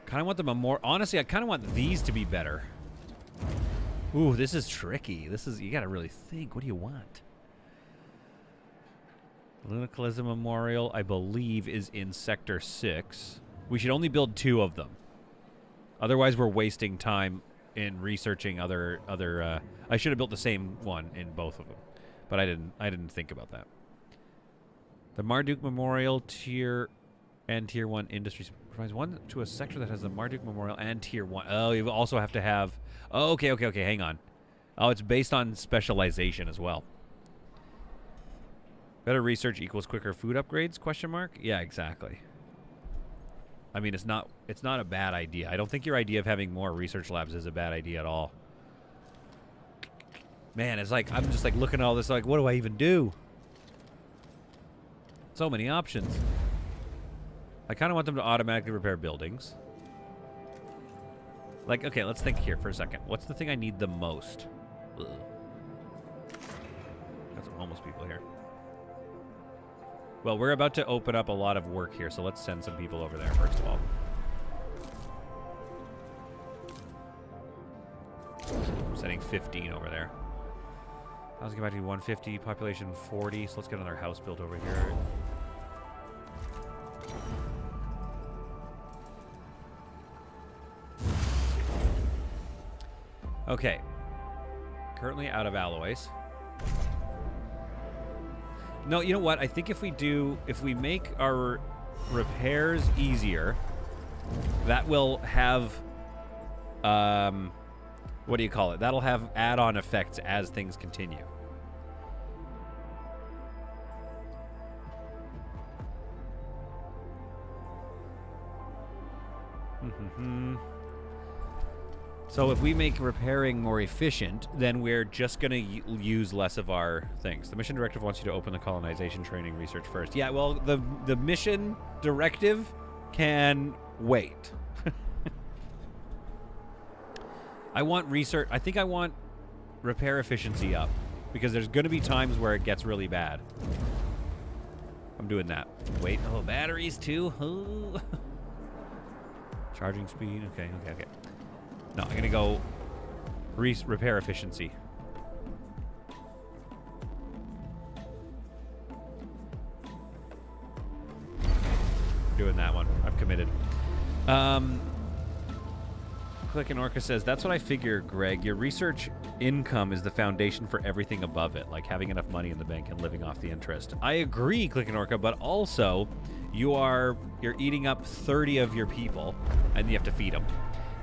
Kind of want them more. Honestly, I kind of want these to be better. Ooh, this is tricky. This is, you got to really think. What do you want? Lunicalism Memorial, I believe, is in Sector 6. We should only build 2 of them. Otherwise, we're wasting time in researching other. I should have built the same one in both of them, but I didn't think about that. The Marduk Memorial Tier 1 Industries provides one to a sector that has the Marduk Memorial and Tier 1. Oh, you also have to have. Oh, okay. Hang on. Oh, it's based on specialization as well. Better research equals quicker food upgrades? Question mark? Yeah, exactly. I mean, it's not a bad idea. I don't think your idea of having more research labs is a bad idea at all. Man, it's like I'm just like looking at all this like, what do I even do? So many options. I kind of want them to automatically repair buildings. Like, okay, let's think here for a second. What's the thing I need the most? Ugh. Got some homeless people here. Well, we're about to open up a lot of work here, so let's send some people over there first of all. I'm sending 15 over there. Housing capacity 150, population 40, so let's get another house built over here. Okay. Currently out of alloys. No, you know what? I think if we make our repairs easier, that will have, what do you call it? That'll have add-on effects as things continue. So if we make repairing more efficient, then we're just going to use less of our things. The mission directive wants you to open the colonization training research first. Yeah, well, the mission directive can wait. I want research. I think I want repair efficiency up because there's going to be times where it gets really bad. I'm doing that. Wait, oh, batteries too. Oh. Charging speed. Okay. No, I'm going to go repair efficiency. Doing that one. I've committed. Click and Orca says, that's what I figure, Greg. Your research income is the foundation for everything above it, like having enough money in the bank and living off the interest. I agree, Click and Orca, but also you're eating up 30 of your people, and you have to feed them.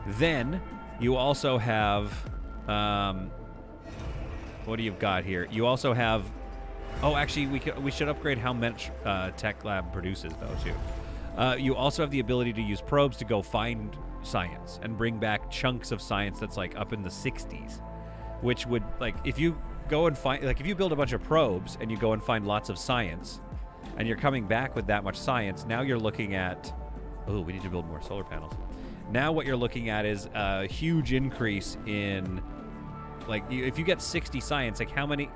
Then you also have, what do you've got here? You also have, oh, actually, we should upgrade how much Tech Lab produces, though, too. You also have the ability to use probes to go find science and bring back chunks of science that's, like, up in the 60s, which would, like, if you go and find, like, if you build a bunch of probes and you go and find lots of science, and you're coming back with that much science, now you're looking at, oh, we need to build more solar panels. Now what you're looking at is a huge increase in, like, if you get 60 science, like how many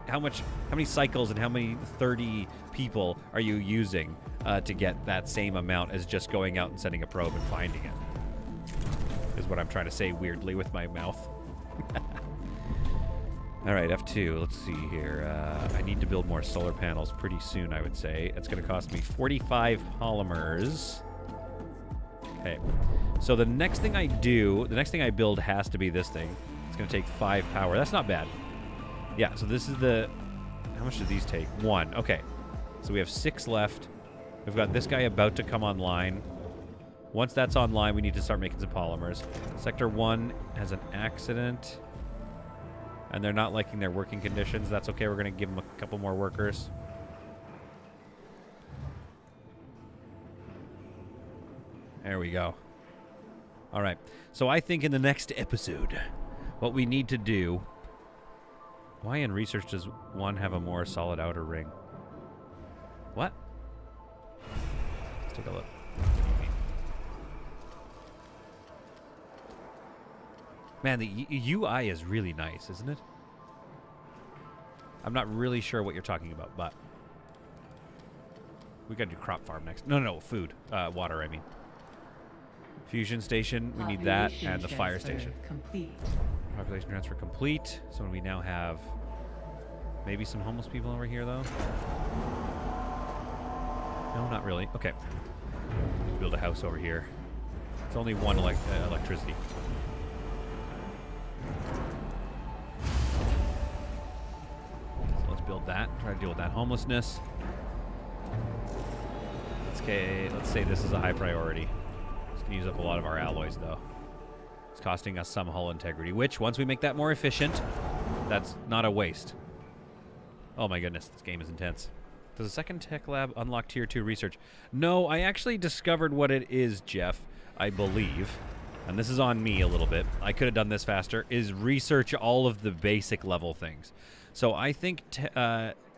cycles and how many 30 people are you using to get that same amount as just going out and sending a probe and finding it? is what I'm trying to say weirdly with my mouth. All right, F2. Let's see here. I need to build more solar panels pretty soon, I would say. It's going to cost me 45 polymers. Okay. So the next thing I build has to be this thing. It's going to take 5 power. That's not bad. Yeah, so this is the... How much do these take? 1. Okay. So we have 6 left. We've got this guy about to come online. Once that's online, we need to start making some polymers. Sector 1 has an accident. And they're not liking their working conditions. That's okay. We're going to give them a couple more workers. There we go. All right. So I think in the next episode, what we need to do... Why in research does one have a more solid outer ring? What? Let's take a look. Man, the UI is really nice, isn't it? I'm not really sure what you're talking about, but... We gotta do crop farm next. No, food. Water, I mean. Fusion station, we need that, and the fire station. Complete. Population transfer complete. So we now have maybe some homeless people over here, though. No, not really. Okay. Build a house over here. It's only 1 electricity. So let's build that. Try to deal with that homelessness. Okay, let's say this is a high priority. It's going to use up a lot of our alloys, though. It's costing us some hull integrity, which, once we make that more efficient, that's not a waste. Oh my goodness, this game is intense. Does a second tech lab unlock tier 2 research? No, I actually discovered what it is, Jeff, I believe. And this is on me a little bit. I could have done this faster, is research all of the basic level things. So I think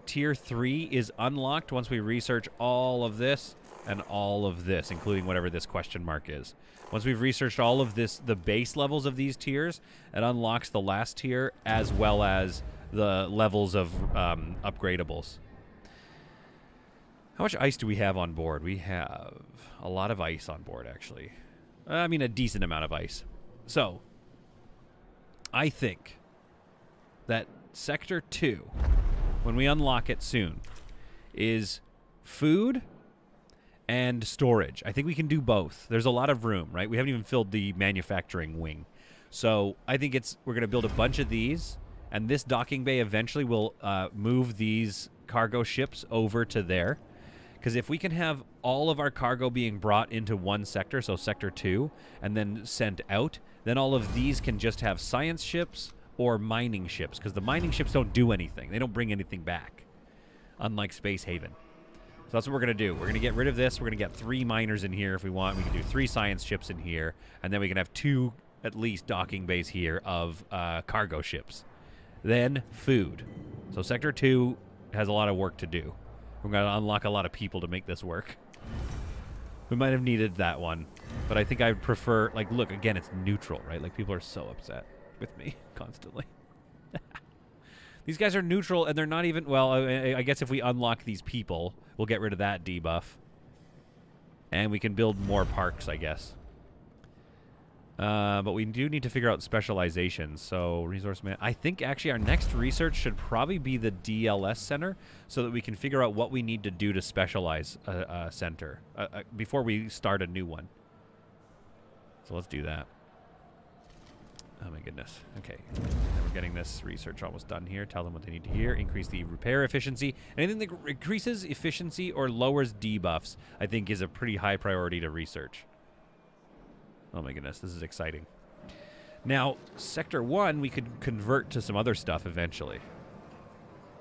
tier 3 is unlocked once we research all of this and all of this, including whatever this question mark is. Once we've researched all of this, the base levels of these tiers, it unlocks the last tier as well as the levels of upgradables. How much ice do we have on board? We have a lot of ice on board, actually. I mean, a decent amount of ice. So, I think that Sector 2, when we unlock it soon, is food and storage. I think we can do both. There's a lot of room, right? We haven't even filled the manufacturing wing. So I think we're going to build a bunch of these, and this docking bay eventually will move these cargo ships over to there. Because if we can have all of our cargo being brought into one sector, so Sector 2, and then sent out, then all of these can just have science ships or mining ships, because the mining ships don't do anything. They don't bring anything back, unlike Space Haven. So that's what we're going to do. We're going to get rid of this. We're going to get 3 miners in here if we want. We can do 3 science ships in here, and then we can have 2, at least, docking bays here of cargo ships. Then food. So Sector 2 has a lot of work to do. We're going to unlock a lot of people to make this work. We might have needed that one, but I think I would prefer, like, look, again, it's neutral, right? Like, people are so upset with me constantly. These guys are neutral, and they're not even, well, I guess if we unlock these people, we'll get rid of that debuff. And we can build more parks, I guess. But we do need to figure out specializations. So, resource man. I think, actually, our next research should probably be the DLS center, so that we can figure out what we need to do to specialize a center before we start a new one. So, let's do that. Oh my goodness. Okay. And we're getting this research almost done here. Tell them what they need to hear. Increase the repair efficiency. Anything that increases efficiency or lowers debuffs, I think, is a pretty high priority to research. Oh my goodness. This is exciting. Now, Sector 1, we could convert to some other stuff eventually.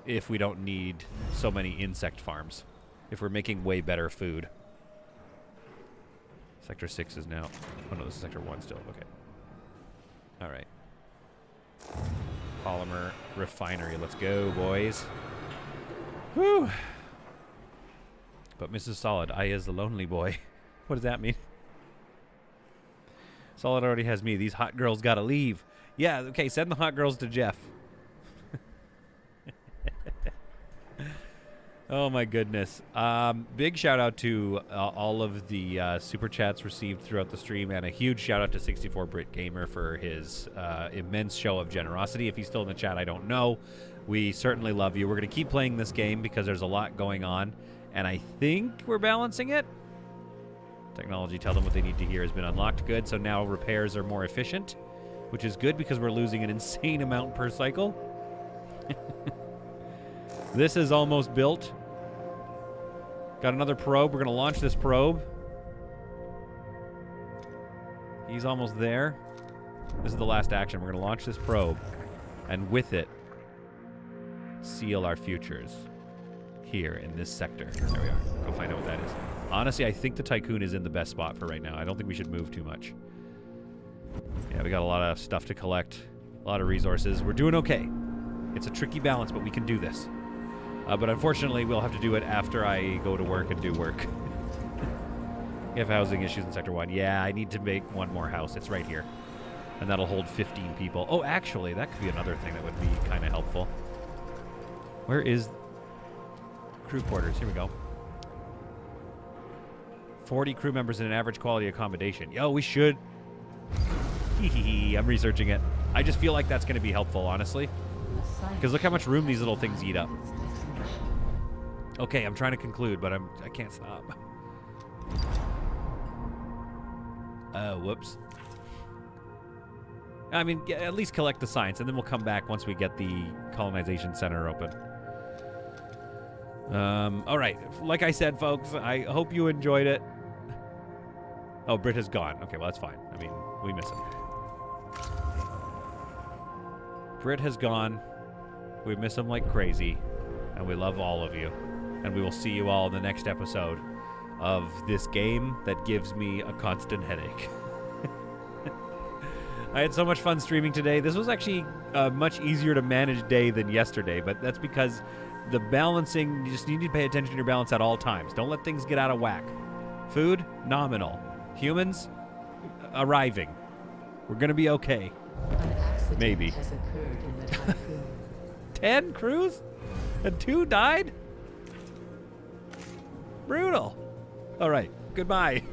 If we don't need so many insect farms. If we're making way better food. Sector 6 is now... Oh no, this is Sector 1 still. Okay. All right. Polymer refinery. Let's go, boys. Whew. But Mrs. Solid, I is the lonely boy. What does that mean? Solid already has me. These hot girls gotta leave. Yeah, okay, send the hot girls to Jeff. Oh my goodness. Big shout out to all of the super chats received throughout the stream, and a huge shout out to 64-Brit Gamer for his immense show of generosity. If he's still in the chat, I don't know. We certainly love you. We're going to keep playing this game because there's a lot going on, and I think we're balancing it. Technology, tell them what they need to hear, has been unlocked. Good. So now repairs are more efficient, which is good because we're losing an insane amount per cycle. This is almost built. Got another probe. We're going to launch this probe. He's almost there. This is the last action. We're going to launch this probe, and with it, seal our futures here in this sector. There we are. Go find out what that is. Honestly, I think the Tycoon is in the best spot for right now. I don't think we should move too much. Yeah, we got a lot of stuff to collect, a lot of resources. We're doing okay. It's a tricky balance, but we can do this. But unfortunately, we'll have to do it after I go to work and do work. We have housing issues in Sector 1. Yeah, I need to make one more house. It's right here. And that'll hold 15 people. Oh, actually, that could be another thing that would be kind of helpful. Where is crew quarters? Here we go. 40 crew members in an average quality accommodation. Yo, we should. I'm researching it. I just feel like that's going to be helpful, honestly. Because look how much room these little things eat up. Okay, I'm trying to conclude, but I can't stop. Whoops. I mean, at least collect the science, and then we'll come back once we get the colonization center open. All right. Like I said, folks, I hope you enjoyed it. Oh, Brit has gone. Okay, well, that's fine. I mean, we miss him. Brit has gone. We miss him like crazy, and we love all of you. And we will see you all in the next episode of this game that gives me a constant headache. I had so much fun streaming today. This was actually a much easier to manage day than yesterday, but that's because the balancing, you just need to pay attention to your balance at all times. Don't let things get out of whack. Food, nominal. Humans, arriving. We're going to be okay. An accident Maybe. has occurred in the Tycoon. 10 crews? And 2 died? Brutal. All right. Goodbye.